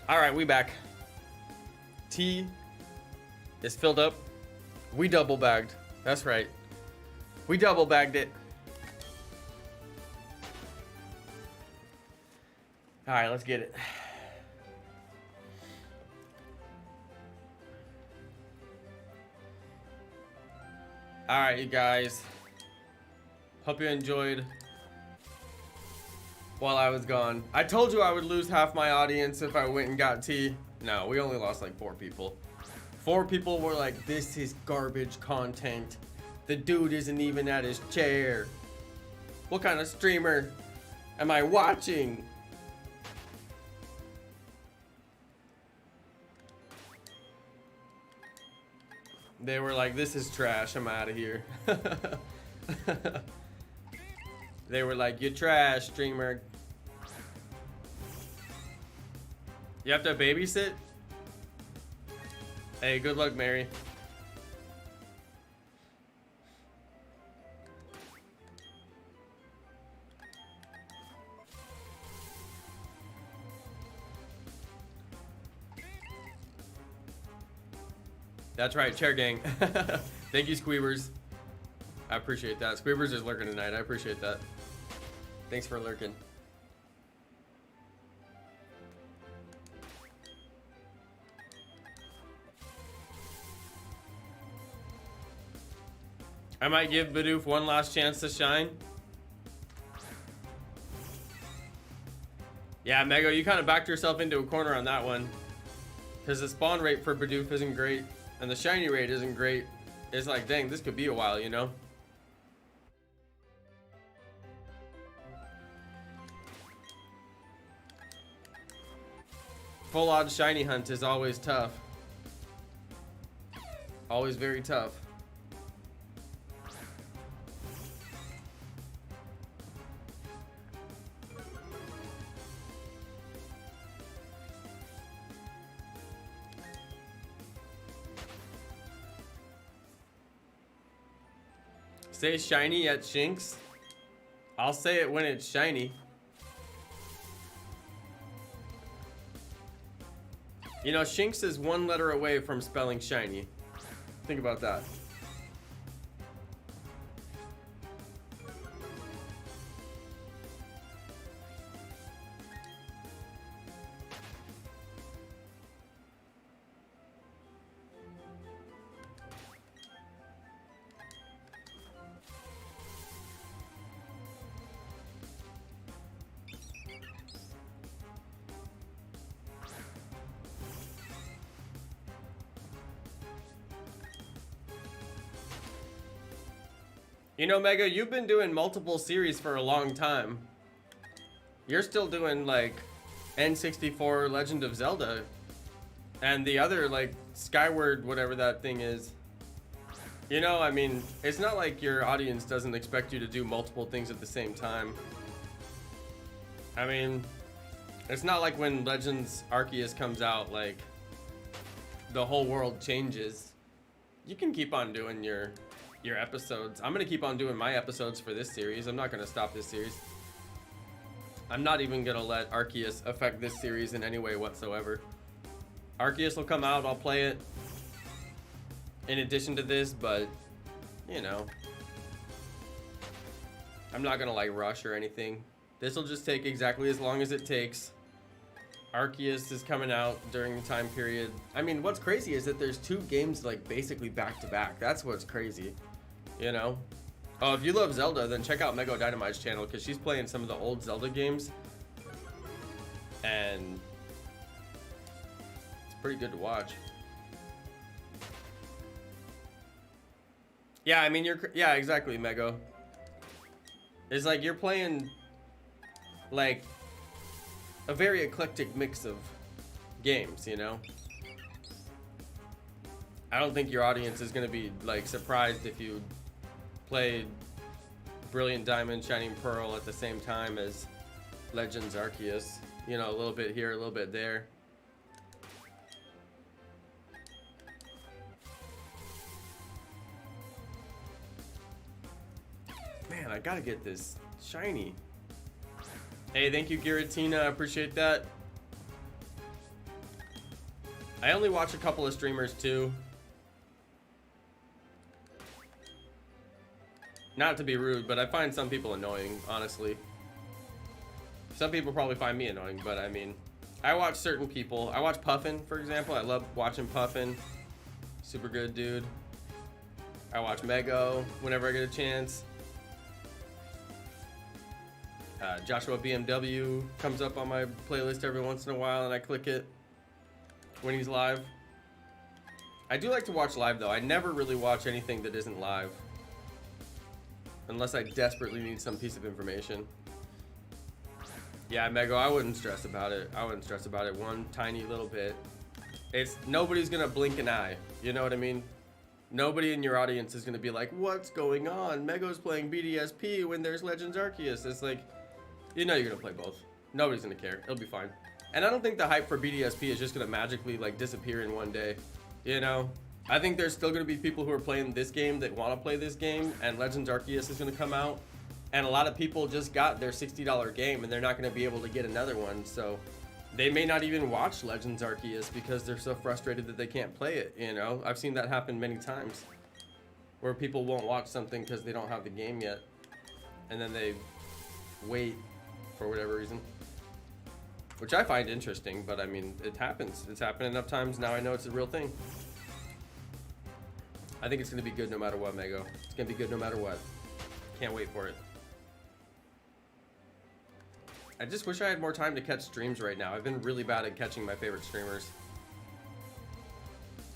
All right, we back. T is filled up. We double bagged. That's right. We double bagged it. All right, let's get it. All right, you guys. Hope you enjoyed while I was gone. I told you I would lose half my audience if I went and got tea. No, we only lost like 4 people. 4 people were like, this is garbage content. The dude isn't even at his chair. What kind of streamer am I watching? They were like, this is trash, I'm out of here. They were like, you're trash, streamer. You have to babysit? Hey, good luck, Mary. That's right, chair gang. Thank you, Squeebers. I appreciate that. Squeebers is lurking tonight. I appreciate that. Thanks for lurking. I might give Bidoof one last chance to shine. Yeah, Mego, you kind of backed yourself into a corner on that one. Because the spawn rate for Bidoof isn't great. And the shiny rate isn't great. It's like, dang, this could be a while, you know? Full odds shiny hunt is always tough. Always very tough. Say shiny at Shinx. I'll say it when it's shiny. You know, Shinx is 1 letter away from spelling shiny. Think about that. You know, Mega, you've been doing multiple series for a long time. You're still doing, like, N64 Legend of Zelda. And the other, like, Skyward, whatever that thing is. You know, I mean, it's not like your audience doesn't expect you to do multiple things at the same time. I mean, it's not like when Legends Arceus comes out, like, the whole world changes. You can keep on doing your episodes. I'm gonna keep on doing my episodes for this series. I'm not gonna stop this series. I'm not even gonna let Arceus affect this series in any way whatsoever. Arceus will come out, I'll play it in addition to this, but you know, I'm not gonna like rush or anything. This will just take exactly as long as it takes. Arceus is coming out during the time period. I mean, what's crazy is that there's 2 games like basically back to back. That's what's crazy. You know? Oh, if you love Zelda, then check out Mego Dynamite's channel because she's playing some of the old Zelda games. And it's pretty good to watch. Yeah, I mean, yeah, exactly, Mego. It's like you're playing like a very eclectic mix of games, you know? I don't think your audience is going to be like surprised if you played Brilliant Diamond, Shining Pearl at the same time as Legends Arceus. You know, a little bit here, a little bit there. Man, I gotta get this shiny. Hey, thank you, Giratina. I appreciate that. I only watch a couple of streamers too. Not to be rude, but I find some people annoying, honestly. Some people probably find me annoying, but I mean, I watch certain people. I watch Puffin, for example. I love watching Puffin. Super good dude. I watch Mego whenever I get a chance. Joshua BMW comes up on my playlist every once in a while, and I click it when he's live. I do like to watch live, though. I never really watch anything that isn't live. Unless I desperately need some piece of information. Yeah, Mego, I wouldn't stress about it. I wouldn't stress about it one tiny little bit. It's nobody's gonna blink an eye. You know what I mean? Nobody in your audience is gonna be like, what's going on? Mego's playing BDSP when there's Legends Arceus. It's like, you know you're gonna play both. Nobody's gonna care. It'll be fine. And I don't think the hype for BDSP is just gonna magically like disappear in one day. You know? I think there's still gonna be people who are playing this game that wanna play this game, and Legends Arceus is gonna come out. And a lot of people just got their $60 game and they're not gonna be able to get another one. So they may not even watch Legends Arceus because they're so frustrated that they can't play it, you know? I've seen that happen many times. Where people won't watch something because they don't have the game yet. And then they wait for whatever reason. Which I find interesting, but I mean, it happens. It's happened enough times, now I know it's a real thing. I think it's gonna be good no matter what, Mego. It's gonna be good no matter what. Can't wait for it. I just wish I had more time to catch streams right now. I've been really bad at catching my favorite streamers.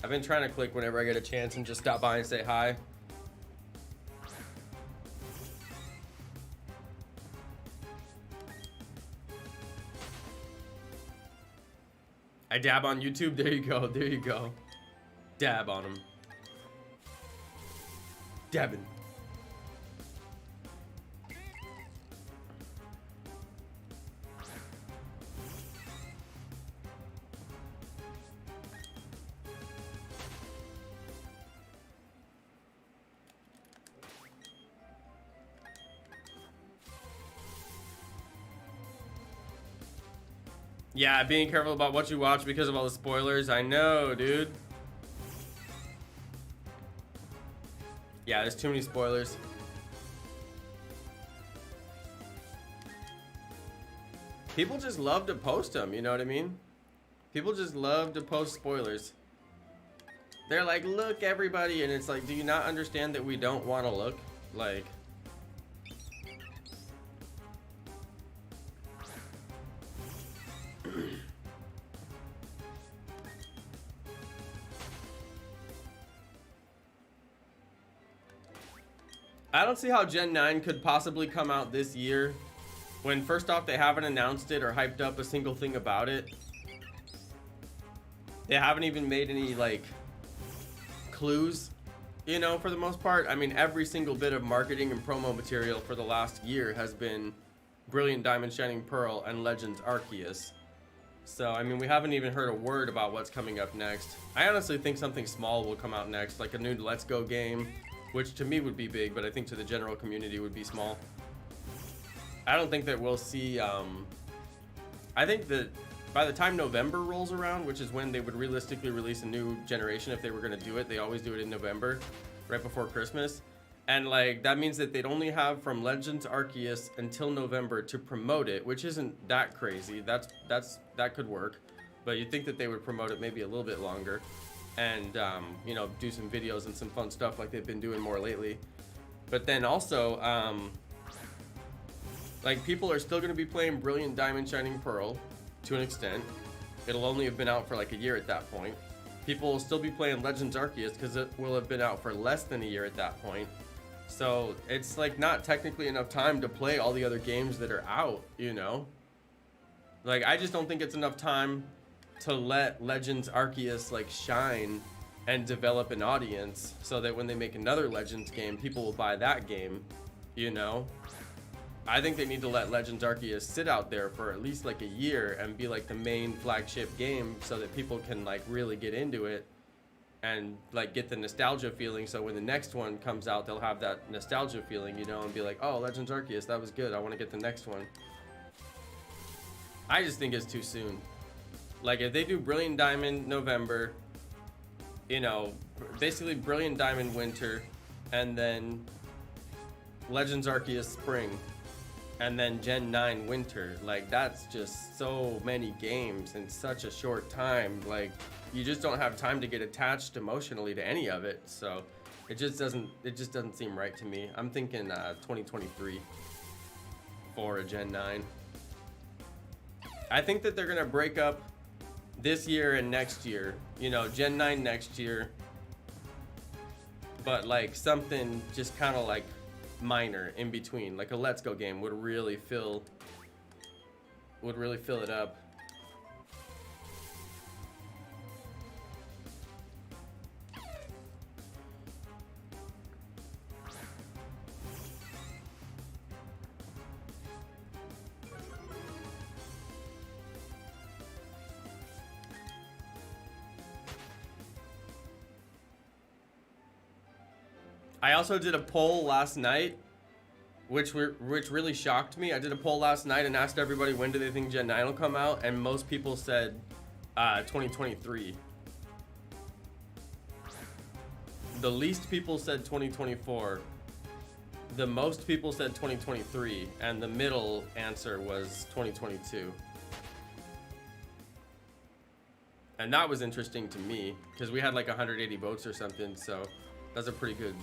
I've been trying to click whenever I get a chance and just stop by and say hi. I dab on YouTube. There you go. There you go. Dab on them. Dabbing. Yeah, being careful about what you watch because of all the spoilers. I know, dude. Yeah, there's too many spoilers. People just love to post them, you know what I mean? People just love to post spoilers. They're like, look, everybody, and it's like, do you not understand that we don't want to look? Like... I don't see how Gen 9 could possibly come out this year when first off they haven't announced it or hyped up a single thing about it. They haven't even made any like clues, you know, for the most part. I mean, every single bit of marketing and promo material for the last year has been Brilliant Diamond Shining Pearl and Legends Arceus. So, I mean, we haven't even heard a word about what's coming up next. I honestly think something small will come out next, like a new Let's Go game. Which to me would be big, but I think to the general community would be small. I don't think that we'll see, I think that by the time November rolls around, which is when they would realistically release a new generation if they were going to do it, they always do it in November, right before Christmas. And like, that means that they'd only have from Legends Arceus until November to promote it, which isn't that crazy. That could work. But you'd think that they would promote it maybe a little bit longer. And, you know, do some videos and some fun stuff like they've been doing more lately. But then also, like, people are still going to be playing Brilliant Diamond Shining Pearl to an extent. It'll only have been out for like a year at that point. People will still be playing Legends Arceus because it will have been out for less than a year at that point. So it's like not technically enough time to play all the other games that are out, you know? Like, I just don't think it's enough time to let Legends Arceus like shine and develop an audience so that when they make another Legends game, people will buy that game, you know? I think they need to let Legends Arceus sit out there for at least like a year and be like the main flagship game so that people can like really get into it and like get the nostalgia feeling, so when the next one comes out they'll have that nostalgia feeling, you know, and be like, oh, Legends Arceus, that was good, I want to get the next one. I just think it's too soon. Like if they do Brilliant Diamond November, you know, basically Brilliant Diamond winter, and then Legends Arceus spring, and then Gen 9 winter. Like that's just so many games in such a short time. Like you just don't have time to get attached emotionally to any of it. So it just doesn't seem right to me. I'm thinking 2023 for a Gen 9. I think that they're gonna break up this year and next year. You know, Gen 9 next year, but like something just kind of like minor in between, like a Let's Go game would really fill it up. I also did a poll last night, which really shocked me. I did a poll last night and asked everybody when do they think Gen 9 will come out, and most people said 2023. The least people said 2024. The most people said 2023, and the middle answer was 2022. And that was interesting to me because we had like 180 votes or something, so that's a pretty good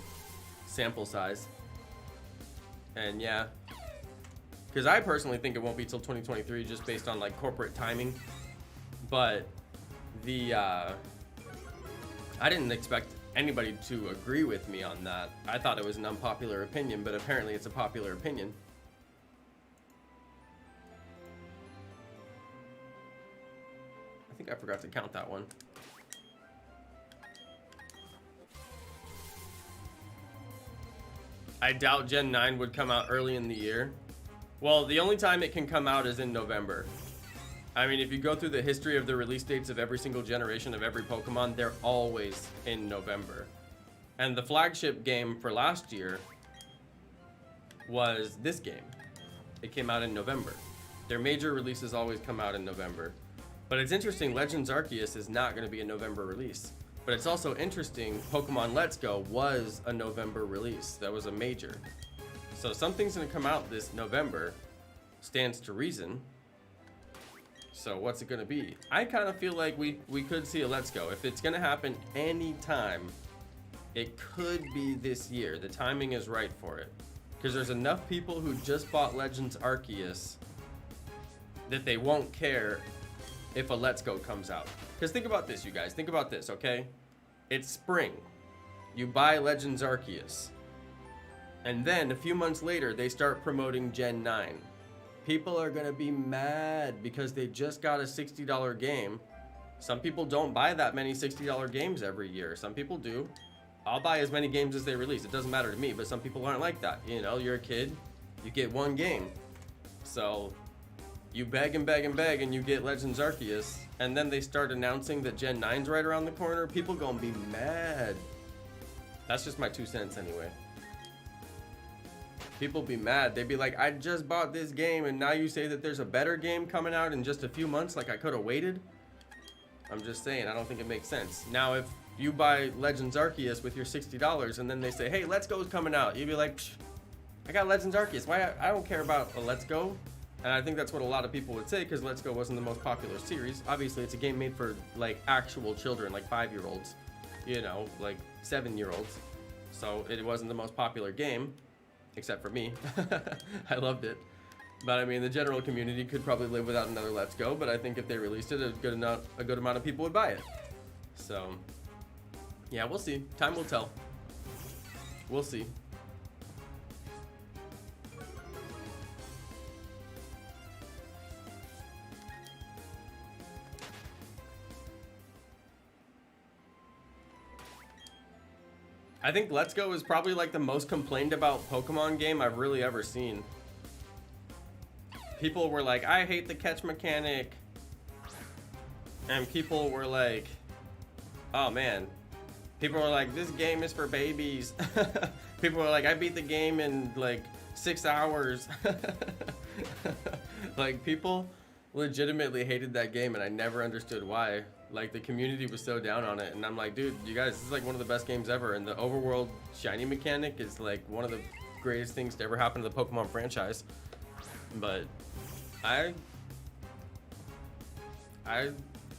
sample size. And yeah, because I personally think it won't be till 2023 just based on like corporate timing, but I didn't expect anybody to agree with me on that. I thought it was an unpopular opinion, but apparently it's a popular opinion. I think I forgot to count that one. I doubt Gen 9 would come out early in the year. Well, the only time it can come out is in November. I mean, if you go through the history of the release dates of every single generation of every Pokemon, they're always in November. And the flagship game for last year was this game. It came out in November. Their major releases always come out in November. But it's interesting, Legends Arceus is not going to be a November release. But it's also interesting, Pokemon Let's Go was a November release. That was a major. So something's going to come out this November. Stands to reason. So what's it going to be? I kind of feel like we could see a Let's Go. If it's going to happen anytime, it could be this year. The timing is right for it. Because there's enough people who just bought Legends Arceus that they won't care if a Let's Go comes out. Because think about this, you guys. Think about this, okay? It's spring. You buy Legends Arceus. And then a few months later, they start promoting Gen 9. People are going to be mad because they just got a $60 game. Some people don't buy that many $60 games every year. Some people do. I'll buy as many games as they release. It doesn't matter to me, but some people aren't like that. You know, you're a kid, you get one game. So you beg and beg and beg and you get Legends Arceus, and then they start announcing that Gen 9's right around the corner. People gonna be mad. That's just my 2 cents anyway. People be mad. They'd be like, I just bought this game and now you say that there's a better game coming out in just a few months, like I could have waited. I'm just saying, I don't think it makes sense. Now if you buy Legends Arceus with your $60 and then they say, hey, Let's Go's coming out, you'd be like, psh, I got Legends Arceus. Why? I don't care about a Let's Go. And I think that's what a lot of people would say, because Let's Go wasn't the most popular series. Obviously, it's a game made for like actual children, like 5-year-olds, you know, like 7-year-olds. So it wasn't the most popular game, except for me. I loved it. But I mean, the general community could probably live without another Let's Go. But I think if they released it, a good amount of people would buy it. So yeah, we'll see. Time will tell. We'll see. I think Let's Go is probably like the most complained about Pokemon game I've really ever seen. People were like, I hate the catch mechanic. And people were like, oh man. People were like, this game is for babies. People were like, I beat the game in like 6 hours. Like people legitimately hated that game, and I never understood why. Like, the community was so down on it, and I'm like, dude, you guys, this is like one of the best games ever, and the overworld shiny mechanic is like one of the greatest things to ever happen to the Pokemon franchise. But I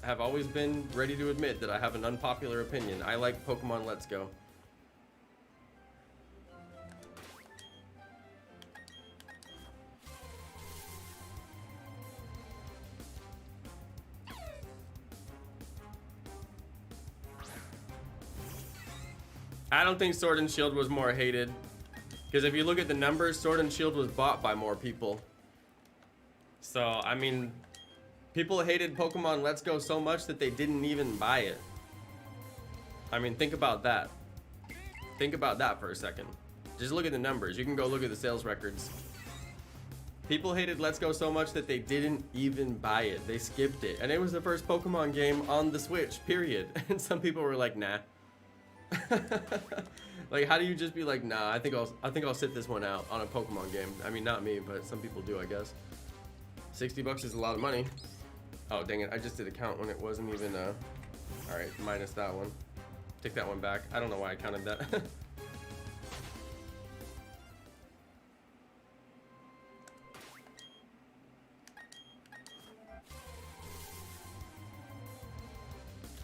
have always been ready to admit that I have an unpopular opinion. I like Pokemon Let's Go. I don't think Sword and Shield was more hated, because if you look at the numbers, Sword and Shield was bought by more people. So, I mean, people hated Pokemon Let's Go so much that they didn't even buy it. I mean, think about that. Think about that for a second. Just look at the numbers. You can go look at the sales records. People hated Let's Go so much that they didn't even buy it. They skipped it. And it was the first Pokemon game on the Switch, period. And some people were like, nah. Like, how do you just be like, nah, I think I'll sit this one out on a Pokemon game. I mean, not me, but some people do, I guess. 60 bucks is a lot of money. Oh, dang it. I just did a count when it wasn't even, all right, minus that one. Take that one back. I don't know why I counted that.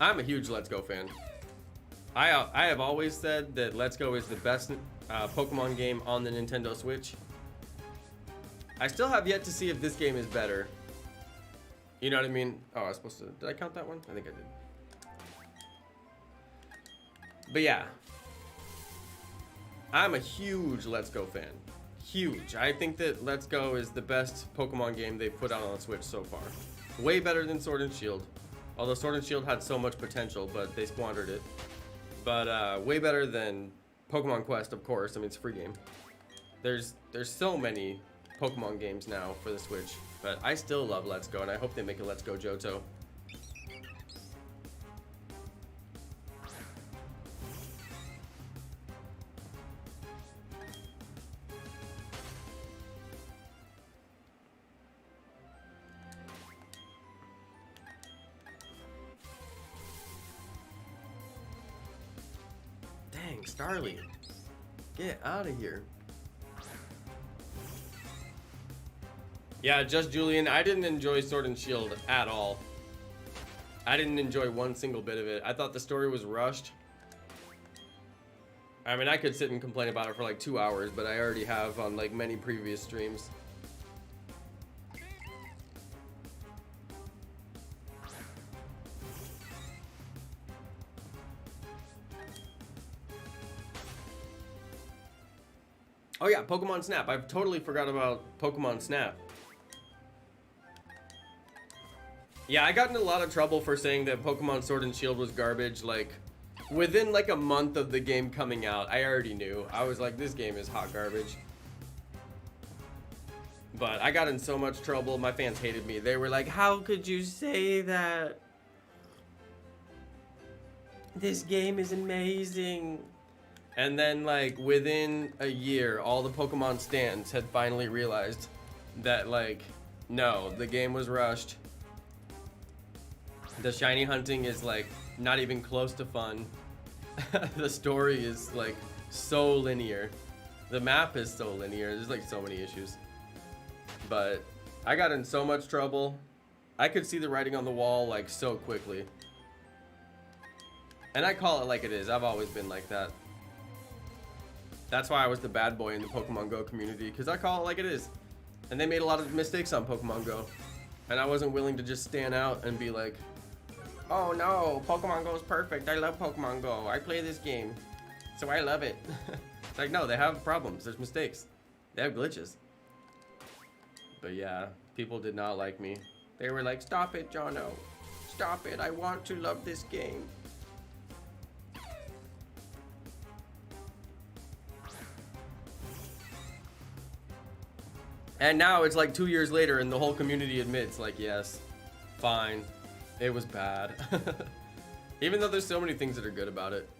I'm a huge Let's Go fan. I have always said that Let's Go is the best Pokemon game on the Nintendo Switch. I still have yet to see if this game is better. You know what I mean? Oh, I was supposed to... Did I count that one? I think I did. But yeah. I'm a huge Let's Go fan. Huge. I think that Let's Go is the best Pokemon game they've put out on the Switch so far. Way better than Sword and Shield. Although Sword and Shield had so much potential, but they squandered it. But way better than Pokemon Quest, of course. I mean, it's a free game. There's so many Pokemon games now for the Switch, but I still love Let's Go, and I hope they make a Let's Go Johto. Dang, Starly. Get out of here. Yeah, just Julian. I didn't enjoy Sword and Shield at all. I didn't enjoy one single bit of it. I thought the story was rushed. I mean, I could sit and complain about it for like 2 hours, but I already have on like many previous streams. Oh yeah, Pokemon Snap. I've totally forgot about Pokemon Snap. Yeah, I got in a lot of trouble for saying that Pokemon Sword and Shield was garbage. Like, within like a month of the game coming out, I already knew. I was like, this game is hot garbage. But I got in so much trouble. My fans hated me. They were like, how could you say that? This game is amazing. And then, like, within a year, all the Pokemon stands had finally realized that, like, no, the game was rushed. The shiny hunting is, like, not even close to fun. The story is, like, so linear. The map is so linear. There's, like, so many issues. But I got in so much trouble. I could see the writing on the wall, like, so quickly. And I call it like it is. I've always been like that. That's why I was the bad boy in the Pokemon Go community, because I call it like it is. And they made a lot of mistakes on Pokemon Go. And I wasn't willing to just stand out and be like, oh no, Pokemon Go is perfect. I love Pokemon Go. I play this game, so I love it. It's like, no, they have problems. There's mistakes. They have glitches. But yeah, people did not like me. They were like, stop it, Jono. Stop it. I want to love this game. And now it's like 2 years later and the whole community admits, like, yes, fine, it was bad. Even though there's so many things that are good about it.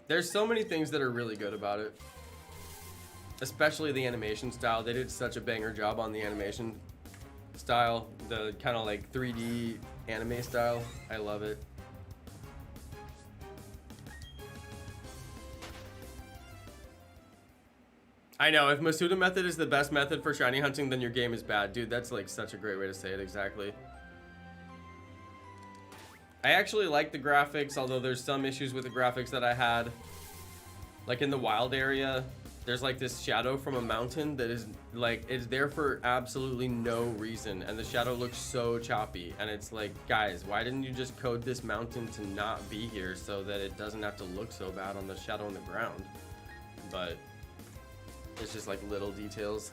There's so many things that are really good about it. Especially the animation style. They did such a banger job on the animation style. The kind of like 3D anime style. I love it. I know, if Masuda method is the best method for shiny hunting, then your game is bad. Dude, that's like such a great way to say it, exactly. I actually like the graphics, although there's some issues with the graphics that I had. Like in the wild area, there's like this shadow from a mountain that is like, it's there for absolutely no reason. And the shadow looks so choppy. And it's like, guys, why didn't you just code this mountain to not be here so that it doesn't have to look so bad on the shadow on the ground? But it's just like little details.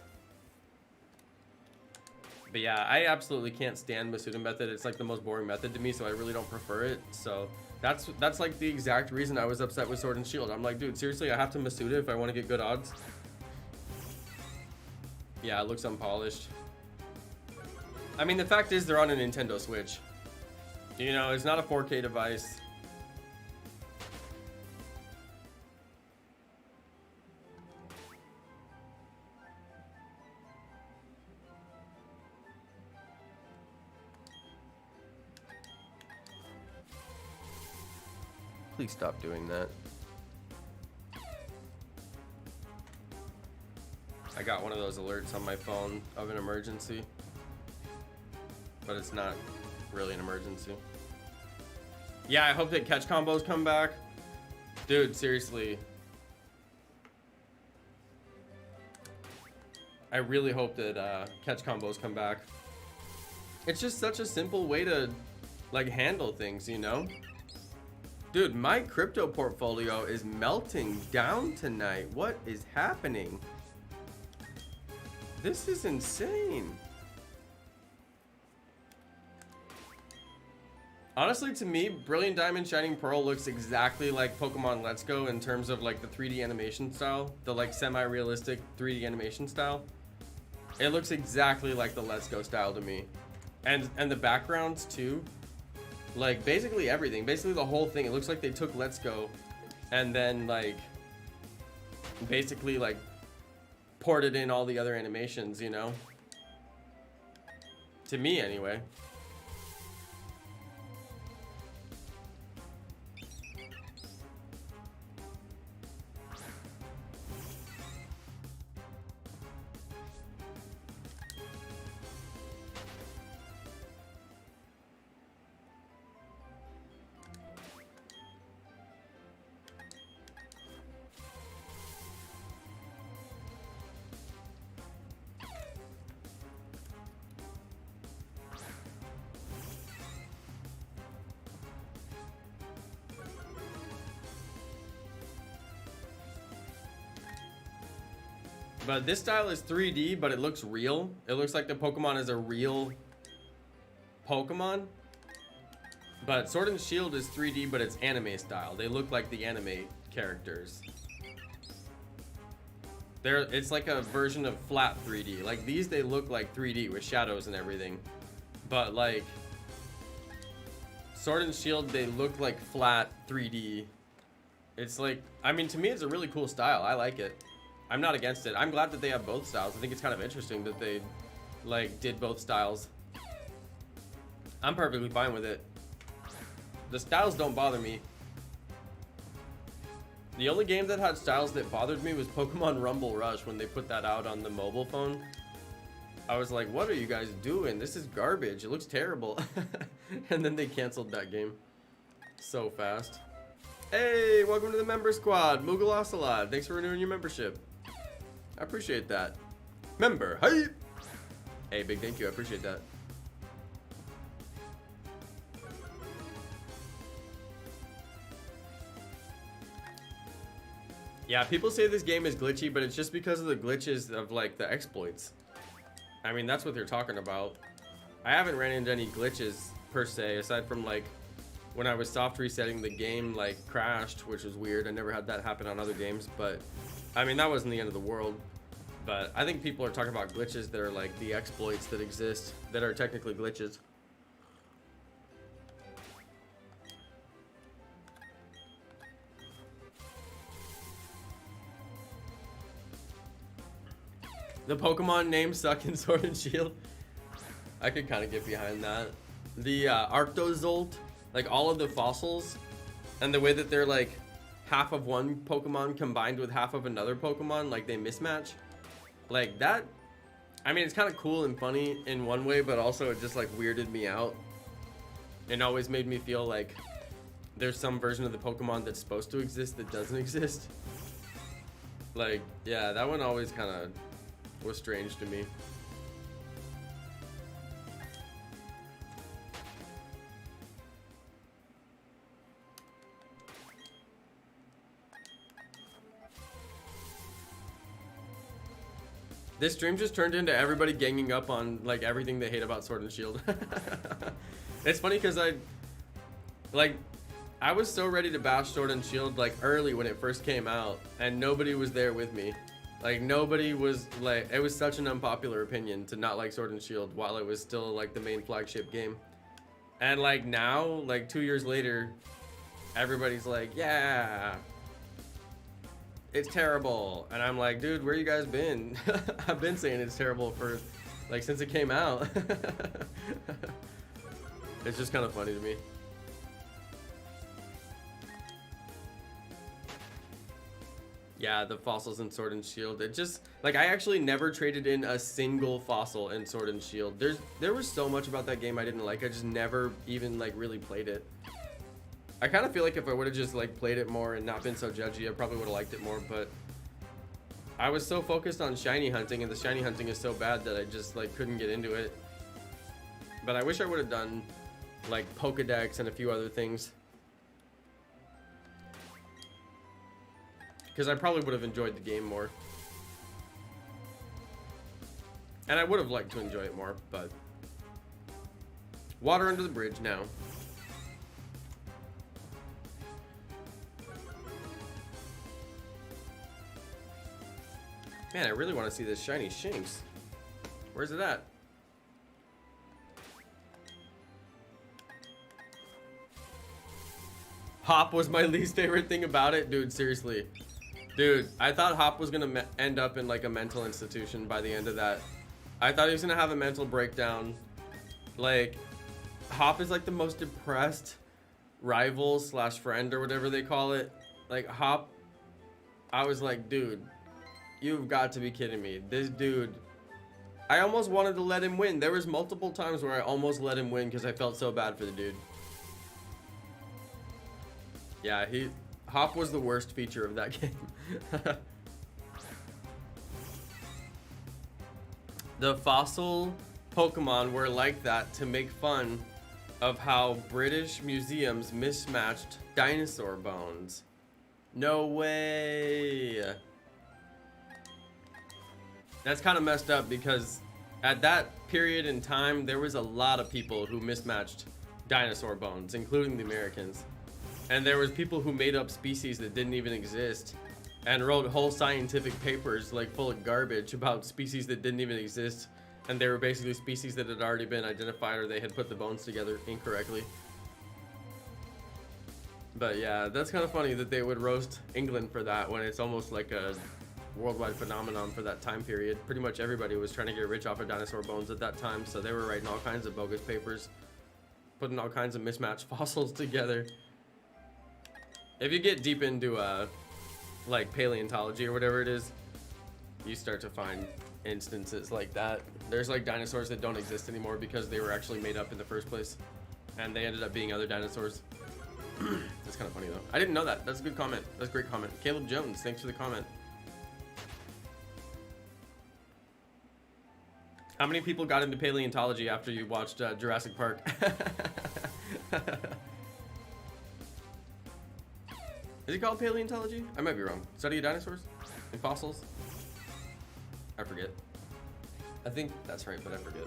But yeah, I absolutely can't stand Masuda method. It's like the most boring method to me, so I really don't prefer it. So that's like the exact reason I was upset with Sword and Shield. I'm like, dude, seriously, I have to Masuda if I want to get good odds? Yeah, it looks unpolished. I mean, the fact is they're on a Nintendo Switch. You know, it's not a 4K device. Please stop doing that. I got one of those alerts on my phone of an emergency, but it's not really an emergency. Yeah, I hope that catch combos come back. Dude, seriously. I really hope that catch combos come back. It's just such a simple way to like handle things, you know? Dude, my crypto portfolio is melting down tonight. What is happening? This is insane. Honestly, to me, Brilliant Diamond Shining Pearl looks exactly like Pokemon Let's Go in terms of like the 3D animation style, the like semi-realistic 3D animation style. It looks exactly like the Let's Go style to me. And the backgrounds too. Like basically everything, basically the whole thing. It looks like they took Let's Go and then like basically like ported in all the other animations, you know? To me anyway. But this style is 3D, but it looks real. It looks like the Pokemon is a real Pokemon. But Sword and Shield is 3D, but it's anime style. They look like the anime characters. It's like a version of flat 3D. Like these, they look like 3D with shadows and everything. But like Sword and Shield, they look like flat 3D. It's like, I mean, to me, it's a really cool style. I like it. I'm not against it. I'm glad that they have both styles. I think it's kind of interesting that they like did both styles. I'm perfectly fine with it. The styles don't bother me. The only game that had styles that bothered me was Pokemon Rumble Rush when they put that out on the mobile phone. I was like, what are you guys doing? This is garbage. It looks terrible. And then they canceled that game so fast. Hey, welcome to the member squad. Moogle Ocelot. Thanks for renewing your membership. I appreciate that. Member, hey! Hey, big thank you. I appreciate that. Yeah, people say this game is glitchy, but it's just because of the glitches of like the exploits. I mean, that's what they're talking about. I haven't ran into any glitches per se, aside from like when I was soft resetting the game, like crashed, which was weird. I never had that happen on other games, but I mean, that wasn't the end of the world. But I think people are talking about glitches that are like the exploits that exist that are technically glitches. The Pokemon names suck in Sword and Shield. I could kind of get behind that. The Arctozolt, like all of the fossils, and the way that they're like half of one Pokemon combined with half of another Pokemon, like they mismatch. Like that, I mean, it's kind of cool and funny in one way, but also it just like weirded me out. It always made me feel like there's some version of the Pokemon that's supposed to exist that doesn't exist. Like, yeah, that one always kind of was strange to me. This stream just turned into everybody ganging up on like everything they hate about Sword and Shield. It's funny because I was so ready to bash Sword and Shield like early when it first came out, and nobody was there with me. Like nobody was like, it was such an unpopular opinion to not like Sword and Shield while it was still like the main flagship game. And like now, like 2 years later, everybody's like, yeah, it's terrible. And I'm like, dude, where you guys been? I've been saying it's terrible for like since it came out. It's just kind of funny to me. Yeah, the fossils in Sword and Shield. It just like, I actually never traded in a single fossil in Sword and Shield. There was so much about that game I didn't like. I just never even like really played it. I kind of feel like if I would have just like played it more and not been so judgy, I probably would have liked it more, but I was so focused on shiny hunting, and the shiny hunting is so bad that I just like couldn't get into it. But I wish I would have done like Pokedex and a few other things, because I probably would have enjoyed the game more. And I would have liked to enjoy it more, but water under the bridge now. Man, I really want to see this shiny Shinx. Where's it at? Hop was my least favorite thing about it. Dude, seriously. Dude, I thought Hop was going to end up in like a mental institution by the end of that. I thought he was going to have a mental breakdown. Like, Hop is like the most depressed rival slash friend or whatever they call it. Like, Hop, I was like, dude, you've got to be kidding me. This dude, I almost wanted to let him win. There was multiple times where I almost let him win because I felt so bad for the dude. Yeah, Hop was the worst feature of that game. The fossil Pokemon were like that to make fun of how British museums mismatched dinosaur bones. No way. That's kind of messed up, because at that period in time, there was a lot of people who mismatched dinosaur bones, including the Americans. And there was people who made up species that didn't even exist and wrote whole scientific papers like full of garbage about species that didn't even exist. And they were basically species that had already been identified, or they had put the bones together incorrectly. But yeah, that's kind of funny that they would roast England for that when it's almost like a worldwide phenomenon for that time period. Pretty much everybody was trying to get rich off of dinosaur bones at that time, so they were writing all kinds of bogus papers, putting all kinds of mismatched fossils together. If you get deep into like paleontology or whatever it is, you start to find instances like that. There's like dinosaurs that don't exist anymore because they were actually made up in the first place, and they ended up being other dinosaurs. That's kind of funny though. I didn't know that. That's a good comment. That's a great comment. Caleb Jones, thanks for the comment. How many people got into paleontology after you watched Jurassic Park? Is it called paleontology? I might be wrong. Study of dinosaurs and fossils? I forget. I think that's right, but I forget.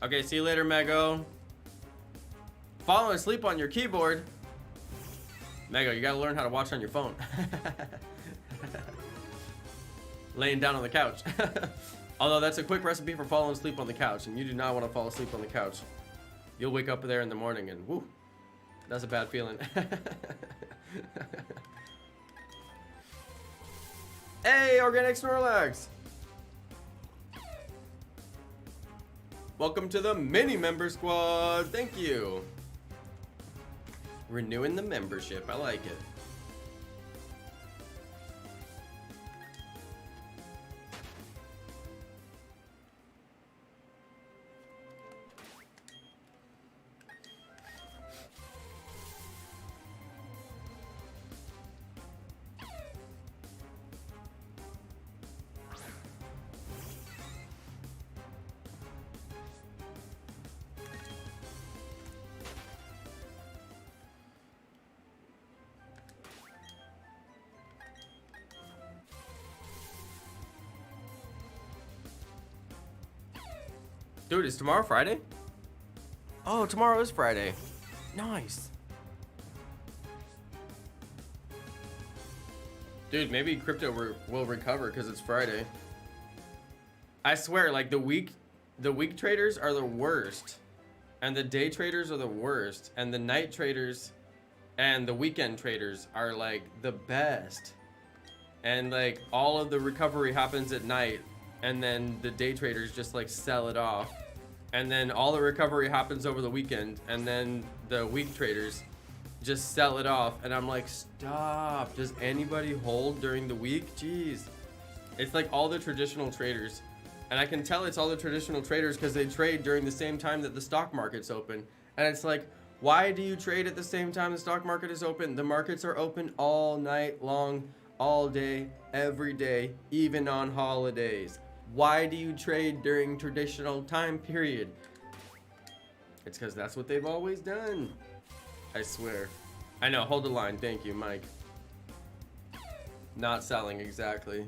Okay, see you later, Mego. Falling asleep on your keyboard. Mego, you gotta learn how to watch on your phone. laying down on the couch. Although that's a quick recipe for falling asleep on the couch, and you do not want to fall asleep on the couch. You'll wake up there in the morning and whoo, that's a bad feeling. Hey, Organic Snorlax! Welcome to the mini member squad. Thank you. Renewing the membership. I like it. Dude, is tomorrow Friday? Oh, tomorrow is Friday. Nice. Dude, maybe crypto will recover because it's Friday. I swear, like the week traders are the worst, and the day traders are the worst, and the night traders and the weekend traders are like the best. And like all of the recovery happens at night, and then the day traders just like sell it off. And then all the recovery happens over the weekend, and then the week traders just sell it off. And I'm like, stop. Does anybody hold during the week? Jeez. It's like all the traditional traders. And I can tell it's all the traditional traders because they trade during the same time that the stock market's open. And it's like, why do you trade at the same time the stock market is open? The markets are open all night long, all day, every day, even on holidays. Why do you trade during traditional time period? It's because that's what they've always done. I swear. I know, hold the line. Thank you, Mike. Not selling, exactly.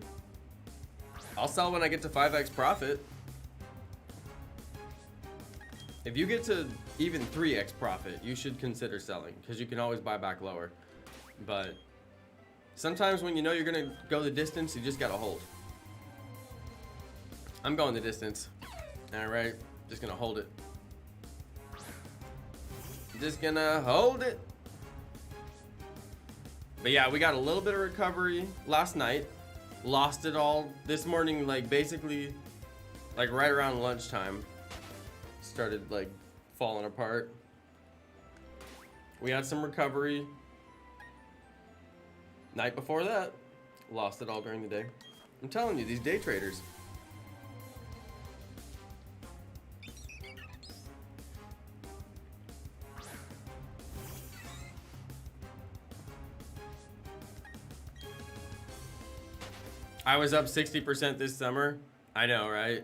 I'll sell when I get to 5x profit. If you get to even 3x profit, you should consider selling, because you can always buy back lower. But sometimes when you know you're going to go the distance, you just got to hold. I'm going the distance. Alright, just gonna hold it. Just gonna hold it. But yeah, we got a little bit of recovery last night. Lost it all this morning, like basically, like right around lunchtime. Started like falling apart. We had some recovery. Night before that, lost it all during the day. I'm telling you, these day traders. I was up 60% this summer. I know, right?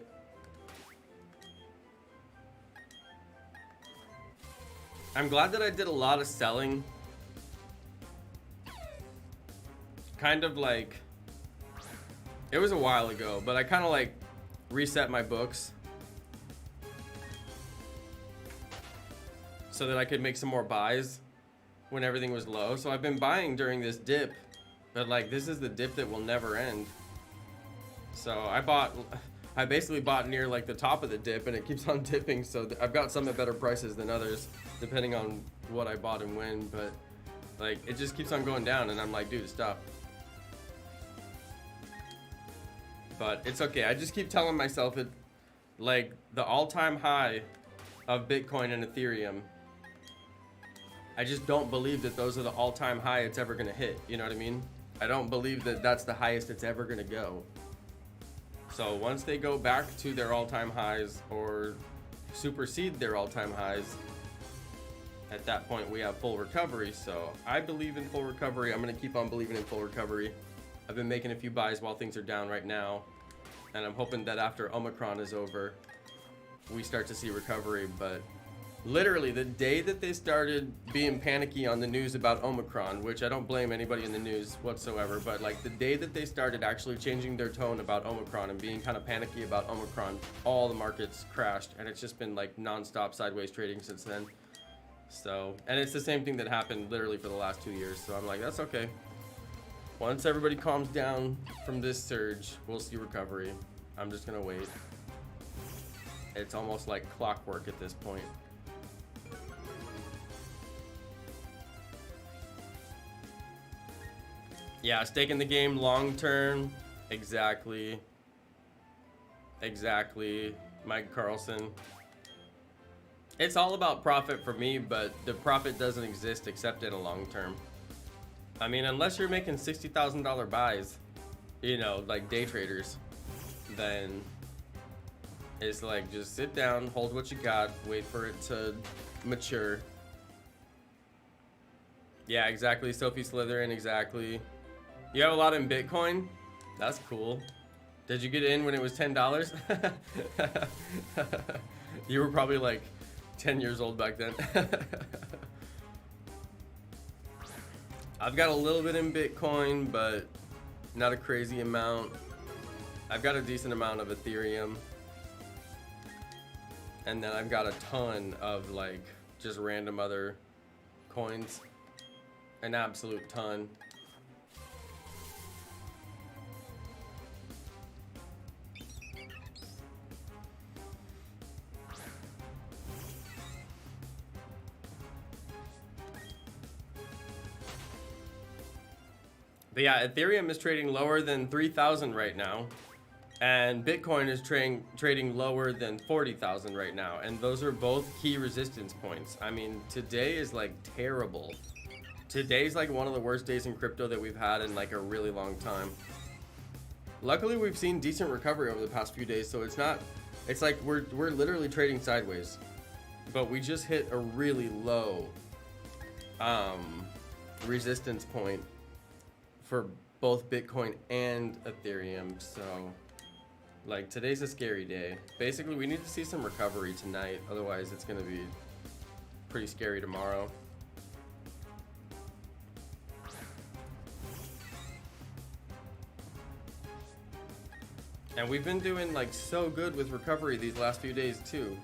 I'm glad that I did a lot of selling. Kind of like, it was a while ago, but I kind of like reset my books so that I could make some more buys when everything was low. So I've been buying during this dip, but like this is the dip that will never end. So I basically bought near like the top of the dip, and it keeps on dipping. So I've got some at better prices than others, depending on what I bought and when. But like it just keeps on going down, and I'm like, dude, stop. But it's okay. I just keep telling myself it, like the all-time high of Bitcoin and Ethereum. I just don't believe that those are the all-time high it's ever gonna hit. You know what I mean? I don't believe that that's the highest it's ever gonna go. So once they go back to their all-time highs or supersede their all-time highs, at that point we have full recovery. So I believe in full recovery. I'm gonna keep on believing in full recovery. I've been making a few buys while things are down right now, and I'm hoping that after Omicron is over, we start to see recovery. But literally the day that they started being panicky on the news about Omicron, which I don't blame anybody in the news whatsoever, but like the day that they started actually changing their tone about Omicron and being kind of panicky about Omicron, all the markets crashed, and it's just been like non-stop sideways trading since then. So, and it's the same thing that happened literally for the last 2 years. So I'm like, that's okay. Once everybody calms down from this surge, we'll see recovery. I'm just gonna wait. It's almost like clockwork at this point. Yeah, staking the game long term. Exactly. Exactly. Mike Carlson. It's all about profit for me, but the profit doesn't exist except in a long term. I mean, unless you're making $60,000 buys, you know, like day traders, then it's like just sit down, hold what you got, wait for it to mature. Yeah, exactly. Sophie Slytherin, exactly. You have a lot in Bitcoin? That's cool. Did you get in when it was $10? You were probably like 10 years old back then. I've got a little bit in Bitcoin, but not a crazy amount. I've got a decent amount of Ethereum. And then I've got a ton of like just random other coins. An absolute ton. But yeah, Ethereum is trading lower than 3,000 right now, and Bitcoin is trading lower than 40,000 right now, and those are both key resistance points. I mean, today is like terrible. Today's like one of the worst days in crypto that we've had in like a really long time. Luckily, we've seen decent recovery over the past few days, so it's like we're literally trading sideways, but we just hit a really low resistance point for both Bitcoin and Ethereum. So like today's a scary day. Basically, we need to see some recovery tonight, otherwise it's gonna be pretty scary tomorrow. And we've been doing like so good with recovery these last few days too.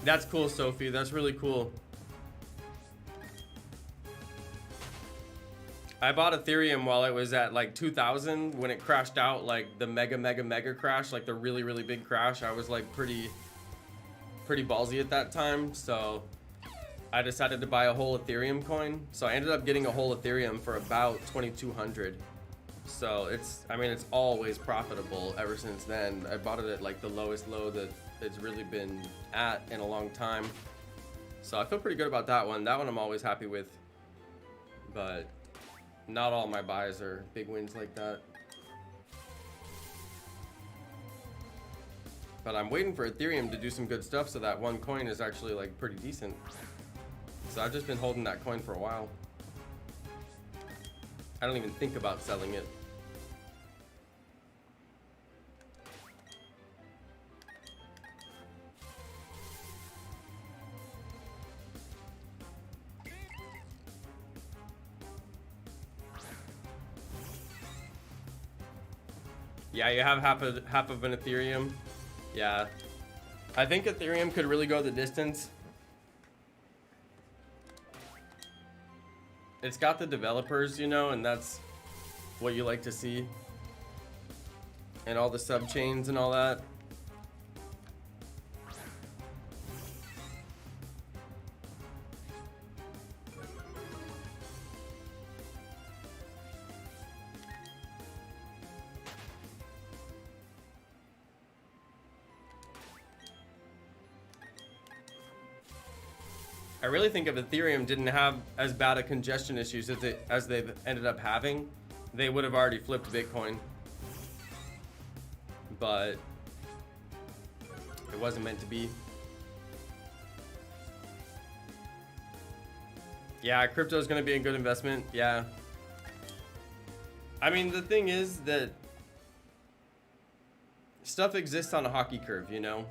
That's cool, Sophie. That's really cool. I bought Ethereum while it was at like 2,000 when it crashed out, like the mega crash, like the really big crash. I was like pretty ballsy at that time, so I decided to buy a whole Ethereum coin. So I ended up getting a whole Ethereum for about 2,200. So I mean, it's always profitable ever since then. I bought it at like the lowest low that it's really been at in a long time. So I feel pretty good about that one. That one I'm always happy with, but not all my buys are big wins like that. But I'm waiting for Ethereum to do some good stuff so that one coin is actually like pretty decent. So I've just been holding that coin for a while. I don't even think about selling it. Yeah, you have half of an Ethereum. Yeah, I think Ethereum could really go the distance. It's got the developers, you know, and that's what you like to see. And all the sub chains and all that. I really think if Ethereum didn't have as bad a congestion issues as they've ended up having, they would have already flipped Bitcoin. But it wasn't meant to be. Yeah, crypto is going to be a good investment. Yeah. I mean, the thing is that stuff exists on a hockey curve, you know?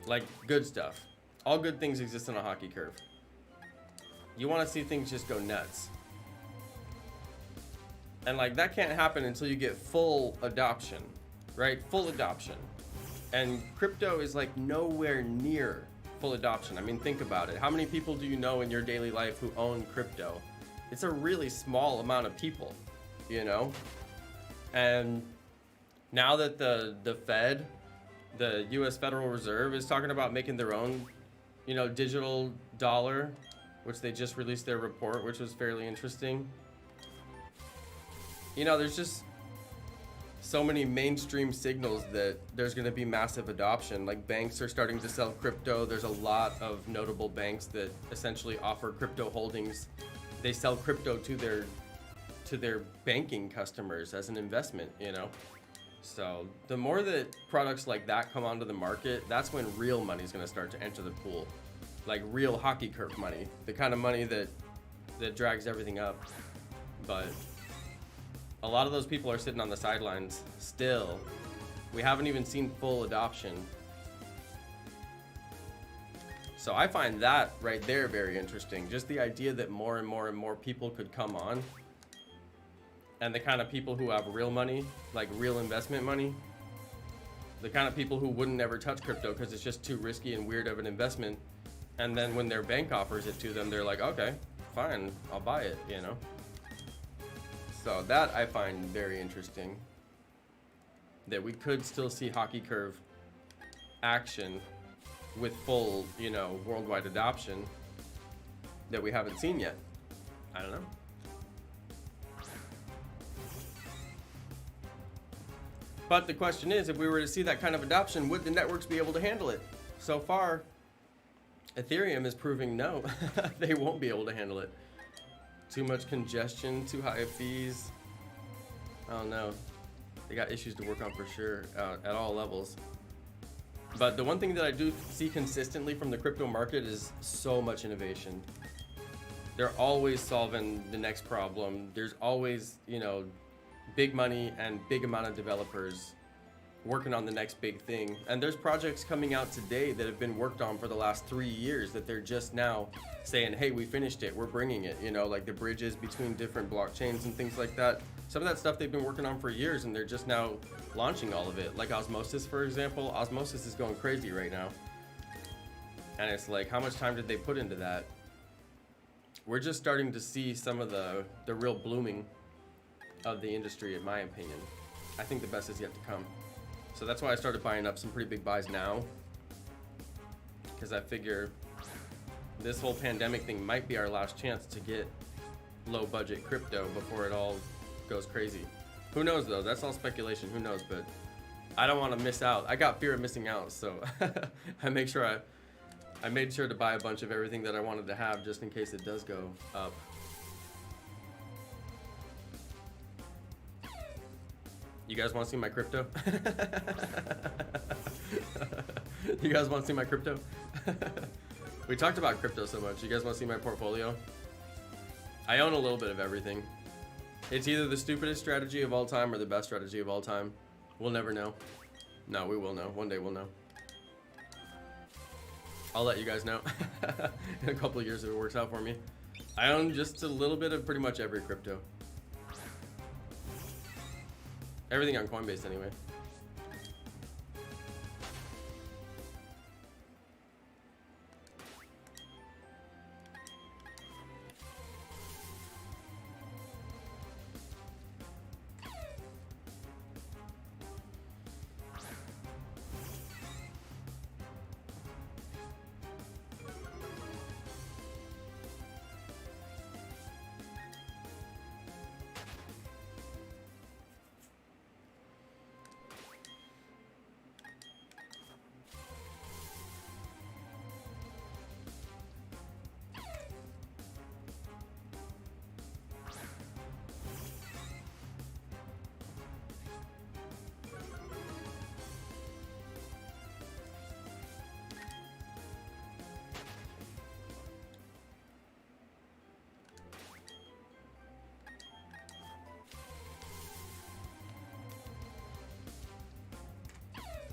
Like good stuff. All good things exist on a hockey curve. You want to see things just go nuts. And like that can't happen until you get full adoption, right? Full adoption. And crypto is like nowhere near full adoption. I mean, think about it. How many people do you know in your daily life who own crypto? It's a really small amount of people, you know? And now that the Fed, the US Federal Reserve, is talking about making their own, you know, digital dollar, which they just released their report, which was fairly interesting. You know, there's just so many mainstream signals that there's going to be massive adoption. Like banks are starting to sell crypto. There's a lot of notable banks that essentially offer crypto holdings. They sell crypto to their banking customers as an investment, you know. So the more that products like that come onto the market, that's when real money is going to start to enter the pool. Like real hockey curve money, the kind of money that drags everything up. But a lot of those people are sitting on the sidelines still. We haven't even seen full adoption. So I find that right there very interesting. Just the idea that more and more and more people could come on. And the kind of people who have real money, like real investment money. The kind of people who wouldn't ever touch crypto because it's just too risky and weird of an investment. And then when their bank offers it to them, they're like, okay, fine, I'll buy it, you know? So that I find very interesting. That we could still see hockey curve action with full, you know, worldwide adoption that we haven't seen yet. I don't know. But the question is, if we were to see that kind of adoption, would the networks be able to handle it? So far, Ethereum is proving no, they won't be able to handle it. Too much congestion, too high fees. I don't know. They got issues to work on for sure at all levels. But the one thing that I do see consistently from the crypto market is so much innovation. They're always solving the next problem. There's always, you know, big money and big amount of developers working on the next big thing. And there's projects coming out today that have been worked on for the last 3 years that they're just now saying, hey, we finished it, we're bringing it, you know, like the bridges between different blockchains and things like that. Some of that stuff they've been working on for years and they're just now launching all of it. Like Osmosis, for example. Osmosis is going crazy right now. And it's like, how much time did they put into that? We're just starting to see some of the real blooming of the industry, in my opinion. I think the best is yet to come. So that's why I started buying up some pretty big buys now. Because I figure this whole pandemic thing might be our last chance to get low budget crypto before it all goes crazy. Who knows though? That's all speculation. Who knows? But I don't want to miss out. I got fear of missing out, so I made sure to buy a bunch of everything that I wanted to have just in case it does go up. You guys want to see my crypto? You guys want to see my crypto? We talked about crypto so much. You guys want to see my portfolio? I own a little bit of everything. It's either the stupidest strategy of all time or the best strategy of all time. We'll never know. No, we will know. One day we'll know. I'll let you guys know in a couple of years if it works out for me. I own just a little bit of pretty much every crypto. Everything on Coinbase anyway.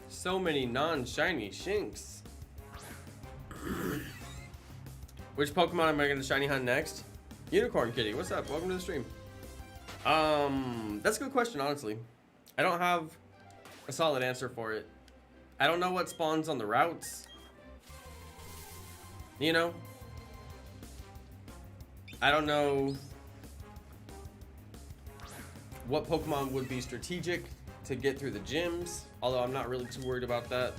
So many non-shiny Shinx. Which Pokemon am I going to shiny hunt next? Unicorn Kitty, what's up? Welcome to the stream. That's a good question, honestly. I don't have a solid answer for it. I don't know what spawns on the routes. You know? I don't know what Pokemon would be strategic to get through the gyms, although I'm not really too worried about that.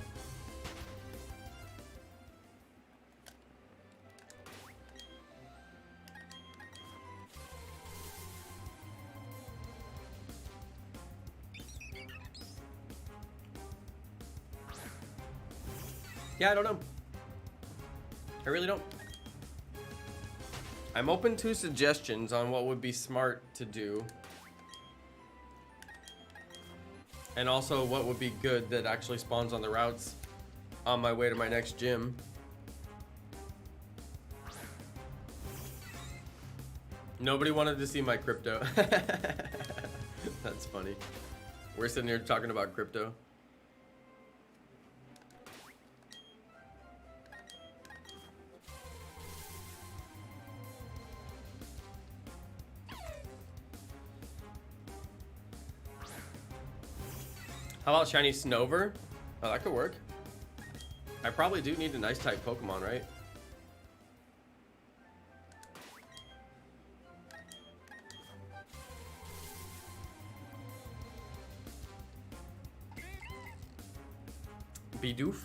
Yeah, I don't know. I really don't. I'm open to suggestions on what would be smart to do. And also what would be good that actually spawns on the routes on my way to my next gym. Nobody wanted to see my crypto. That's funny. We're sitting here talking about crypto. How about shiny Snover? Oh, that could work. I probably do need an ice type Pokemon, right? Bidoof.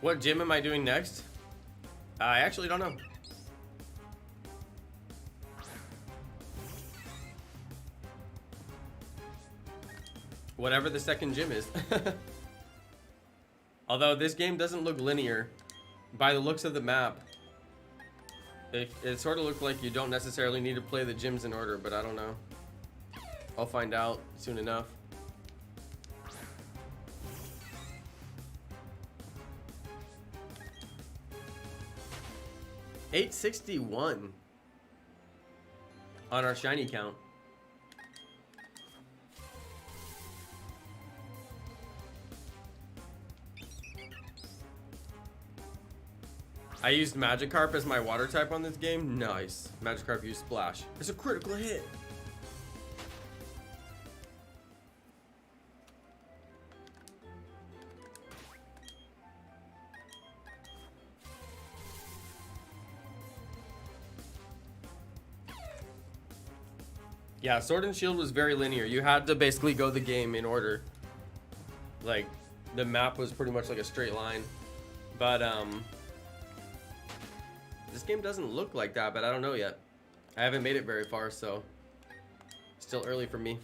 What gym am I doing next? I actually don't know. Whatever the second gym is. Although this game doesn't look linear. By the looks of the map, it sort of looked like you don't necessarily need to play the gyms in order, but I don't know. I'll find out soon enough. $861 on our shiny count. I used Magikarp as my water type on this game. Nice. Magikarp used Splash. It's a critical hit. Yeah, Sword and Shield was very linear. You had to basically go the game in order. Like, the map was pretty much like a straight line. But, this game doesn't look like that, but I don't know yet. I haven't made it very far, so still early for me.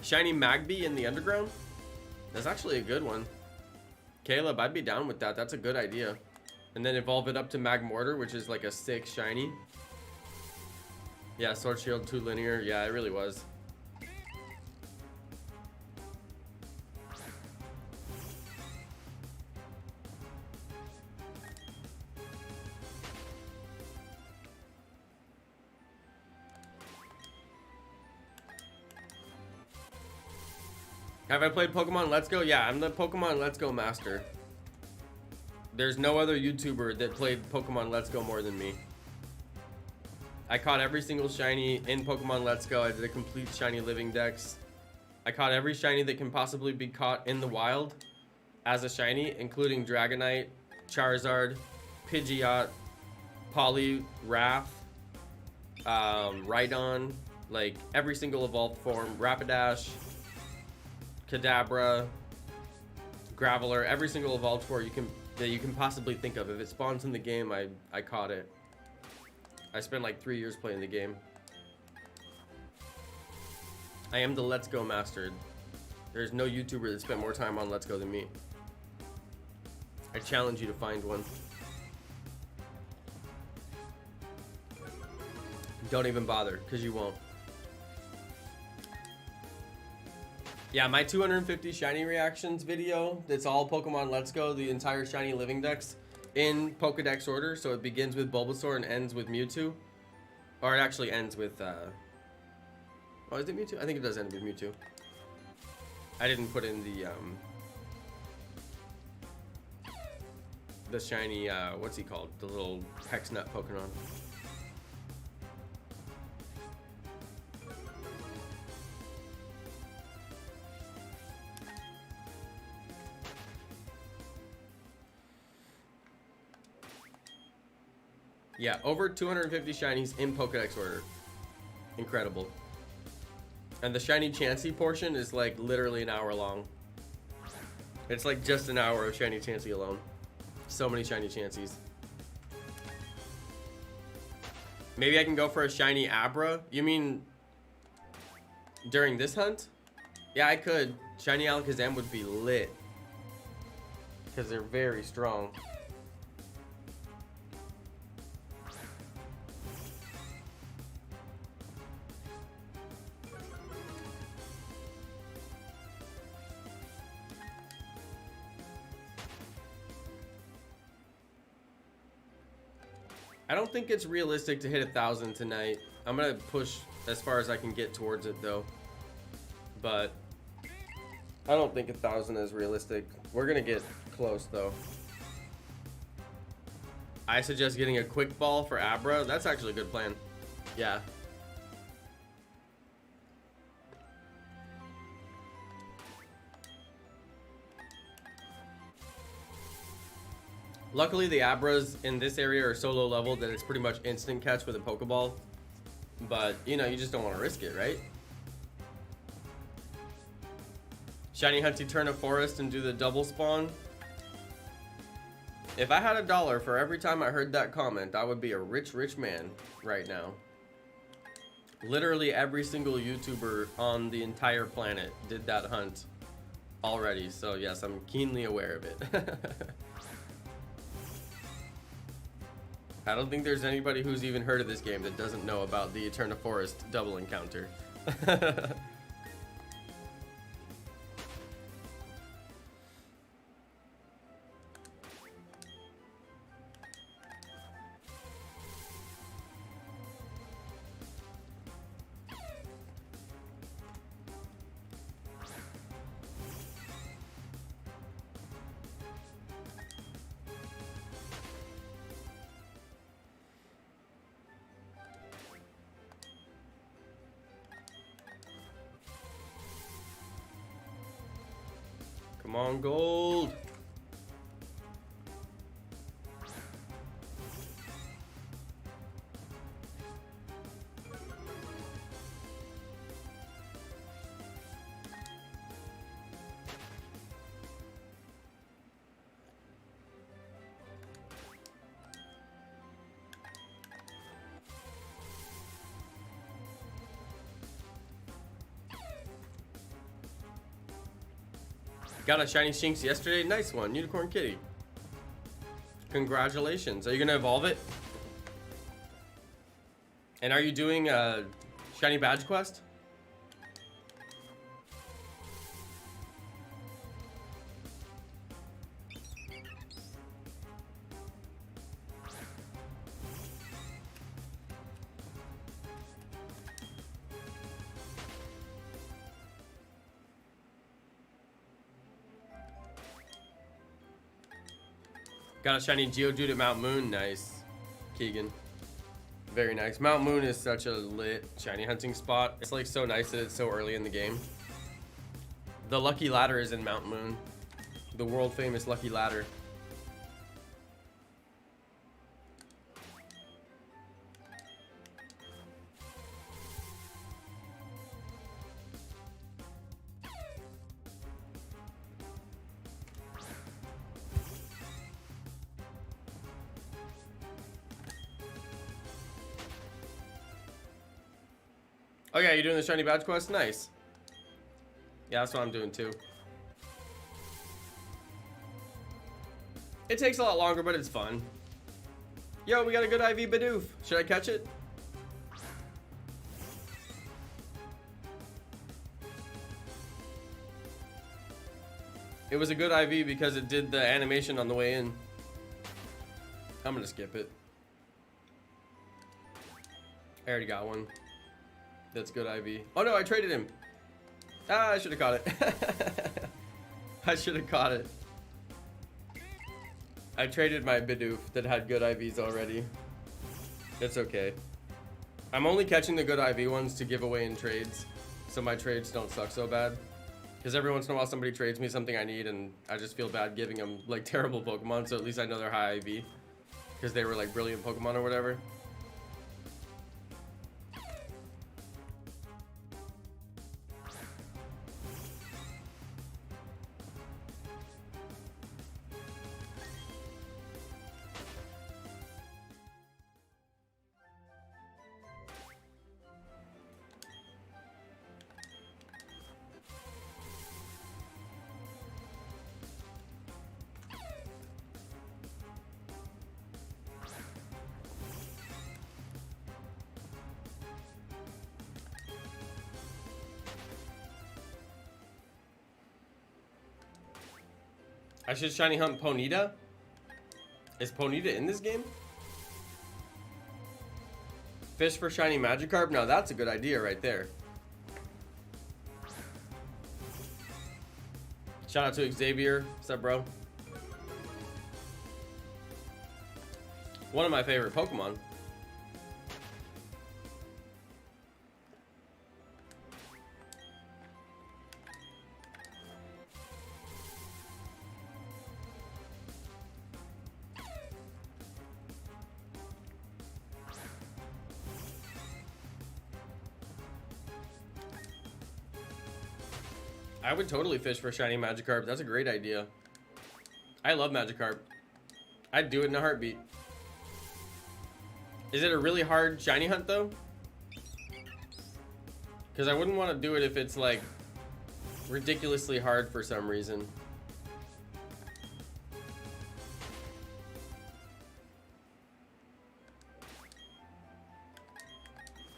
Shiny Magby in the underground? That's actually a good one. Caleb, I'd be down with that. That's a good idea. And then evolve it up to Magmortar, which is like a 6 shiny. Yeah, Sword Shield 2 linear. Yeah, it really was. Have I played Pokemon Let's Go? Yeah, I'm the Pokemon Let's Go master. There's no other YouTuber that played Pokemon Let's Go more than me. I caught every single shiny in Pokemon Let's Go. I did a complete shiny living dex. I caught every shiny that can possibly be caught in the wild as a shiny, including Dragonite, Charizard, Pidgeot, Poliwrath, Rhydon, like every single evolved form, Rapidash, Kadabra, Graveler, every single evolved form that you can possibly think of. If it spawns in the game, I caught it. I spent like 3 years playing the game. I am the Let's Go master. There's no YouTuber that spent more time on Let's Go than me. I challenge you to find one. Don't even bother, because you won't. Yeah, my 250 shiny reactions video, it's all Pokemon Let's Go, the entire shiny living dex in Pokedex order. So it begins with Bulbasaur and ends with Mewtwo. Or it actually ends with, oh, is it Mewtwo? I think it does end with Mewtwo. I didn't put in the shiny, what's he called? The little Hex Nut Pokemon. Yeah, over 250 shinies in Pokedex order. Incredible. And the shiny Chansey portion is like literally an hour long. It's like just an hour of shiny Chansey alone. So many shiny Chanseys. Maybe I can go for a shiny Abra? You mean during this hunt? Yeah, I could. Shiny Alakazam would be lit. Because they're very strong. I don't think it's realistic to hit 1,000 tonight. I'm gonna push as far as I can get towards it though. But I don't think 1,000 is realistic. We're gonna get close though. I suggest getting a quick ball for Abra. That's actually a good plan. Yeah. Luckily, the Abras in this area are so low level that it's pretty much instant catch with a Pokeball. But, you know, you just don't want to risk it, right? Shiny Hunty turn a forest and do the double spawn. If I had $1 for every time I heard that comment, I would be a rich, rich man right now. Literally every single YouTuber on the entire planet did that hunt already. So, yes, I'm keenly aware of it. I don't think there's anybody who's even heard of this game that doesn't know about the Eterna Forest double encounter. Come on, gold. Got a shiny Shinx yesterday. Nice one. Unicorn Kitty. Congratulations. Are you going to evolve it? And are you doing a shiny badge quest? Got a shiny Geodude at Mount Moon. Nice. Keegan. Very nice. Mount Moon is such a lit shiny hunting spot. It's like so nice that it's so early in the game. The Lucky Ladder is in Mount Moon. The world famous Lucky Ladder. Oh yeah, you're doing the shiny badge quest? Nice. Yeah, that's what I'm doing too. It takes a lot longer, but it's fun. Yo, we got a good IV Bidoof. Should I catch it? It was a good IV because it did the animation on the way in. I'm gonna skip it. I already got one. That's good IV. Oh no, I traded him. Ah, I should have caught it. I should have caught it. I traded my Bidoof that had good IVs already. It's okay. I'm only catching the good IV ones to give away in trades, so my trades don't suck so bad. Because every once in a while somebody trades me something I need and I just feel bad giving them like terrible Pokemon, so at least I know they're high IV. Because they were like brilliant Pokemon or whatever. I should shiny hunt Ponyta? Is Ponyta in this game? Fish for shiny Magikarp? Now that's a good idea right there. Shout out to Xavier. What's up, bro? One of my favorite Pokemon. I would totally fish for shiny Magikarp. That's a great idea. I love Magikarp. I'd do it in a heartbeat. Is it a really hard shiny hunt though? Because I wouldn't want to do it if it's like ridiculously hard for some reason.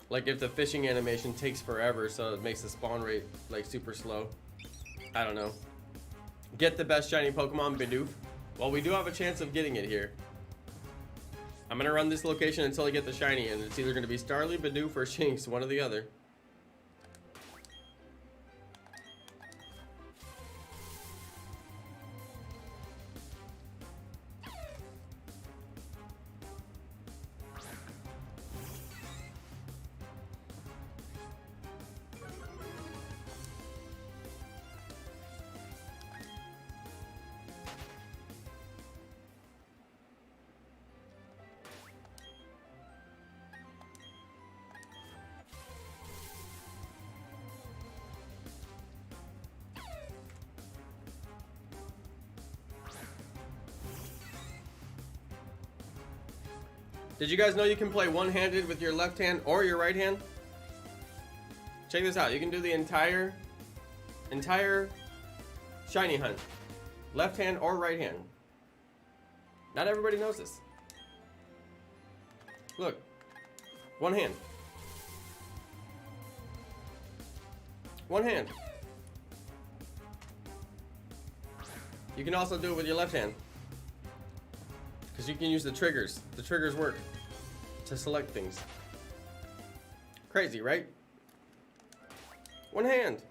Like if the fishing animation takes forever, so it makes the spawn rate like super slow. I don't know. Get the best shiny Pokemon, Bidoof. Well, we do have a chance of getting it here. I'm gonna run this location until I get the shiny, and it's either gonna be Starly, Bidoof, or Shinx, one or the other. Did you guys know you can play one-handed with your left hand or your right hand? Check this out. You can do the entire shiny hunt. Left hand or right hand. Not everybody knows this. Look. One hand. One hand. You can also do it with your left hand. Because you can use the triggers. The triggers work to select things. Crazy, right? One hand.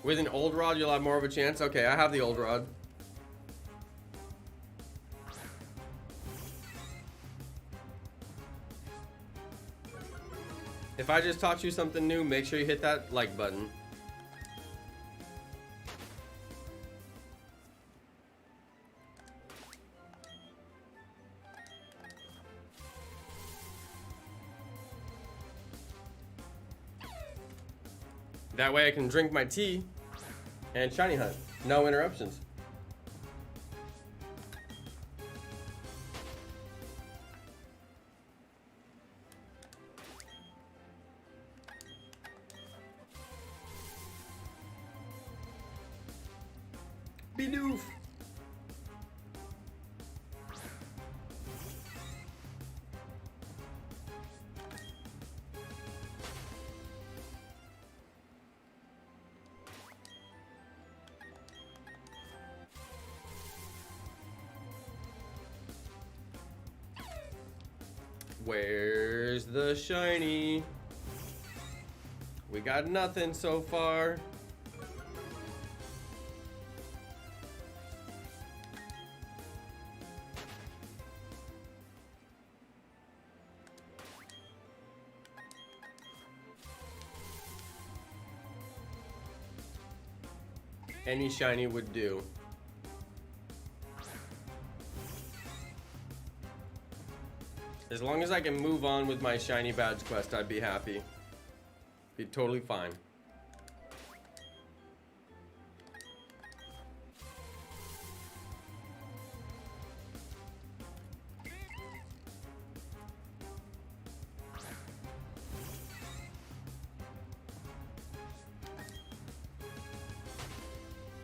With an old rod, you'll have more of a chance. Okay, I have the old rod. If I just taught you something new, make sure you hit that like button. That way I can drink my tea and shiny hunt. No interruptions. Bidoof. Where's the shiny? We got nothing so far. Any shiny would do. As long as I can move on with my shiny badge quest, I'd be happy. Be totally fine.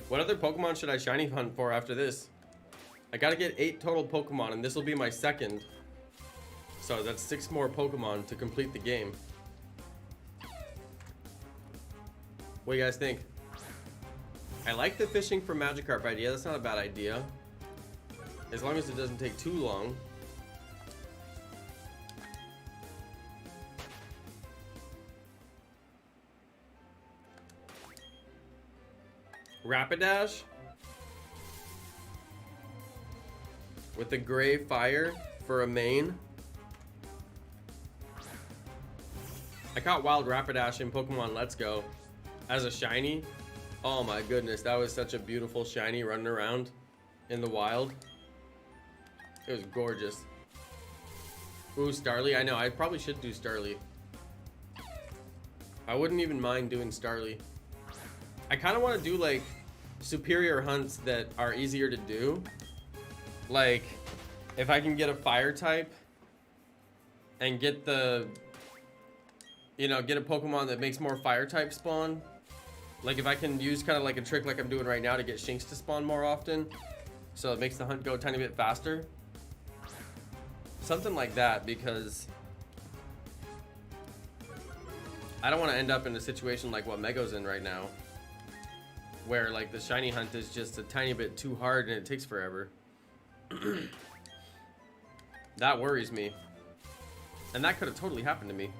What other Pokemon should I shiny hunt for after this? I gotta get 8 total Pokemon, and this will be my second. So that's 6 more Pokemon to complete the game. What do you guys think? I like the fishing for Magikarp idea. That's not a bad idea. As long as it doesn't take too long. Rapidash with the gray fire for a main. I caught Wild Rapidash in Pokemon Let's Go as a shiny. Oh my goodness, that was such a beautiful shiny running around in the wild. It was gorgeous. Ooh, Starly. I know, I probably should do Starly. I wouldn't even mind doing Starly. I kind of want to do like superior hunts that are easier to do. Like if I can get a fire type and get the, you know, get a Pokemon that makes more fire type spawn. Like if I can use kind of like a trick like I'm doing right now to get Shinx to spawn more often, so it makes the hunt go a tiny bit faster. Something like that, because I don't want to end up in a situation like what Mego's in right now, where like the shiny hunt is just a tiny bit too hard and it takes forever. That worries me. And that could have totally happened to me.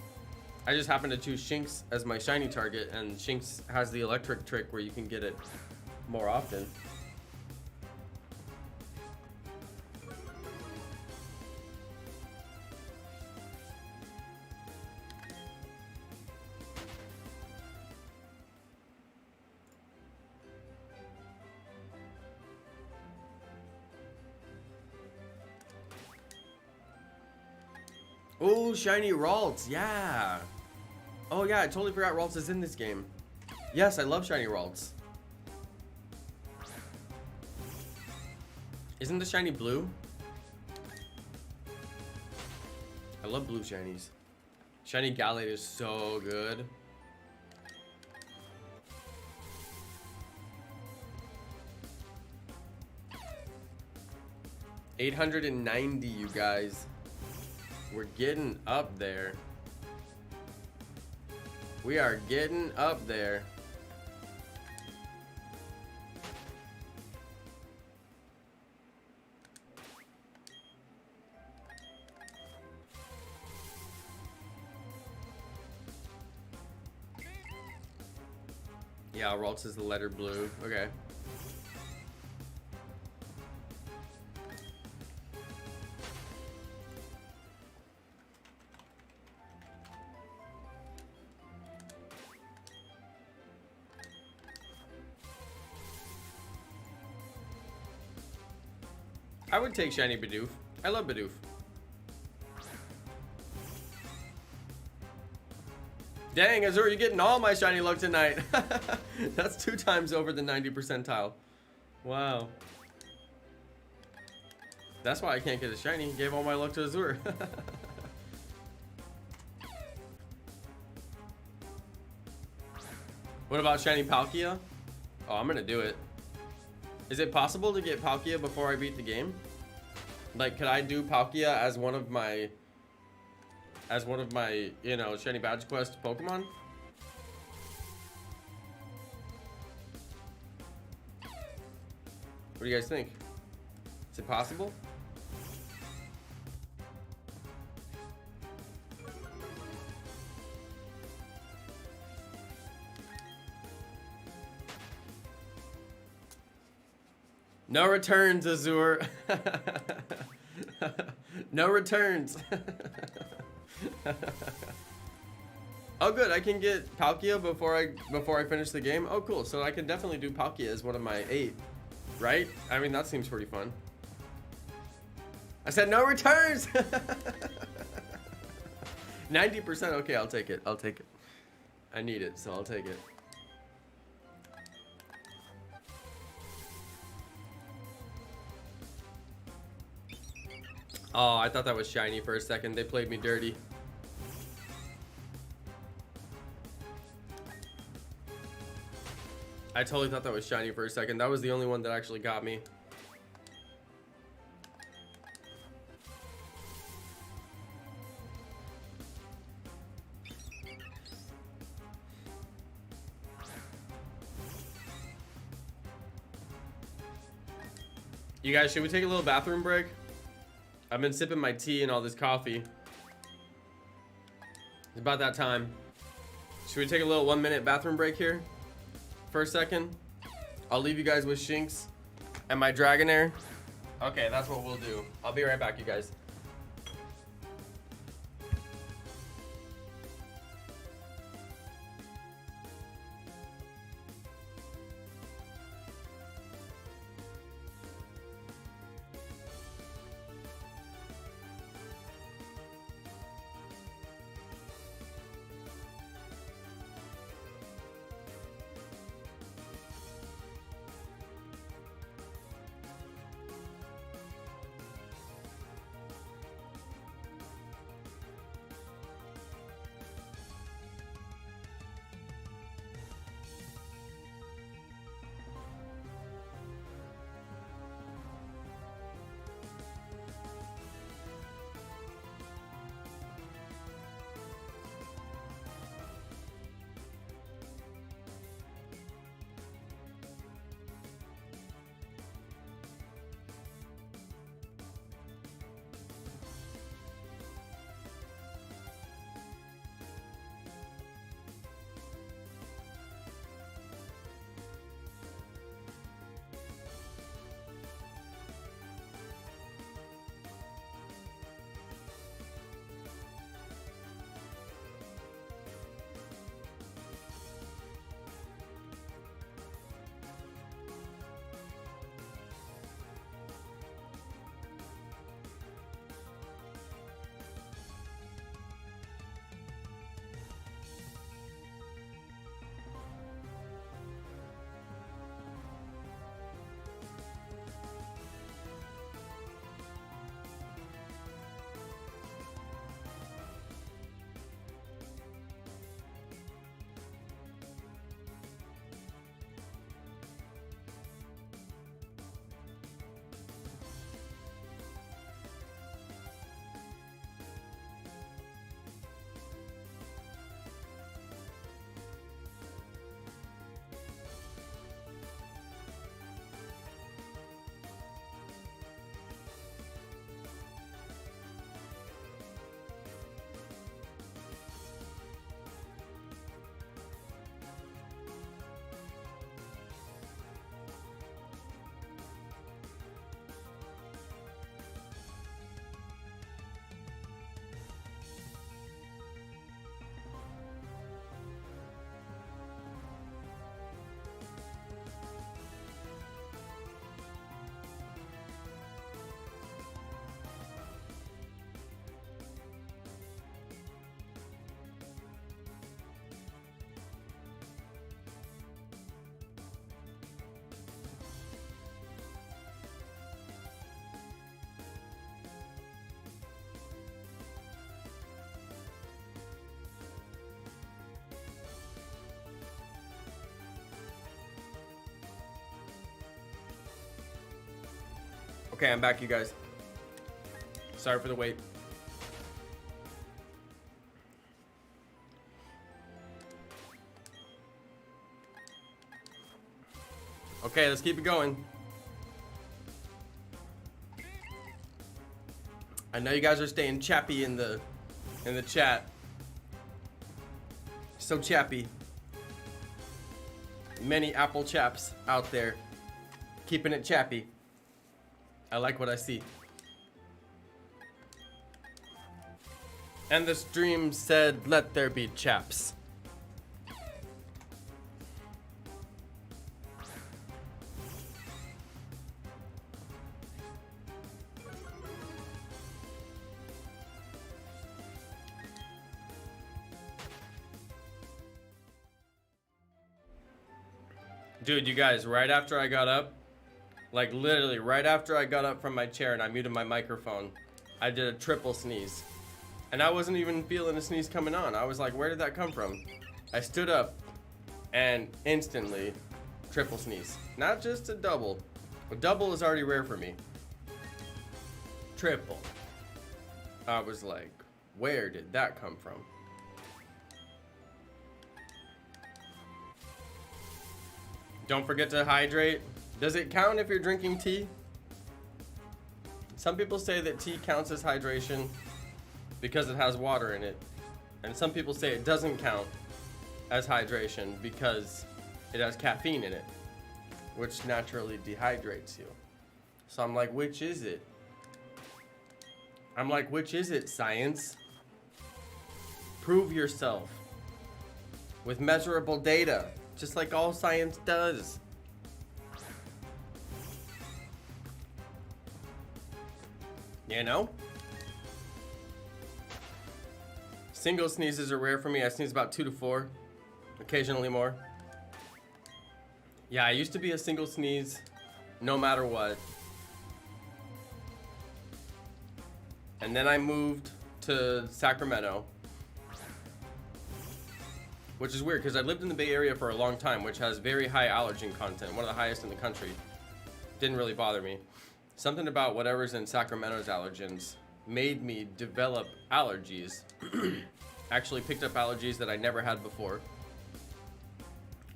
I just happened to choose Shinx as my shiny target, and Shinx has the electric trick where you can get it more often. Oh, shiny Ralts, yeah. Oh yeah, I totally forgot Ralts is in this game. Yes, I love shiny Ralts. Isn't the shiny blue? I love blue shinies. Shiny Gallade is so good. $890, you guys. We're getting up there. We are getting up there. Yeah, Ralts is the letter blue. Okay. I would take shiny Bidoof. I love Bidoof. Dang, Azure, you're getting all my shiny luck tonight. That's 2 times over the 90 percentile. Wow. That's why I can't get a shiny. Gave all my luck to Azure. What about shiny Palkia? Oh, I'm gonna do it. Is it possible to get Palkia before I beat the game? Like, could I do Palkia as one of my, you know, shiny badge quest Pokemon? What do you guys think? Is it possible? No returns, Azure. No returns. Oh good, I can get Palkia before I finish the game. Oh cool, so I can definitely do Palkia as one of my 8, right? I mean that seems pretty fun. I said no returns. 90%. Okay, I'll take it. I'll take it. I need it, so I'll take it. Oh, I thought that was shiny for a second. They played me dirty. I totally thought that was shiny for a second. That was the only one that actually got me. You guys, should we take a little bathroom break? I've been sipping my tea and all this coffee. It's about that time. Should we take a little 1-minute bathroom break here? For a second? I'll leave you guys with Shinx and my Dragonair. Okay, that's what we'll do. I'll be right back, you guys. Okay, I'm back, you guys. Sorry for the wait. Okay, let's keep it going. I know you guys are staying chappy in the chat. So chappy. Many apple chaps out there keeping it chappy. I like what I see. And the stream said, let there be chaps. Dude, you guys, right after I got up, like literally right after I got up from my chair and I muted my microphone, I did a triple sneeze. And I wasn't even feeling a sneeze coming on. I was like, where did that come from? I stood up and instantly triple sneeze. Not just a double. A double is already rare for me. Triple. I was like, where did that come from? Don't forget to hydrate. Does it count if you're drinking tea? Some people say that tea counts as hydration because it has water in it. And some people say it doesn't count as hydration because it has caffeine in it, which naturally dehydrates you. So I'm like, which is it? I'm like, which is it, science? Prove yourself with measurable data, just like all science does. You know? Single sneezes are rare for me. I sneeze about 2 to 4, occasionally more. Yeah, I used to be a single sneeze no matter what. And then I moved to Sacramento, which is weird because I lived in the Bay Area for a long time, which has very high allergen content, one of the highest in the country. Didn't really bother me. Something about whatever's in Sacramento's allergens made me develop allergies. Actually picked up allergies that I never had before.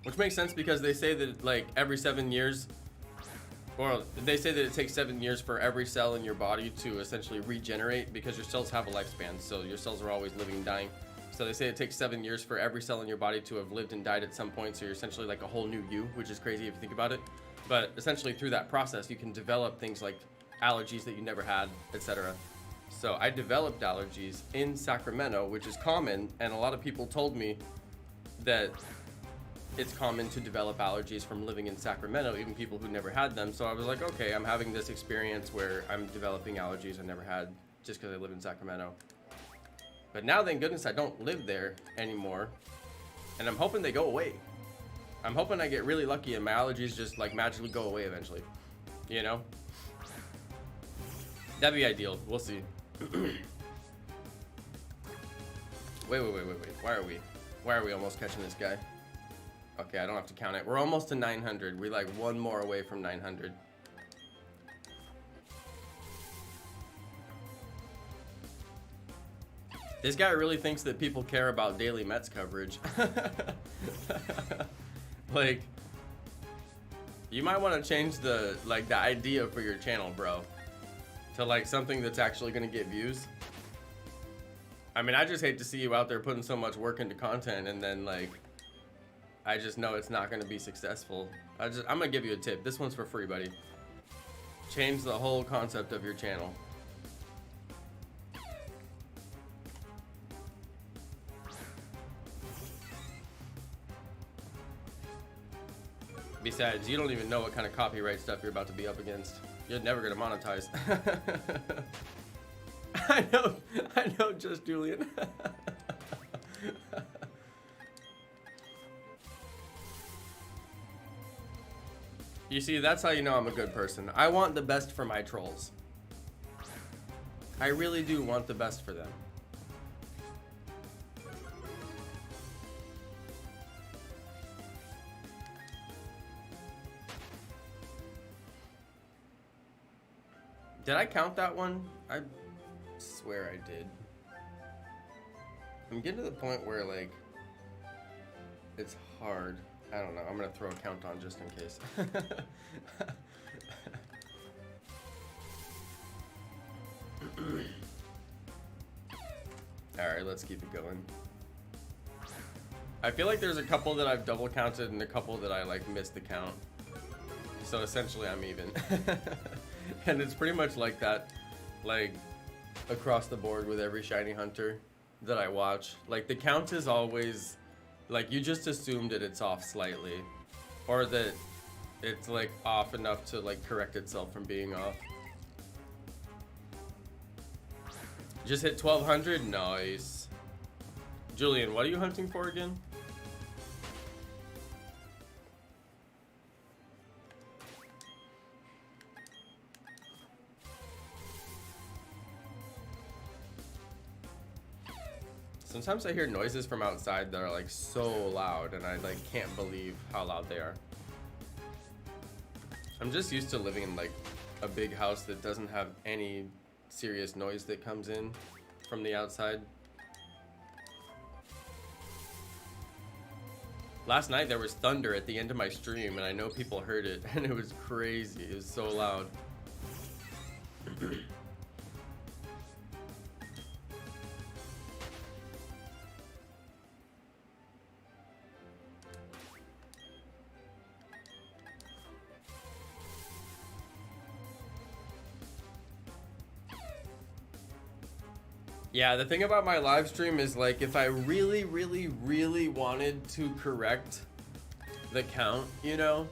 Which makes sense because they say that like every 7 years, or they say that it takes 7 years for every cell in your body to essentially regenerate because your cells have a lifespan. So your cells are always living and dying. So they say it takes 7 years for every cell in your body to have lived and died at some point. So you're essentially like a whole new you, which is crazy if you think about it. But essentially through that process, you can develop things like allergies that you never had, etc. So I developed allergies in Sacramento, which is common. And a lot of people told me that it's common to develop allergies from living in Sacramento, even people who never had them. So I was like, okay, I'm having this experience where I'm developing allergies I never had just because I live in Sacramento. But now, thank goodness, I don't live there anymore. And I'm hoping they go away. I'm hoping I get really lucky and my allergies just like magically go away eventually. You know? That'd be ideal. We'll see. Wait. Why are we almost catching this guy? Okay, I don't have to count it. We're almost to 900. We're like one more away from 900. This guy really thinks that people care about daily Mets coverage. Like, you might want to change the idea for your channel, bro, to like something that's actually gonna get views. I mean, I just hate to see you out there putting so much work into content and then like, I just know it's not gonna be successful. I'm gonna give you a tip. This one's for free, buddy. Change the whole concept of your channel. Besides, you don't even know what kind of copyright stuff you're about to be up against. You're never gonna monetize. I know, just Julian. You see, that's how you know I'm a good person. I want the best for my trolls. I really do want the best for them. Did I count that one? I swear I did. I'm getting to the point where like it's hard. I don't know. I'm gonna throw a count on just in case. Alright, let's keep it going. I feel like there's a couple that I've double counted and a couple that I like missed the count. So essentially I'm even. And it's pretty much like that, like across the board with every shiny hunter that I watch. Like the count is always like, you just assume that it's off slightly, or that it's like off enough to like correct itself from being off. Just hit 1200. Nice. Julian, what are you hunting for again? Sometimes I hear noises from outside that are like so loud, and I like can't believe how loud they are. I'm just used to living in like a big house that doesn't have any serious noise that comes in from the outside. Last night there was thunder at the end of my stream, and I know people heard it, and it was crazy. It was so loud. Yeah, the thing about my live stream is like, if I really, really, really wanted to correct the count, you know,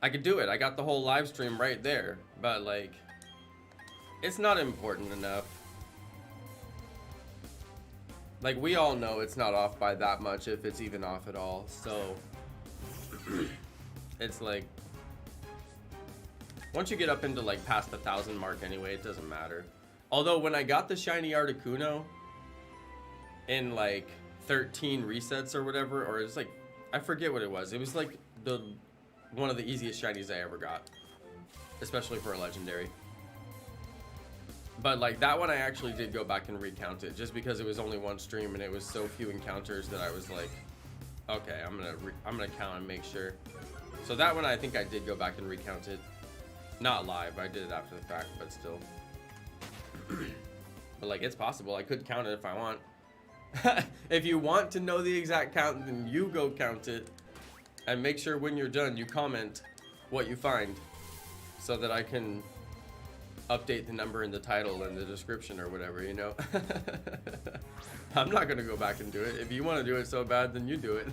I could do it. I got the whole live stream right there, but like, it's not important enough. Like, we all know it's not off by that much, if it's even off at all. So it's like, once you get up into like past the 1,000 mark anyway, it doesn't matter. Although when I got the shiny Articuno in like 13 resets or whatever, or it's like, I forget what it was. It was like one of the easiest shinies I ever got, especially for a legendary. But like that one, I actually did go back and recount it, just because it was only one stream and it was so few encounters that I was like, okay, I'm gonna count and make sure. So that one, I think I did go back and recount it. Not live, I did it after the fact, but still. But like, it's possible. I could count it if I want. If you want to know the exact count, then you go count it, and make sure when you're done you comment what you find, so that I can update the number in the title and the description or whatever, you know. I'm not gonna go back and do it. If you want to do it so bad, then you do it.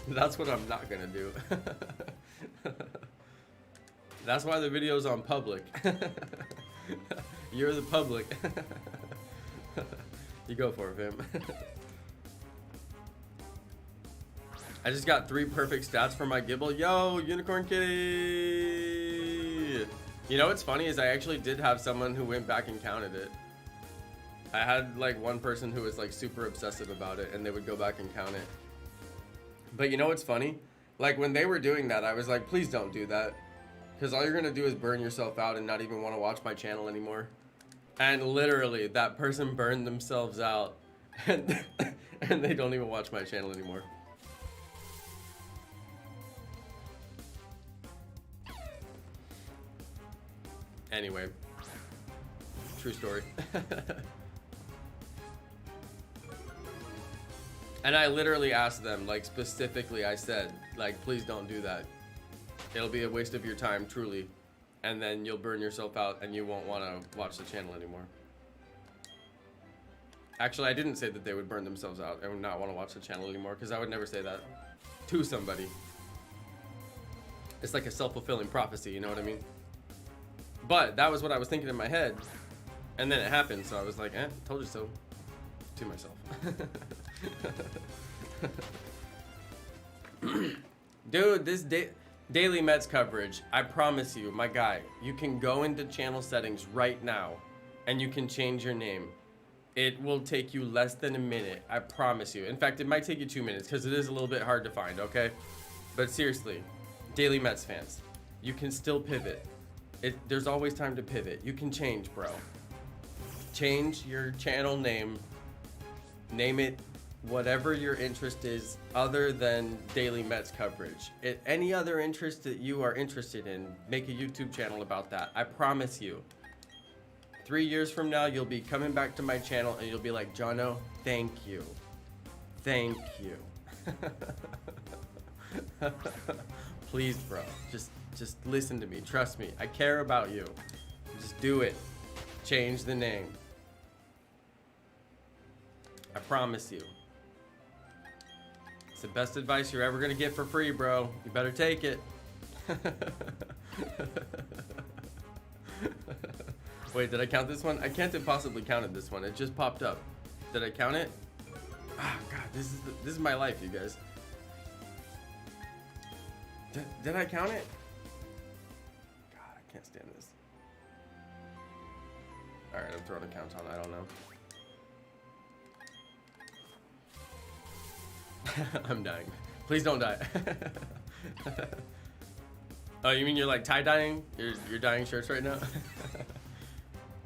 That's what I'm not gonna do. That's why the video's on public. You're the public. You go for it, fam. I just got 3 perfect stats for my Gibble. Yo, Unicorn Kitty! You know what's funny is I actually did have someone who went back and counted it. I had like one person who was like super obsessive about it, and they would go back and count it. But you know what's funny? Like when they were doing that, I was like, please don't do that. Because all you're going to do is burn yourself out and not even want to watch my channel anymore. And literally, that person burned themselves out. And, and they don't even watch my channel anymore. Anyway. True story. And I literally asked them, like specifically, I said, like, please don't do that. It'll be a waste of your time, truly. And then you'll burn yourself out and you won't want to watch the channel anymore. Actually, I didn't say that they would burn themselves out and would not want to watch the channel anymore, because I would never say that to somebody. It's like a self-fulfilling prophecy, you know what I mean? But that was what I was thinking in my head. And then it happened, so I was like, told you so. To myself. Dude, this daily Mets coverage, I promise you, my guy, you can go into channel settings right now and you can change your name. It will take you less than a minute, I promise you. In fact, it might take you 2 minutes because it is a little bit hard to find, okay? But seriously, daily Mets fans, you can still pivot. There's always time to pivot. You can change, bro. Change your channel name. Name it whatever your interest is other than daily Mets coverage. Any other interest that you are interested in, make a YouTube channel about that. I promise you. 3 years from now, you'll be coming back to my channel and you'll be like, Jono, thank you. Thank you. Please, bro. Just listen to me. Trust me. I care about you. Just do it. Change the name. I promise you. It's the best advice you're ever gonna get for free, bro. You better take it. Wait, did I count this one? I can't have possibly counted this one. It just popped up. Did I count it? Ah, God, this is my life, you guys. Did I count it? God, I can't stand this. All right, I'm throwing a count on. I don't know. I'm dying. Please don't die. Oh, you mean you're like tie-dyeing? You're dyeing shirts right now?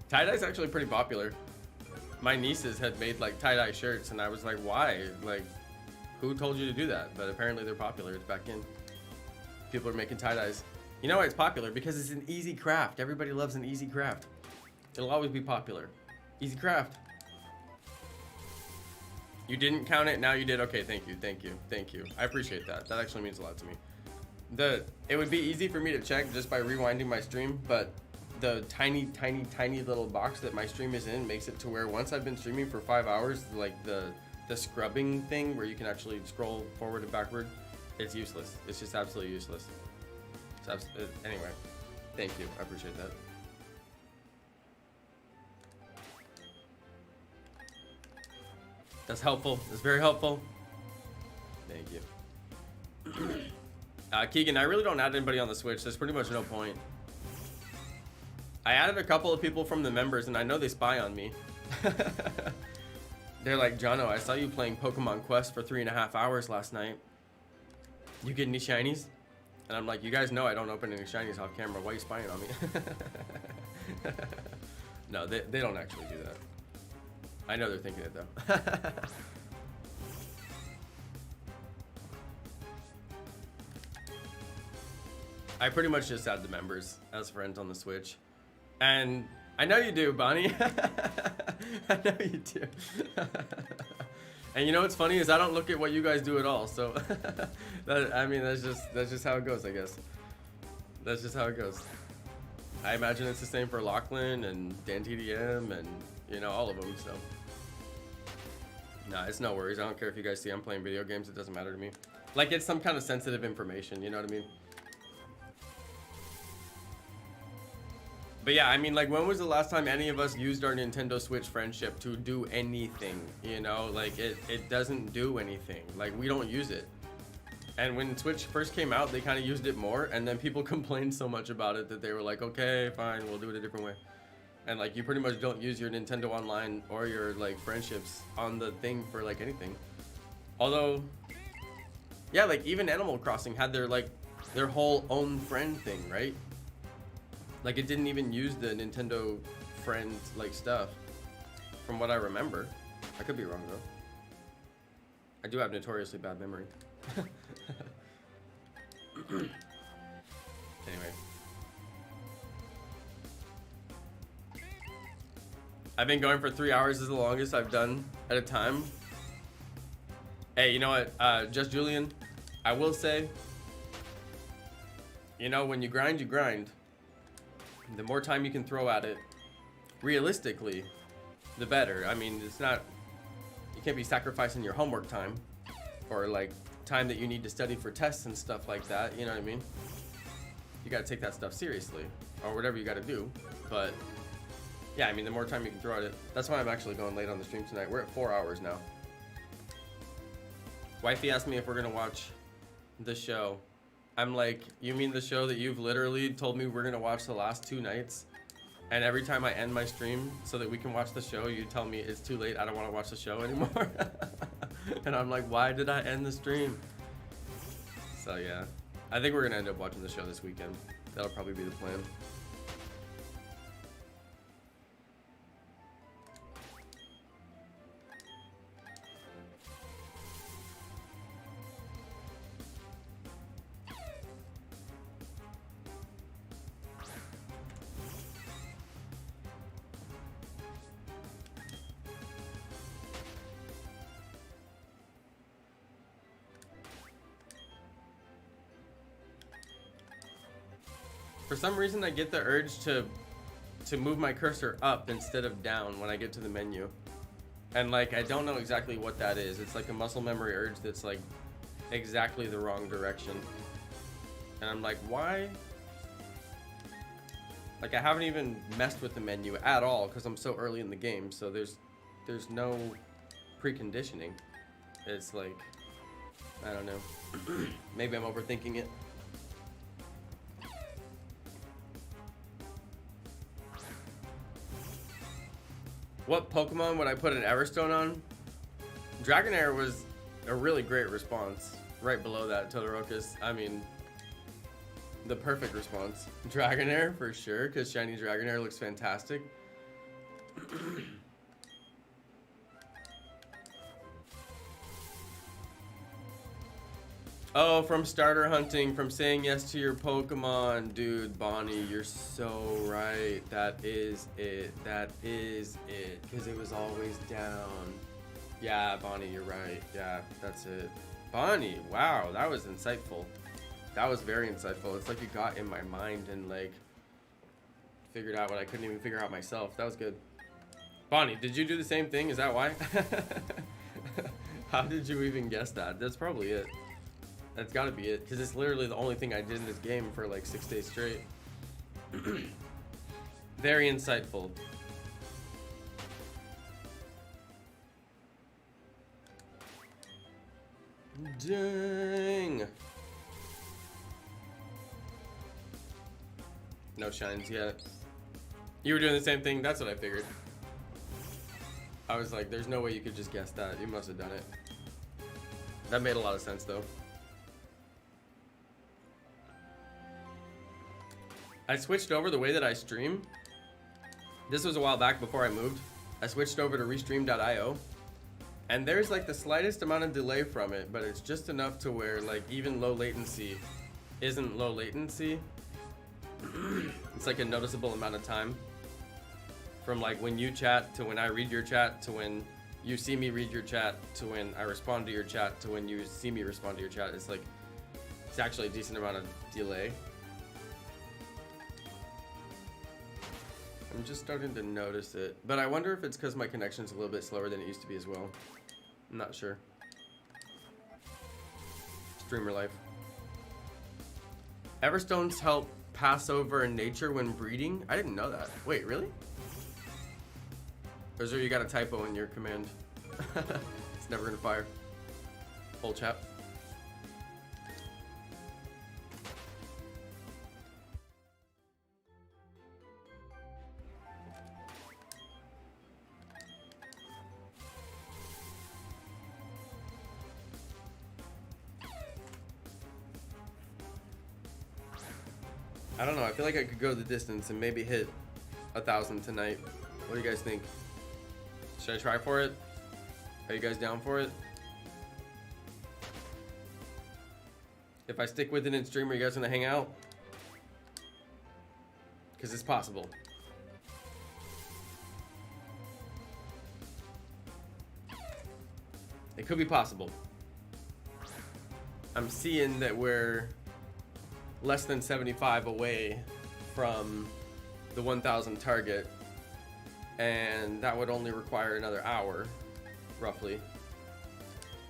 Tie-dye's actually pretty popular. My nieces had made like tie-dye shirts and I was like, why? Like, who told you to do that? But apparently they're popular. It's back in. People are making tie-dyes. You know why it's popular? Because it's an easy craft. Everybody loves an easy craft. It'll always be popular. Easy craft. You didn't count it, now you did. Okay, thank you, thank you, thank you. I appreciate that. That actually means a lot to me. It would be easy for me to check just by rewinding my stream, but the tiny little box that my stream is in makes it to where once I've been streaming for 5 hours, like the scrubbing thing where you can actually scroll forward and backward, it's useless. It's just absolutely useless. Anyway, thank you. I appreciate that. That's helpful. That's very helpful. Thank you. Keegan, I really don't add anybody on the Switch. There's pretty much no point. I added a couple of people from the members, and I know they spy on me. They're like, Jono, I saw you playing Pokemon Quest for 3.5 hours last night. You get any shinies? And I'm like, you guys know I don't open any shinies off camera. Why are you spying on me? No, they don't actually do that. I know they're thinking it though. I pretty much just add the members as friends on the Switch. And I know you do, Bonnie. I know you do. And you know what's funny is I don't look at what you guys do at all. So I mean that's just how it goes, I guess. That's just how it goes. I imagine it's the same for Lachlan and Dan TDM and you know all of them. So nah, it's no worries. I don't care if you guys see I'm playing video games. It doesn't matter to me. Like it's some kind of sensitive information. You know what I mean? But yeah, I mean, like, when was the last time any of us used our Nintendo Switch friendship to do anything? You know, like, it doesn't do anything. Like, we don't use it. And when Switch first came out, they kind of used it more, and then people complained so much about it that they were like, okay, fine, we'll do it a different way. And, like, you pretty much don't use your Nintendo Online or your, like, friendships on the thing for, like, anything. Although, yeah, like, even Animal Crossing had their, like, their whole own friend thing, right? Like, it didn't even use the Nintendo friend, like, stuff, from what I remember. I could be wrong, though. I do have notoriously bad memory. Anyway. I've been going for 3 hours is the longest I've done at a time. Hey, you know what? Just Julian, I will say, you know, when you grind, you grind. The more time you can throw at it, realistically, the better. I mean, it's not, you can't be sacrificing your homework time or like time that you need to study for tests and stuff like that. You know what I mean? You got to take that stuff seriously or whatever you got to do. But yeah, I mean, the more time you can throw at it. That's why I'm actually going late on the stream tonight. We're at 4 hours now. Wifey asked me if we're going to watch the show. I'm like, you mean the show that you've literally told me we're gonna watch the last 2 nights? And every time I end my stream so that we can watch the show, you tell me it's too late, I don't want to watch the show anymore. And I'm like, why did I end the stream? So yeah, I think we're gonna end up watching the show this weekend. That'll probably be the plan. For some reason, I get the urge to move my cursor up instead of down when I get to the menu. And like, I don't know exactly what that is. It's like a muscle memory urge that's like exactly the wrong direction. And I'm like, why? Like, I haven't even messed with the menu at all because I'm so early in the game. So there's no preconditioning. It's like, I don't know. Maybe I'm overthinking it. What Pokemon would I put an Everstone on? Dragonair was a really great response. Right below that, Todoroki's. I mean, the perfect response. Dragonair for sure, because shiny Dragonair looks fantastic. Oh, from starter hunting, from saying yes to your Pokemon. Dude, Bonnie, you're so right. That is it. That is it. Because it was always down. Yeah, Bonnie, you're right. Yeah, that's it. Bonnie, wow, that was insightful. That was very insightful. It's like you got in my mind and like figured out what I couldn't even figure out myself. That was good. Bonnie, did you do the same thing? Is that why? How did you even guess that? That's probably it. That's gotta be it, because it's literally the only thing I did in this game for like 6 days straight. Very insightful. Dang. No shines yet. You were doing the same thing? That's what I figured. I was like, there's no way you could just guess that. You must have done it. That made a lot of sense though. I switched over the way that I stream. This was a while back before I moved. I switched over to restream.io. And there's like the slightest amount of delay from it, but it's just enough to where like even low latency isn't low latency. It's like a noticeable amount of time. From like when you chat to when I read your chat to when you see me read your chat to when I respond to your chat to when you see me respond to your chat. It's like, it's actually a decent amount of delay. I'm just starting to notice it, but I wonder if it's because my connection's a little bit slower than it used to be as well. I'm not sure. Streamer life. Everstones help pass over in nature when breeding? I didn't know that. Wait, really? Or is there you got a typo in your command? It's never gonna fire. Old chap. I don't know, I feel like I could go the distance and maybe hit 1,000 tonight. What do you guys think? Should I try for it? Are you guys down for it? If I stick with it in stream, are you guys gonna hang out? Because it's possible. It could be possible. I'm seeing that we're less than 75 away from the 1,000 target, and that would only require another hour, roughly.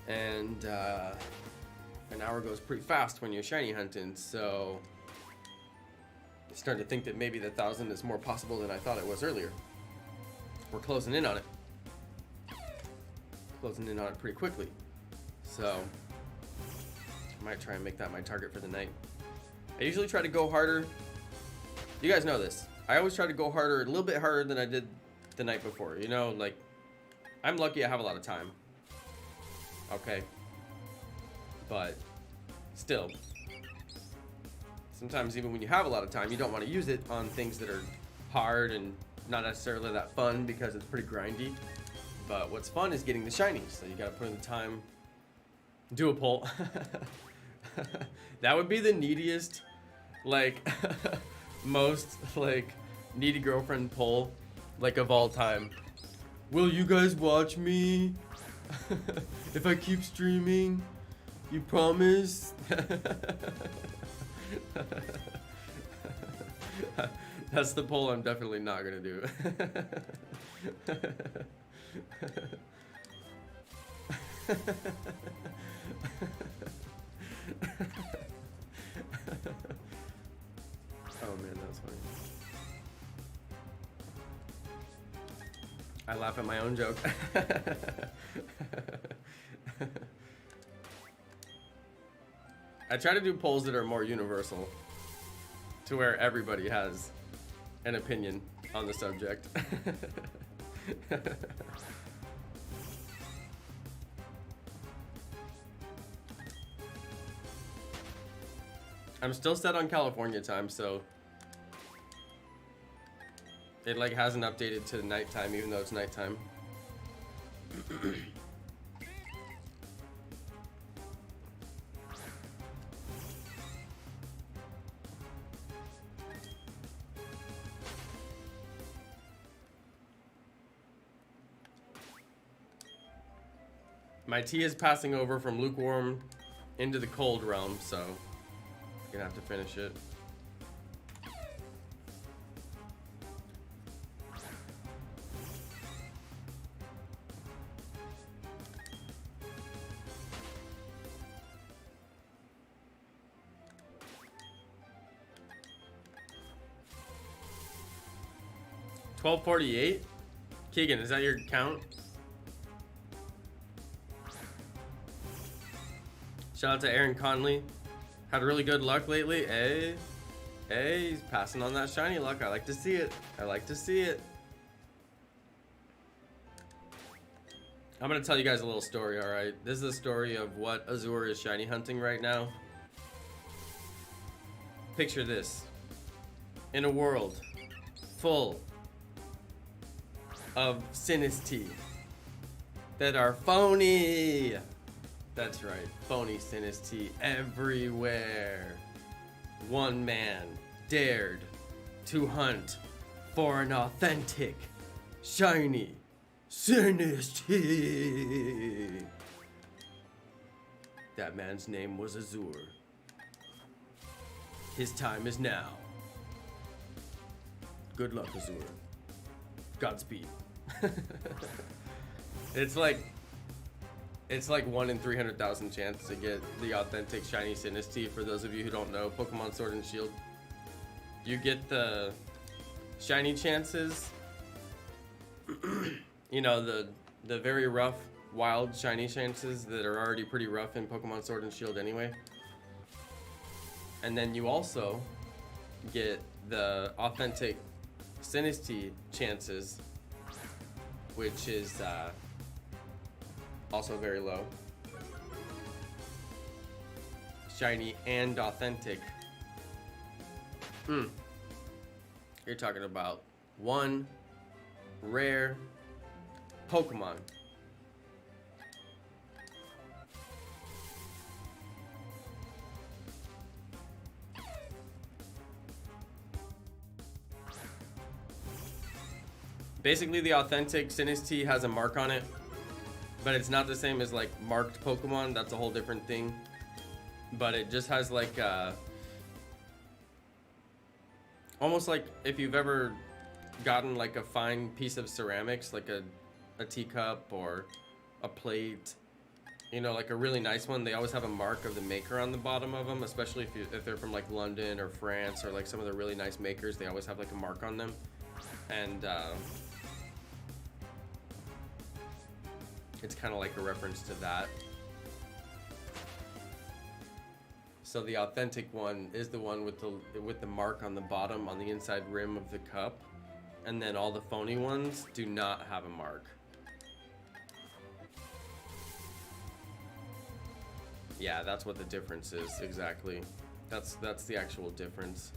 And an hour goes pretty fast when you're shiny hunting, so I'm starting to think that maybe the 1,000 is more possible than I thought it was earlier. We're closing in on it. Closing in on it pretty quickly. So I might try and make that my target for the night. I usually try to go harder. You guys know this. I always try to go harder, a little bit harder than I did the night before. You know, like, I'm lucky I have a lot of time. Okay. But still, sometimes even when you have a lot of time, you don't want to use it on things that are hard and not necessarily that fun because it's pretty grindy. But what's fun is getting the shinies. So you got to put in the time. Do a poll. That would be the neediest, like, most, like, needy girlfriend poll, like, of all time. Will you guys watch me? If I keep streaming? You promise? That's the poll I'm definitely not gonna do. Oh man, that was funny. I laugh at my own joke. I try to do polls that are more universal, to where everybody has an opinion on the subject. I'm still set on California time, so it like hasn't updated to nighttime, even though it's nighttime. My tea is passing over from lukewarm into the cold realm, so I'm gonna have to finish it. $12.48? Keegan, is that your count? Shout out to Aaron Conley. Had really good luck lately. Hey, he's passing on that shiny luck. I like to see it. I like to see it. I'm gonna tell you guys a little story, alright? This is the story of what Azure is shiny hunting right now. Picture this. In a world full of Sinistea that are phony. That's right, phony Sinistea everywhere. One man dared to hunt for an authentic, shiny Sinistea. That man's name was Azure. His time is now. Good luck, Azure. Godspeed. It's like 1 in 300,000 chance to get the authentic shiny Sinistea. For those of you who don't know, Pokemon Sword and Shield, you get the shiny chances. You know, the very rough wild shiny chances that are already pretty rough in Pokemon Sword and Shield anyway. And then you also get the authentic Sinistea chances, which is also very low. Shiny and authentic. You're talking about one rare Pokemon. Basically, the authentic Sinistea has a mark on it, but it's not the same as like marked Pokemon. That's a whole different thing. But it just has like almost like if you've ever gotten like a fine piece of ceramics, like a teacup or a plate, you know, like a really nice one. They always have a mark of the maker on the bottom of them, especially if they're from like London or France or like some of the really nice makers. They always have like a mark on them. And it's kind of like a reference to that. So the authentic one is the one with the mark on the bottom on the inside rim of the cup, and then all the phony ones do not have a mark. Yeah, that's what the difference is exactly. That's the actual difference.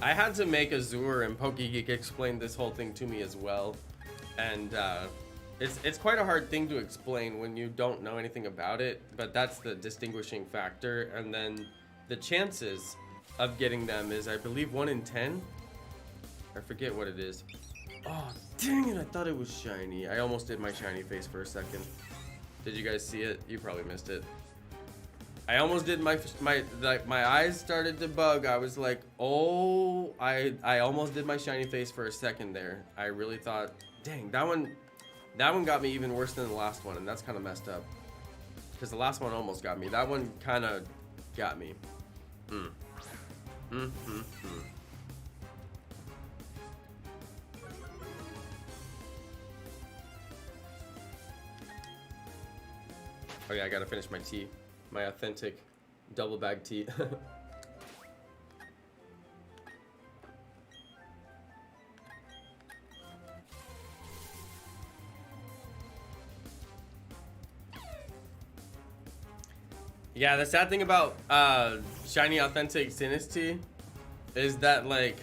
I had to make Azure, and PokeGeek explained this whole thing to me as well, and it's quite a hard thing to explain when you don't know anything about it, but that's the distinguishing factor. And then the chances of getting them is, I believe, 1 in 10. I forget what it is. Oh, dang it, I thought it was shiny. I almost did my shiny face for a second. Did you guys see it? You probably missed it. I almost did my eyes started to bug. I was like, oh, I almost did my shiny face for a second there. I really thought, dang, that one got me even worse than the last one, and that's kind of messed up. Because the last one almost got me. That one kind of got me. Oh yeah, I gotta finish my tea. My authentic double bag tea. Yeah, the sad thing about shiny authentic Shinx tea is that, like,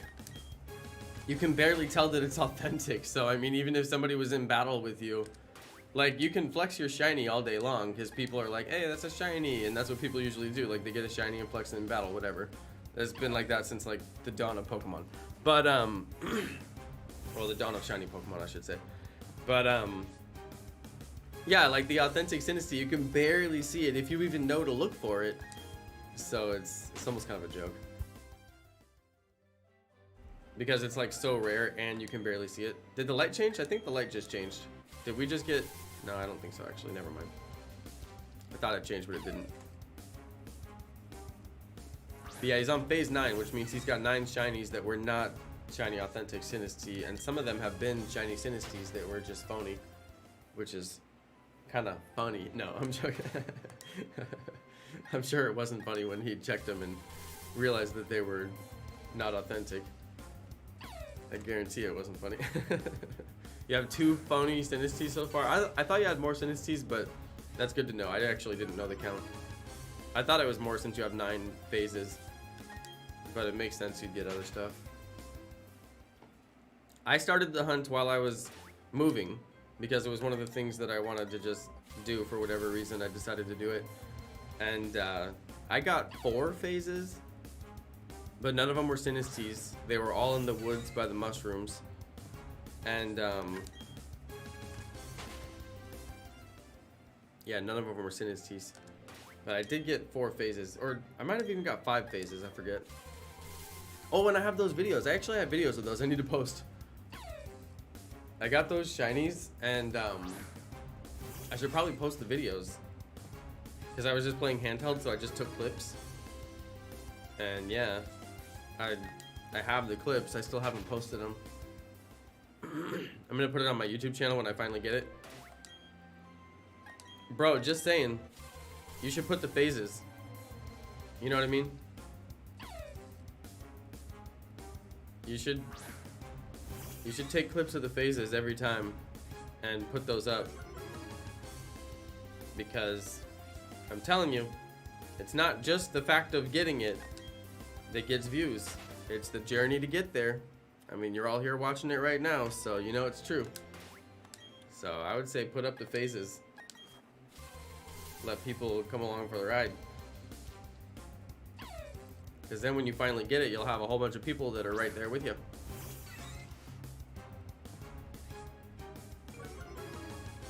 you can barely tell that it's authentic. So I mean, even if somebody was in battle with you, like, you can flex your shiny all day long because people are like, hey, that's a shiny, and that's what people usually do. Like, they get a shiny and flex it in battle, whatever. It's been like that since, like, the dawn of Pokemon. But well, the dawn of shiny Pokemon, I should say. But yeah, like the authentic Shinx, you can barely see it if you even know to look for it. So it's almost kind of a joke. Because it's like so rare and you can barely see it. Did the light change? I think the light just changed. Did we just get... No, I don't think so, actually. Never mind. I thought it changed, but it didn't. But yeah, he's on phase 9, which means he's got 9 shinies that were not shiny authentic Shinx, and some of them have been shiny Shinx that were just phony, which is kind of funny. No, I'm joking. I'm sure it wasn't funny when he checked them and realized that they were not authentic. I guarantee it wasn't funny. You have 2 phony Shinx so far. I thought you had more Shinx, but that's good to know. I actually didn't know the count. I thought it was more since you have 9 phases, but it makes sense you'd get other stuff. I started the hunt while I was moving because it was one of the things that I wanted to just do for whatever reason. I decided to do it, and I got 4 phases, but none of them were Shinx. They were all in the woods by the mushrooms. And yeah, none of them were Shinx. But I did get 4 phases, or I might have even got 5 phases, I forget. Oh, and I have those videos. I actually have videos of those I need to post. I got those shinies, and I should probably post the videos. Because I was just playing handheld, so I just took clips. And yeah, I have the clips. I still haven't posted them. I'm gonna put it on my YouTube channel when I finally get it. Bro, just saying, you should put the phases. You know what I mean? You should take clips of the phases every time and put those up. Because I'm telling you, it's not just the fact of getting it that gets views. It's the journey to get there. I mean, you're all here watching it right now, so you know it's true. So I would say put up the phases. Let people come along for the ride. Because then when you finally get it, you'll have a whole bunch of people that are right there with you.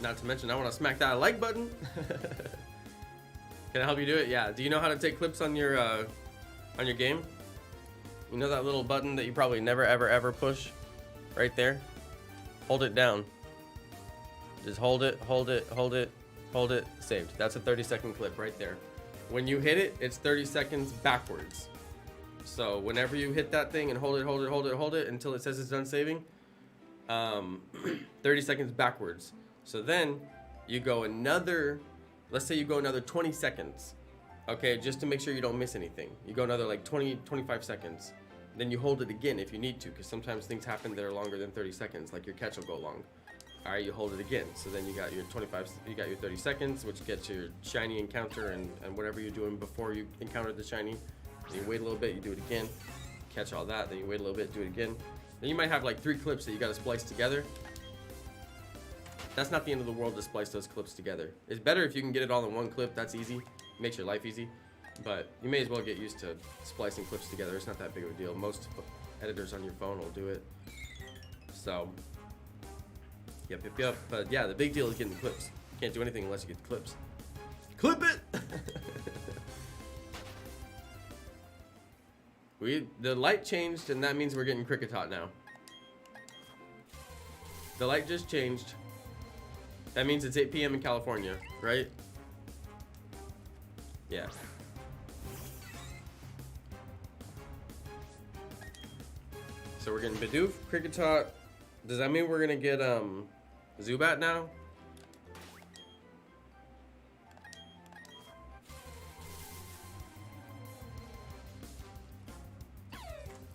Not to mention, I want to smack that like button. Can I help you do it? Yeah. Do you know how to take clips on your game? You know that little button that you probably never ever push? Right there? Hold it down. Just hold it, hold it, hold it, hold it, saved. That's a 30-second clip right there. When you hit it, it's 30 seconds backwards. So whenever you hit that thing and hold it, hold it, hold it, hold it until it says it's done saving, 30 seconds backwards. So then you go another, let's say you go another 20 seconds. Okay, just to make sure you don't miss anything. You go another like 25 seconds. Then you hold it again if you need to, because sometimes things happen that are longer than 30 seconds, like your catch will go long. All right, you hold it again. So then you got your 30 seconds, which gets your shiny encounter and whatever you're doing before you encounter the shiny. Then you wait a little bit, you do it again, catch all that, then you wait a little bit, do it again. Then you might have like 3 clips that you got to splice together. That's not the end of the world to splice those clips together. It's better if you can get it all in one clip. That's easy. Makes your life easy. But you may as well get used to splicing clips together. It's not that big of a deal. Most editors on your phone will do it. So, yep. But yeah, the big deal is getting the clips. You can't do anything unless you get the clips. Clip it! The light changed, and that means we're getting Kricketot now. The light just changed. That means it's 8 p.m. in California, right? Yeah. So we're getting Bidoof, Kricketot. Does that mean we're gonna get Zubat now?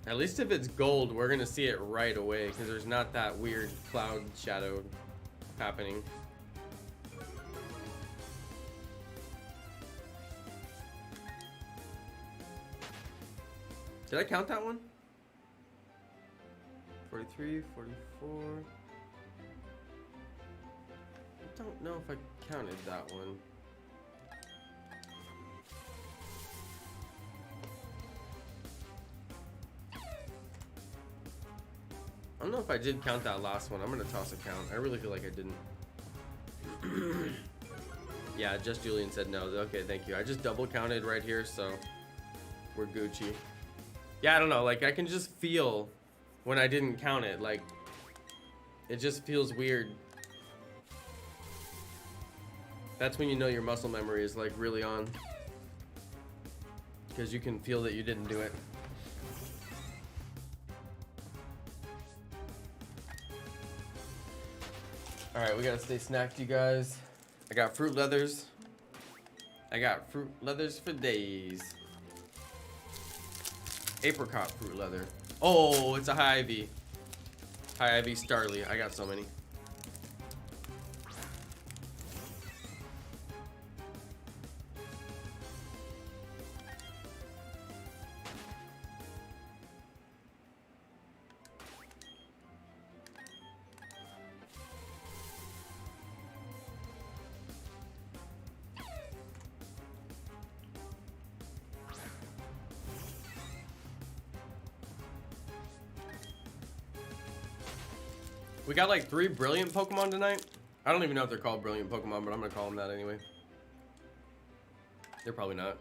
At least if it's gold, we're gonna see it right away because there's not that weird cloud shadow happening. Did I count that one? 43, 44. I don't know if I counted that one. I don't know if I did count that last one. I'm gonna toss a count. I really feel like I didn't. Yeah, just Julian said no. Okay, thank you. I just double counted right here, so we're Gucci. Yeah, I don't know. Like, I can just feel when I didn't count it. Like, it just feels weird. That's when you know your muscle memory is, like, really on. Because you can feel that you didn't do it. Alright, we gotta stay snacked, you guys. I got fruit leathers. I got fruit leathers for days. Apricot fruit leather. Oh, it's a high IV. High IV Starly. I got so many. We got like 3 brilliant Pokemon tonight. I don't even know if they're called brilliant Pokemon, but I'm gonna call them that anyway. They're probably not.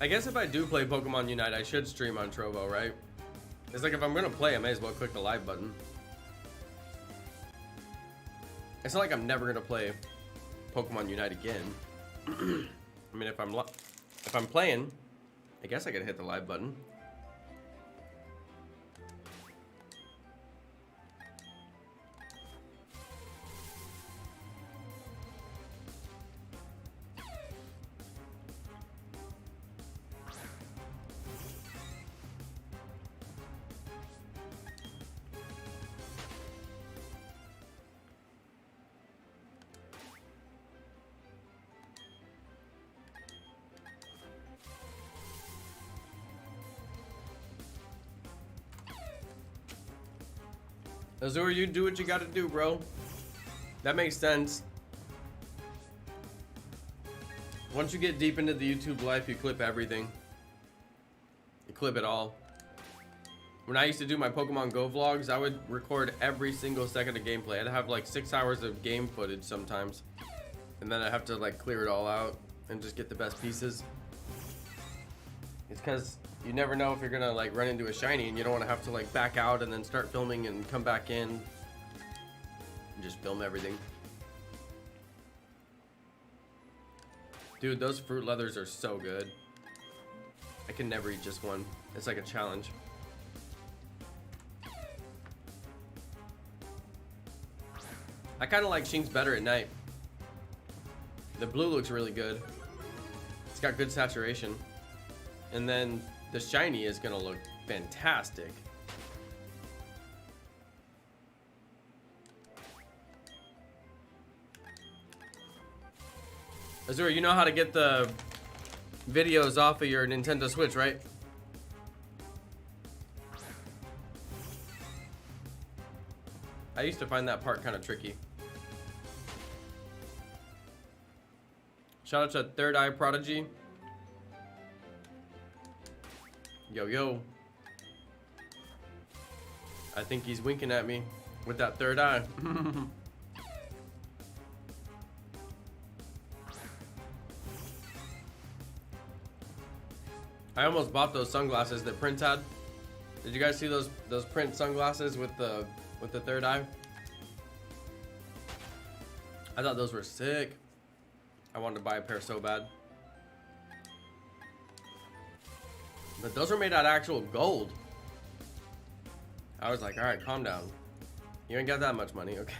I guess if I do play Pokemon Unite, I should stream on Trovo, right? It's like if I'm gonna play, I may as well click the live button. It's not like I'm never gonna play Pokemon Unite again. I mean, if I'm playing, I guess I gotta hit the live button. Azure, you do what you gotta do, bro. That makes sense. Once you get deep into the YouTube life, you clip everything. You clip it all. When I used to do my Pokemon Go vlogs, I would record every single second of gameplay. I'd have like 6 hours of game footage sometimes. And then I'd have to like clear it all out and just get the best pieces. It's because you never know if you're gonna like run into a shiny and you don't want to have to like back out and then start filming and come back in and just film everything. Dude, those fruit leathers are so good. I can never eat just one. It's like a challenge. I kind of like Shinx better at night. The blue looks really good. It's got good saturation. And then the shiny is gonna look fantastic. Azure, you know how to get the videos off of your Nintendo Switch, right? I used to find that part kind of tricky. Shout out to Third Eye Prodigy. Yo, yo. I think he's winking at me with that third eye. I almost bought those sunglasses that Prince had. Did you guys see those Prince sunglasses with the third eye? I thought those were sick. I wanted to buy a pair so bad. But those were made out of actual gold. I was like, all right, calm down. You ain't got that much money, okay?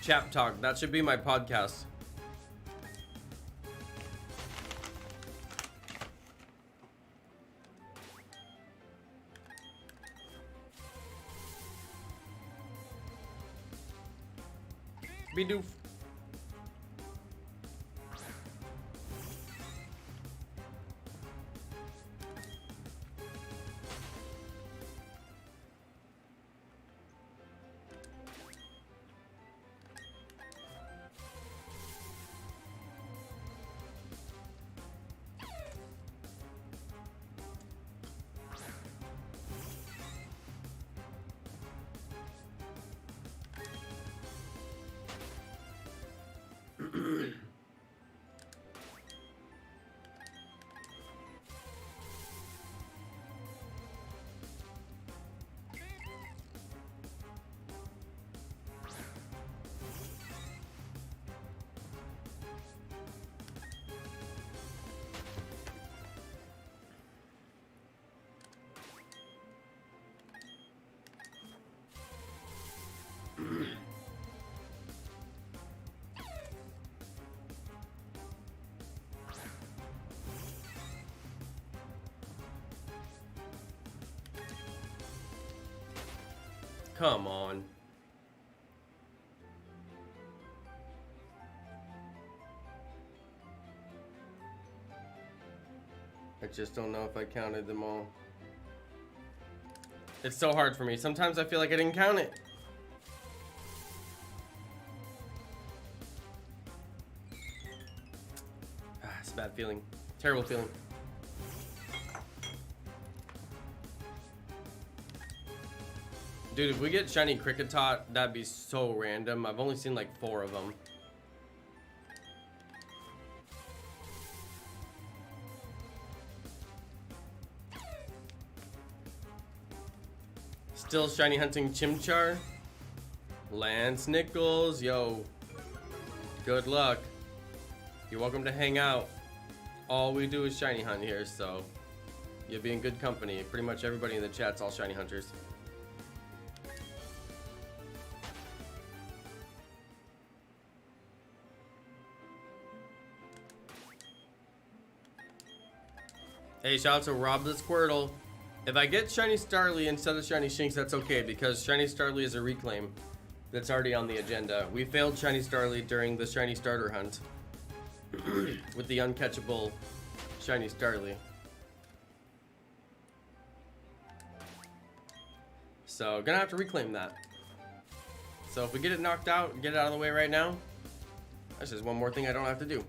Chap Talk, that should be my podcast. Be doof. Come on. I just don't know if I counted them all. It's so hard for me. Sometimes I feel like I didn't count it. It's a bad feeling. Terrible feeling. Dude, if we get shiny Cricketot, that'd be so random. I've only seen like 4 of them. Still shiny hunting Chimchar. Lance Nichols, yo. Good luck. You're welcome to hang out. All we do is shiny hunt here, so you'll be in good company. Pretty much everybody in the chat's all shiny hunters. Hey, shout out to Rob the Squirtle. If I get shiny Starly instead of shiny Shinx, that's okay, because shiny Starly is a reclaim that's already on the agenda. We failed shiny Starly during the shiny starter hunt with the uncatchable shiny Starly. So, gonna have to reclaim that. So if we get it knocked out, get it out of the way right now, that's just one more thing I don't have to do.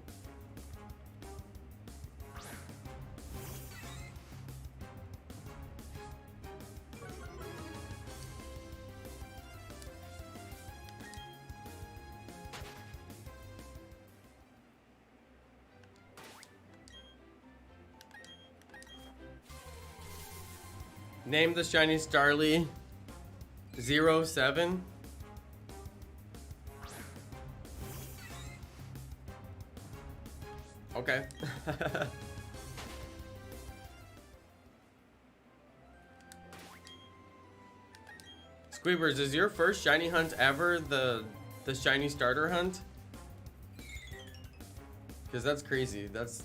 Name the shiny Starly 07. Okay. Squeebers, is your first shiny hunt ever the shiny starter hunt? Because that's crazy. It's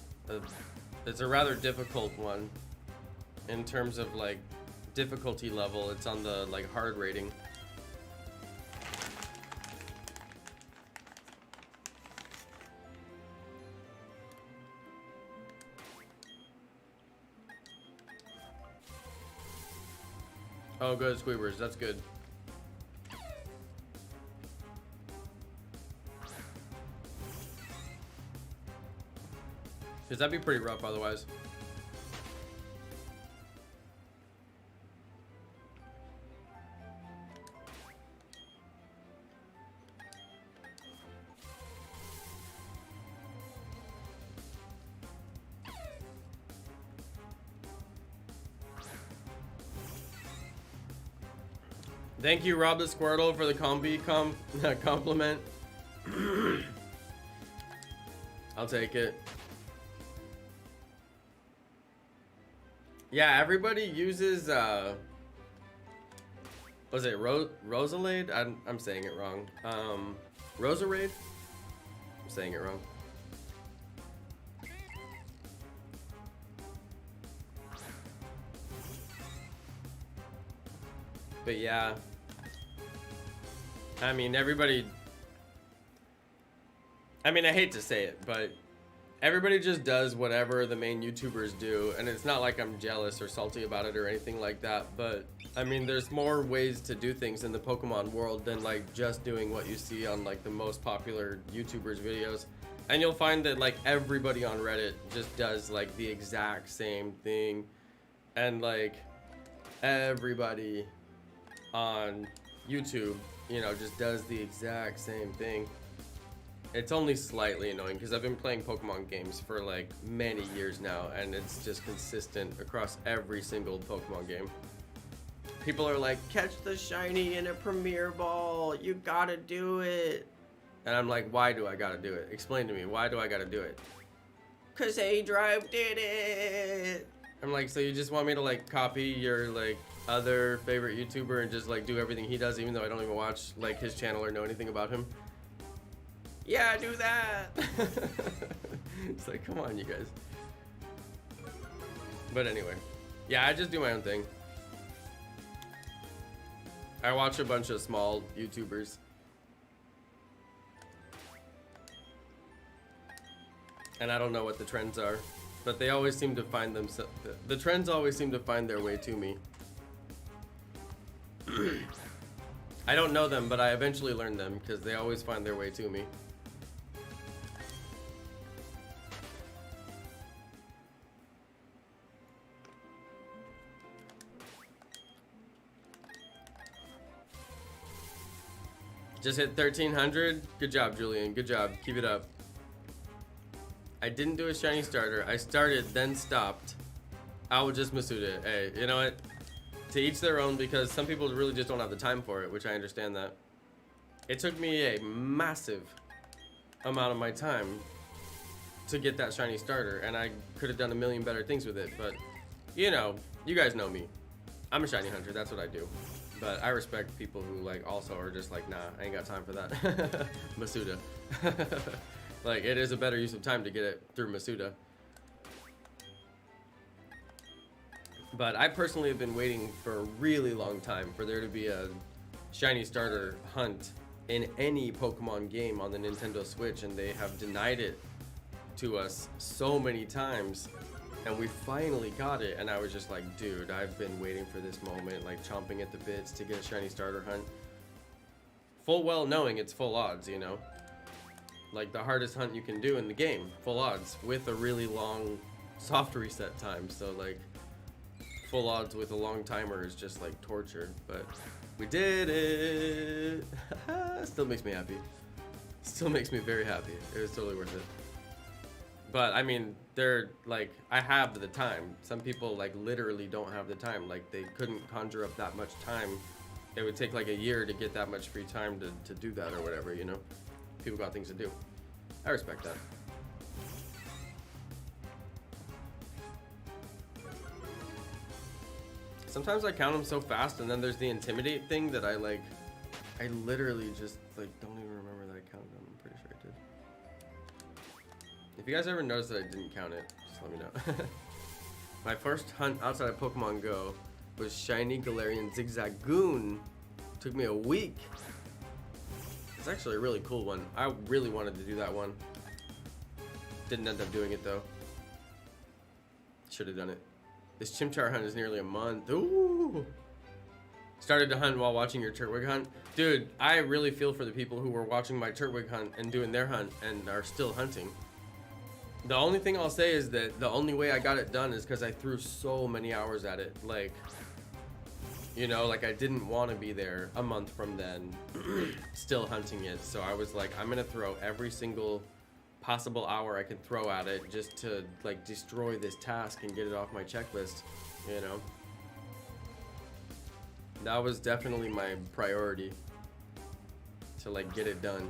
a rather difficult one in terms of like difficulty level. It's on the like hard rating. Oh, good, Squeebers. That's good. Because that'd be pretty rough otherwise. Thank you, Rob the Squirtle, for the Combee compliment. I'll take it. Yeah, everybody uses, was it Rosalade? I'm saying it wrong. Roserade? I'm saying it wrong. But yeah, I mean, everybody, I mean, I hate to say it, but everybody just does whatever the main YouTubers do, and it's not like I'm jealous or salty about it or anything like that, but I mean, there's more ways to do things in the Pokemon world than like just doing what you see on like the most popular YouTubers videos. And you'll find that like everybody on Reddit just does like the exact same thing, and like everybody on YouTube, you know, just does the exact same thing. It's only slightly annoying because I've been playing Pokemon games for like many years now, and it's just consistent across every single Pokemon game. People are like, catch the shiny in a Premier Ball, you gotta do it. And I'm like, why do I gotta do it? Explain to me, why do I gotta do it? Cause A-Drive did it. I'm like, so you just want me to like copy your like other favorite YouTuber and just like do everything he does, even though I don't even watch like his channel or know anything about him? Yeah, do that. It's like, come on, you guys. But anyway, yeah, I just do my own thing. I watch a bunch of small YouTubers. And I don't know what the trends are, but they always seem to find themselves. The trends always seem to find their way to me. I don't know them, but I eventually learn them because they always find their way to me. Just hit 1300. Good job, Julian. Good job. Keep it up. I didn't do a shiny starter. I started, then stopped. I will just Masuda. Hey, you know what? To each their own, because some people really just don't have the time for it, which I understand that. It took me a massive amount of my time to get that shiny starter, and I could have done a million better things with it, but you know, you guys know me. I'm a shiny hunter, that's what I do. But I respect people who like also are just like, nah, I ain't got time for that. Masuda. Like, it is a better use of time to get it through Masuda. But I personally have been waiting for a really long time for there to be a shiny starter hunt in any Pokemon game on the Nintendo Switch, and they have denied it to us so many times, and we finally got it, and I was just like, dude, I've been waiting for this moment, like chomping at the bits to get a shiny starter hunt. Full well knowing it's full odds, you know? Like the hardest hunt you can do in the game, full odds, with a really long soft reset time, so like full odds with a long timer is just like torture, but we did it. Still makes me happy. Still makes me very happy. It was totally worth it. But I mean, they're like, I have the time. Some people like literally don't have the time. Like they couldn't conjure up that much time. It would take like a year to get that much free time to do that or whatever, you know? People got things to do. I respect that. Sometimes I count them so fast, and then there's the intimidate thing that I literally just like don't even remember that I counted them. I'm pretty sure I did. If you guys ever noticed that I didn't count it, just let me know. My first hunt outside of Pokemon Go was Shiny Galarian Zigzagoon. Took me a week. It's actually a really cool one. I really wanted to do that one. Didn't end up doing it though. Should have done it. This Chimchar hunt is nearly a month. Ooh. Started to hunt while watching your Turtwig hunt. Dude, I really feel for the people who were watching my Turtwig hunt and doing their hunt and are still hunting. The only thing I'll say is that the only way I got it done is because I threw so many hours at it. Like, you know, like I didn't want to be there a month from then still hunting it. So I was like, I'm going to throw every single possible hour I can throw at it just to like destroy this task and get it off my checklist, you know. That was definitely my priority, to like get it done.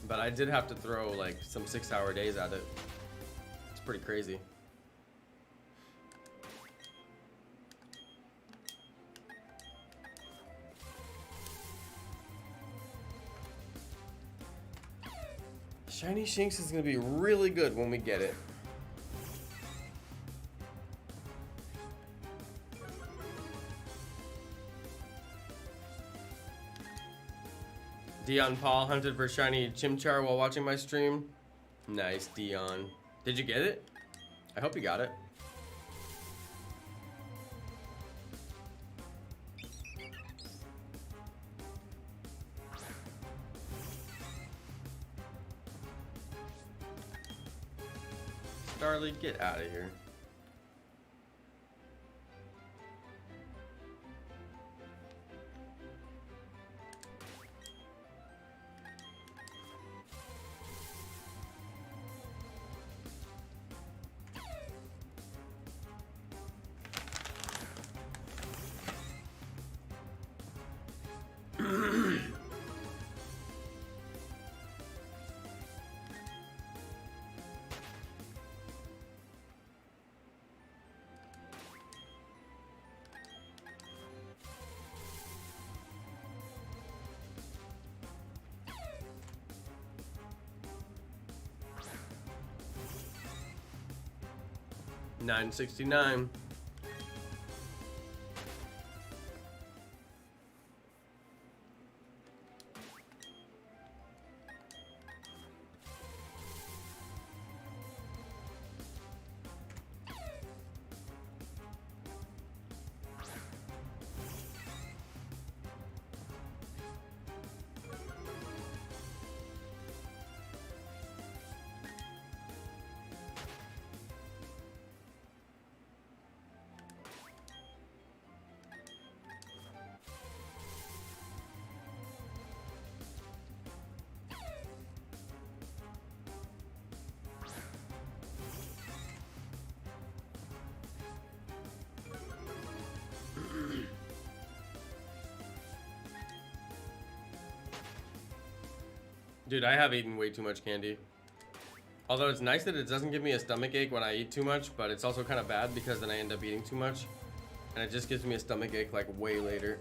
But I did have to throw like some 6-hour days at it. It's pretty crazy. Shiny Shinx is gonna be really good when we get it. Dion Paul hunted for shiny Chimchar while watching my stream. Nice, Dion. Did you get it? I hope you got it. Starly, get out of here. $9.69. Dude, I have eaten way too much candy. Although it's nice that it doesn't give me a stomach ache when I eat too much, but it's also kind of bad because then I end up eating too much. And it just gives me a stomach ache like way later.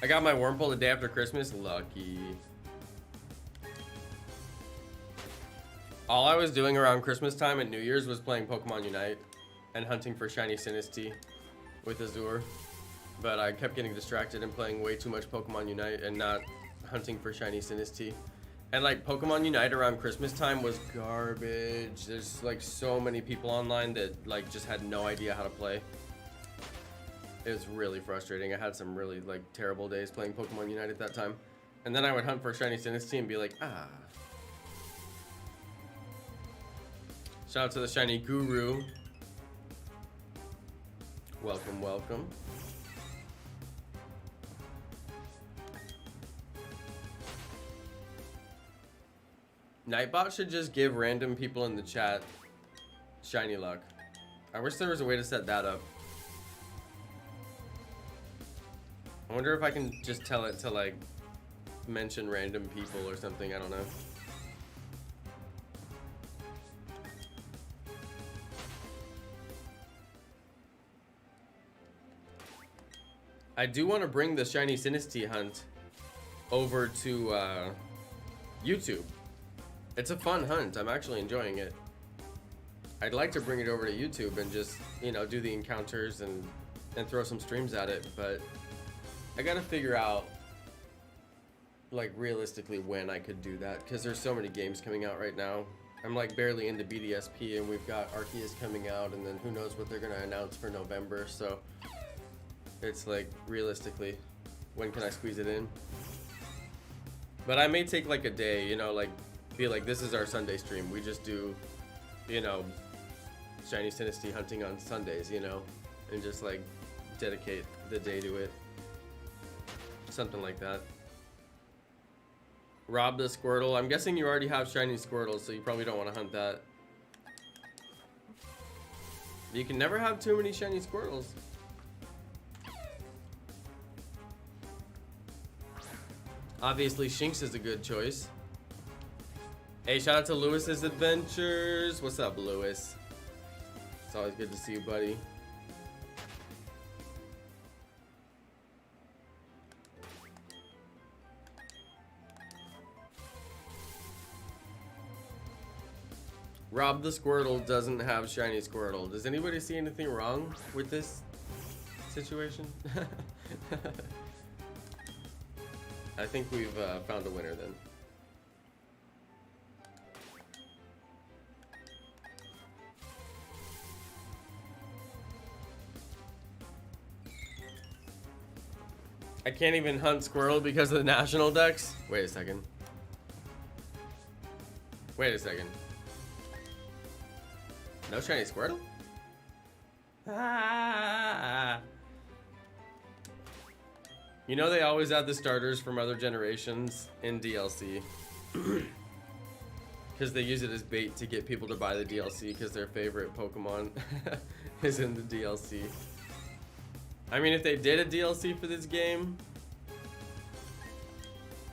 I got my Wurmple the day after Christmas. Lucky. All I was doing around Christmas time and New Year's was playing Pokemon Unite and hunting for shiny Sinistea with Azure. But I kept getting distracted and playing way too much Pokemon Unite and not hunting for shiny Sinistea. And like Pokemon Unite around Christmas time was garbage. There's like so many people online that like just had no idea how to play. It was really frustrating. I had some really like terrible days playing Pokemon Unite at that time. And then I would hunt for shiny Sinistea and be like, ah. Shout out to the shiny Guru. Welcome, welcome. Nightbot should just give random people in the chat shiny luck. I wish there was a way to set that up. I wonder if I can just tell it to like mention random people or something. I don't know. I do want to bring the shiny Synesty hunt over to YouTube. It's a fun hunt. I'm actually enjoying it. I'd like to bring it over to YouTube and just, you know, do the encounters and throw some streams at it, but I gotta figure out, like, realistically when I could do that, because there's so many games coming out right now. I'm like barely into BDSP, and we've got Arceus coming out, and then who knows what they're gonna announce for November, so it's like, realistically, when can I squeeze it in? But I may take like a day, you know, like, be like, this is our Sunday stream. We just do, you know, shiny Synesty hunting on Sundays, you know, and just like dedicate the day to it. Something like that. Rob the Squirtle. I'm guessing you already have shiny Squirtle, so you probably don't want to hunt that. You can never have too many shiny Squirtles. Obviously, Shinx is a good choice. Hey, shout out to Lewis's Adventures. What's up, Lewis? It's always good to see you, buddy. Rob the Squirtle doesn't have shiny Squirtle. Does anybody see anything wrong with this situation? I think we've found a winner then. I can't even hunt Squirtle because of the national decks? Wait a second. Wait a second. No shiny Squirtle? Ah. You know they always add the starters from other generations in DLC. Because they use it as bait to get people to buy the DLC because their favorite Pokemon is in the DLC. I mean, if they did a DLC for this game,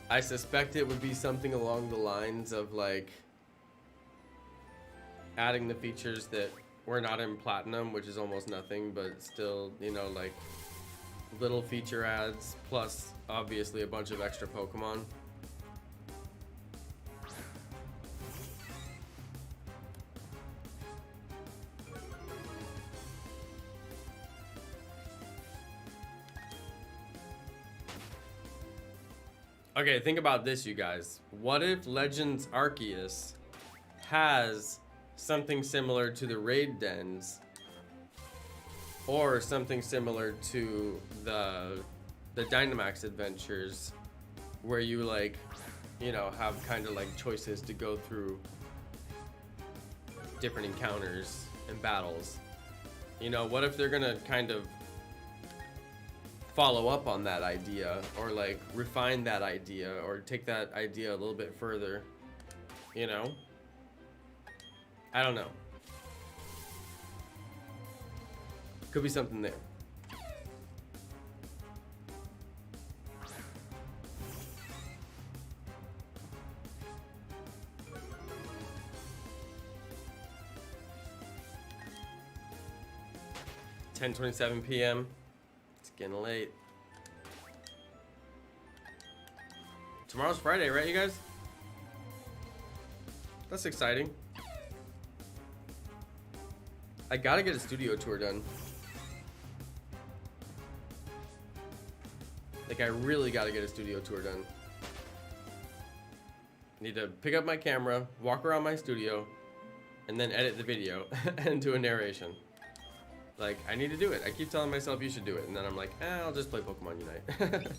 I suspect it would be something along the lines of like adding the features that were not in Platinum, which is almost nothing, but still, you know, like little feature ads, plus obviously a bunch of extra Pokemon. Okay, think about this, you guys. What if Legends Arceus has something similar to the raid dens, or something similar to the Dynamax adventures, where you like, you know, have kind of like choices to go through different encounters and battles. You know, what if they're gonna kind of follow up on that idea, or like refine that idea, or take that idea a little bit further, you know? I don't know. Could be something there. (10:27 p.m.) It's getting late. Tomorrow's Friday, right, you guys? That's exciting. I gotta get a studio tour done. Like, I really gotta get a studio tour done. Need to pick up my camera, walk around my studio, and then edit the video and do a narration. Like, I need to do it. I keep telling myself you should do it, and then I'm like, I'll just play Pokemon Unite.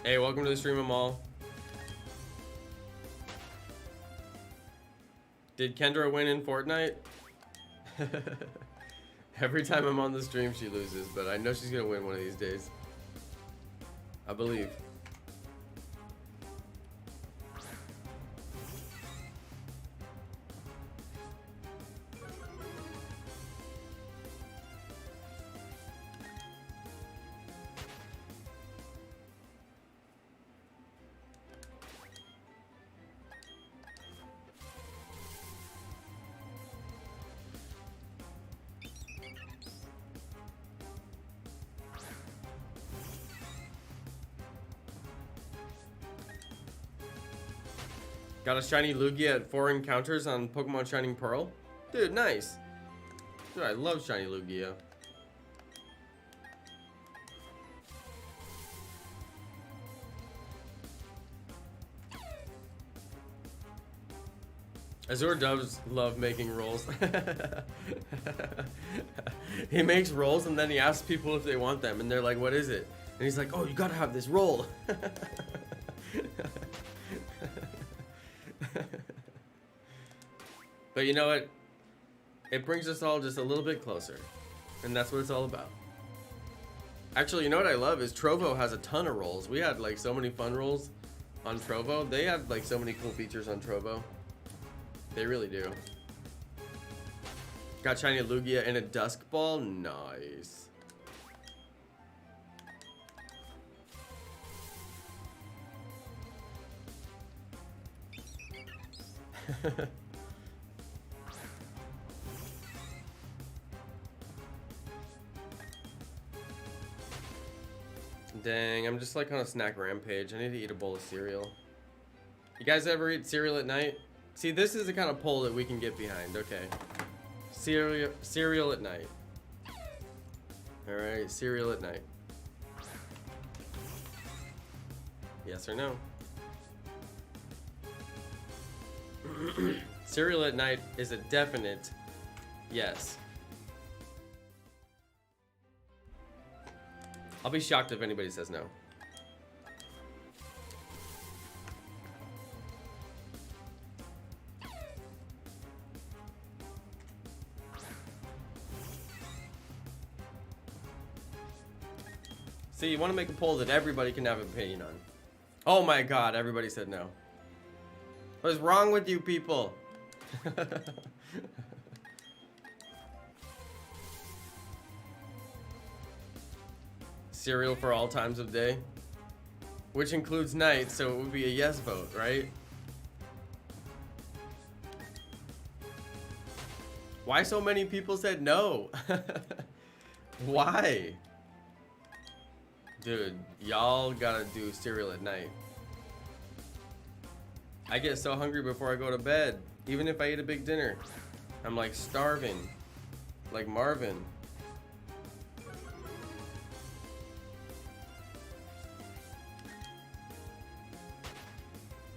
Hey, welcome to the stream, Amal. Did Kendra win in Fortnite? Every time I'm on the stream, she loses, but I know she's gonna win one of these days. I believe. Got a shiny Lugia at 4 encounters on Pokemon Shining Pearl. Dude, nice. Dude, I love shiny Lugia. Azure does love making rolls. He makes rolls and then he asks people if they want them and they're like, what is it? And he's like, oh, you gotta have this roll. But you know what? It brings us all just a little bit closer. And that's what it's all about. Actually, you know what I love is Trovo has a ton of rolls. We had like so many fun rolls on Trovo. They have like so many cool features on Trovo. They really do. Got shiny Lugia and a Dusk Ball. Nice. Dang, I'm just like on a snack rampage. I need to eat a bowl of cereal. You guys ever eat cereal at night? See, this is the kind of poll that we can get behind. Okay. Cereal at night. Alright, cereal at night. Yes or no? Cereal at night is a definite yes. I'll be shocked if anybody says no. See, you want to make a poll that everybody can have an opinion on. Oh my god, everybody said no. What is wrong with you people? Cereal for all times of day, which includes night, so it would be a yes vote, right? Why so many people said no? Why? Dude, y'all gotta do cereal at night. I get so hungry before I go to bed. Even if I eat a big dinner, I'm like starving, like Marvin.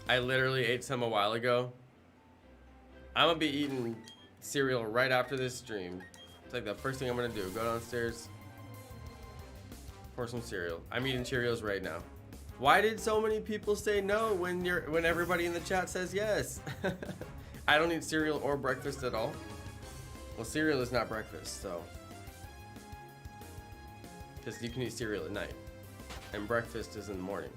I literally ate some a while ago. I'm gonna be eating cereal right after this stream. It's like the first thing I'm gonna do. Go downstairs for some cereal. I'm eating Cheerios right now. Why did so many people say no when everybody in the chat says yes? I don't eat cereal or breakfast at all. Well, cereal is not breakfast, so. Because you can eat cereal at night. And breakfast is in the morning.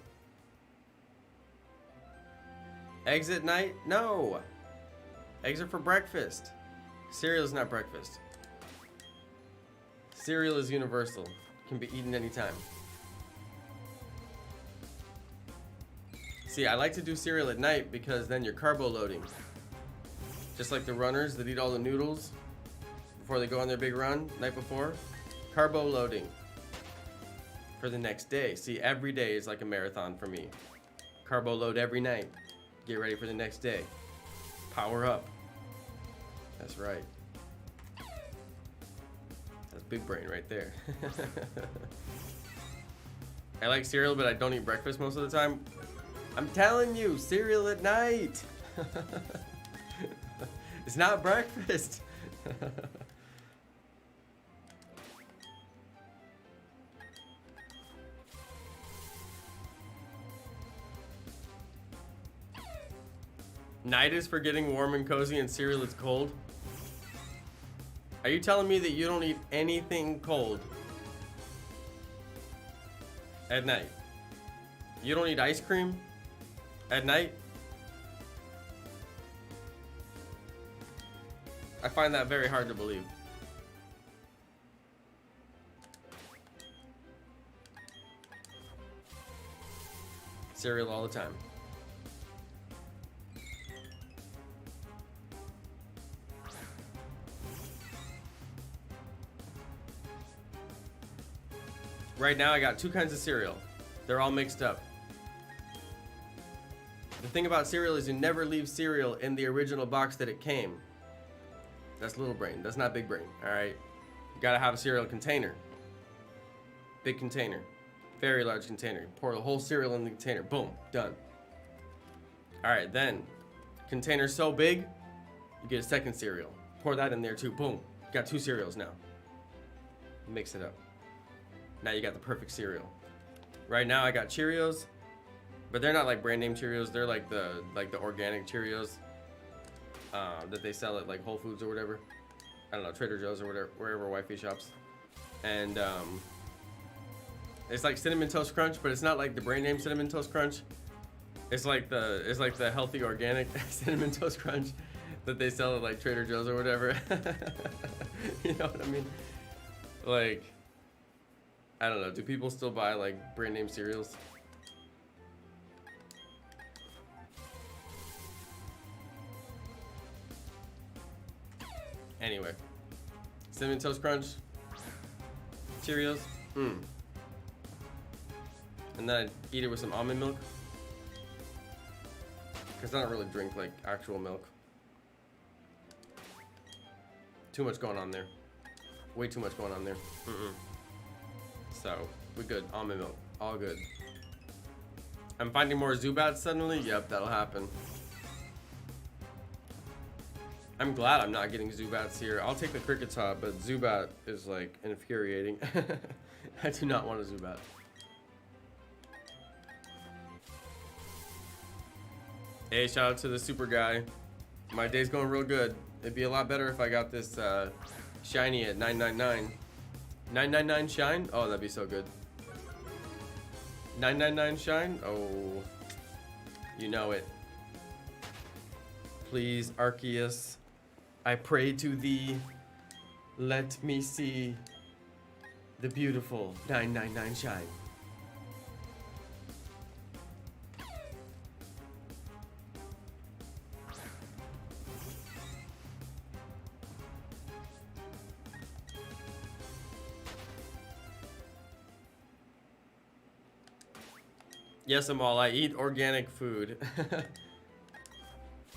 Eggs at night? No. Eggs are for breakfast. Cereal is not breakfast. Cereal is universal. Can be eaten anytime. See, I like to do cereal at night because then you're carbo loading. Just like the runners that eat all the noodles before they go on their big run night before. Carbo loading for the next day. See, every day is like a marathon for me. Carbo load every night. Get ready for the next day. Power up. That's right. That's big brain right there. I like cereal, but I don't eat breakfast most of the time. I'm telling you, cereal at night. It's not breakfast. Night is for getting warm and cozy and cereal is cold. Are you telling me that you don't eat anything cold at night? You don't eat ice cream at night? I find that very hard to believe. Cereal all the time. Right now I got two kinds of cereal. They're all mixed up. The thing about cereal is you never leave cereal in the original box that it came. That's little brain. That's not big brain. All right. You gotta have a cereal container. Big container. Very large container. Pour the whole cereal in the container. Boom. Done. All right. Then, container so big, you get a second cereal. Pour that in there too. Boom. You got 2 cereals now. Mix it up. Now you got the perfect cereal. Right now I got Cheerios, but they're not like brand name Cheerios. They're like the organic Cheerios that they sell at like Whole Foods or whatever. I don't know, Trader Joe's or whatever, wherever wifey shops. And it's like Cinnamon Toast Crunch, but it's not like the brand name Cinnamon Toast Crunch. It's like the healthy organic Cinnamon Toast Crunch that they sell at like Trader Joe's or whatever. You know what I mean? Like, I don't know. Do people still buy like brand name cereals? Anyway, Cinnamon Toast Crunch, Cheerios, and then I'd eat it with some almond milk, because I don't really drink like actual milk. Too much going on there. Way too much going on there. So, we're good. Almond milk. All good. I'm finding more Zubats suddenly? Yep, that'll happen. I'm glad I'm not getting Zubats here. I'll take the Cricket Top, but Zubat is like infuriating. I do not want a Zubat. Hey, shout out to the super guy. My day's going real good. It'd be a lot better if I got this shiny at 999. 999 shine? Oh, that'd be so good. 999 shine? Oh, you know it. Please, Arceus, I pray to thee. Let me see the beautiful 999 shine. Yes, Amal, I eat organic food.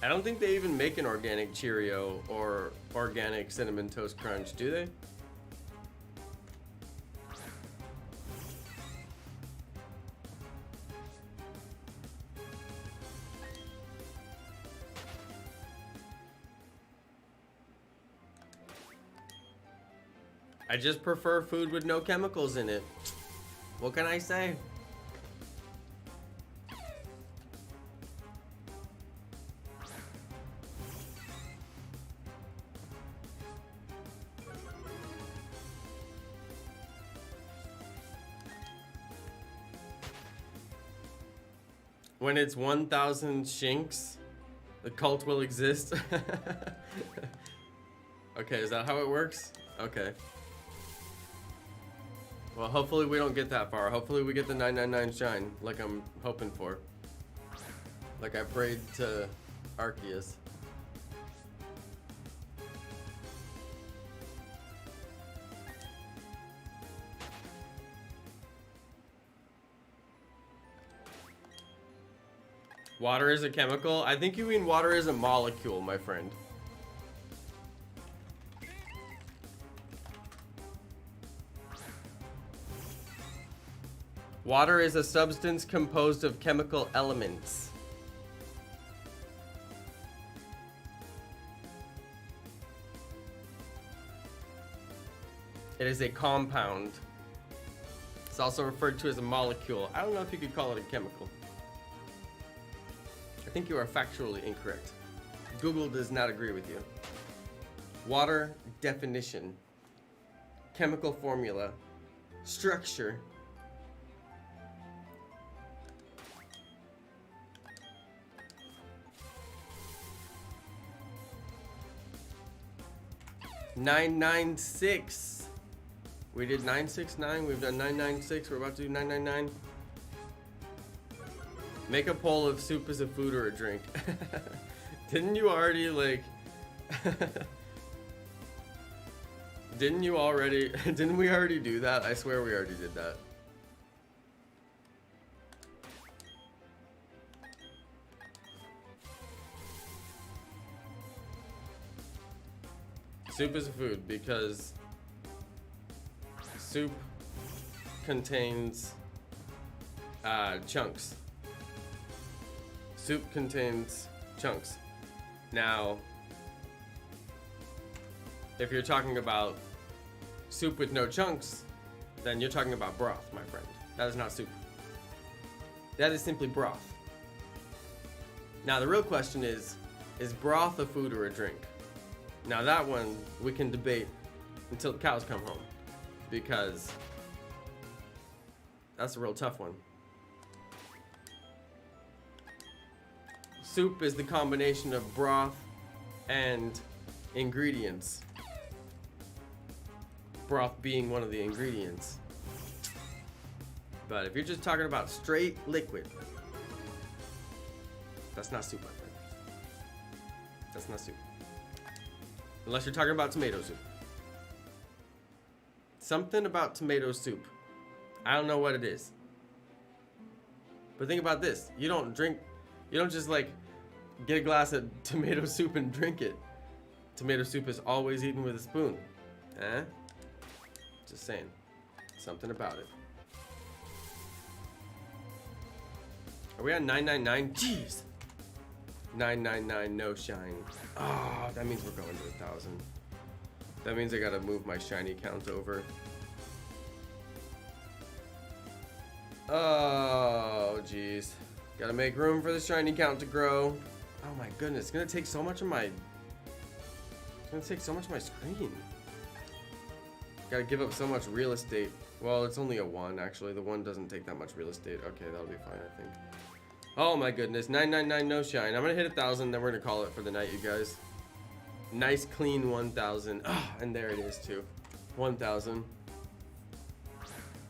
I don't think they even make an organic Cheerio or organic Cinnamon Toast Crunch, do they? I just prefer food with no chemicals in it. What can I say? When it's 1,000 Shinx, the cult will exist. Okay, is that how it works? Okay. Well, hopefully we don't get that far. Hopefully we get the 999 shine, like I'm hoping for. Like I prayed to Arceus. Water is a chemical? I think you mean water is a molecule, my friend. Water is a substance composed of chemical elements. It is a compound. It's also referred to as a molecule. I don't know if you could call it a chemical. I think you are factually incorrect. Google does not agree with you. Water definition. Chemical formula. Structure. $996. We did 969. We've done 996. We're about to do 999. Make a poll if soup is a food or a drink. Didn't you already like? Didn't we already do that? I swear we already did that. Soup is a food because soup contains chunks. Soup contains chunks. Now, if you're talking about soup with no chunks, then you're talking about broth, my friend. That is not soup. That is simply broth. Now, the real question is broth a food or a drink? Now, that one we can debate until the cows come home, because that's a real tough one. Soup is the combination of broth and ingredients. Broth being one of the ingredients. But if you're just talking about straight liquid, that's not soup, my friend. That's not soup. Unless you're talking about tomato soup. Something about tomato soup. I don't know what it is. But think about this. You don't just like get a glass of tomato soup and drink it. Tomato soup is always eaten with a spoon. Eh? Just saying. Something about it. Are we on 999? Jeez. 999 no shine. Oh, that means we're going to 1,000. That means I gotta move my shiny count over. Oh, jeez. Gotta make room for the shiny count to grow. Oh my goodness, it's gonna take so much of my screen. Gotta give up so much real estate. Well, it's only a 1 actually. The 1 doesn't take that much real estate. Okay, that'll be fine, I think. Oh my goodness, 999 no shine. I'm gonna hit 1,000, then we're gonna call it for the night, you guys. Nice clean 1,000. Ah, and there it is too. 1,000.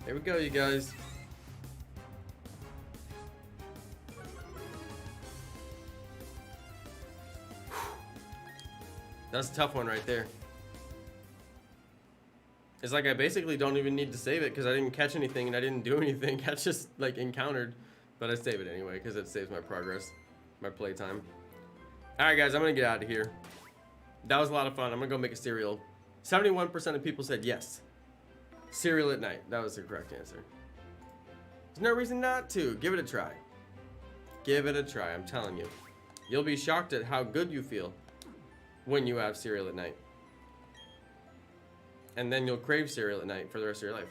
There we go, you guys. That's a tough one right there. It's like I basically don't even need to save it because I didn't catch anything and I didn't do anything. I just like encountered, but I save it anyway because it saves my progress, my playtime. All right, guys, I'm gonna get out of here. That was a lot of fun. I'm gonna go make a cereal. 71% of people said yes. Cereal at night. That was the correct answer. There's no reason not to. Give it a try. Give it a try. I'm telling you. You'll be shocked at how good you feel when you have cereal at night. And then you'll crave cereal at night for the rest of your life.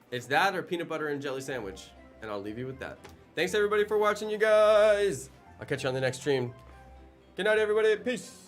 It's that or peanut butter and jelly sandwich. And I'll leave you with that. Thanks everybody for watching, you guys. I'll catch you on the next stream. Good night, everybody. Peace.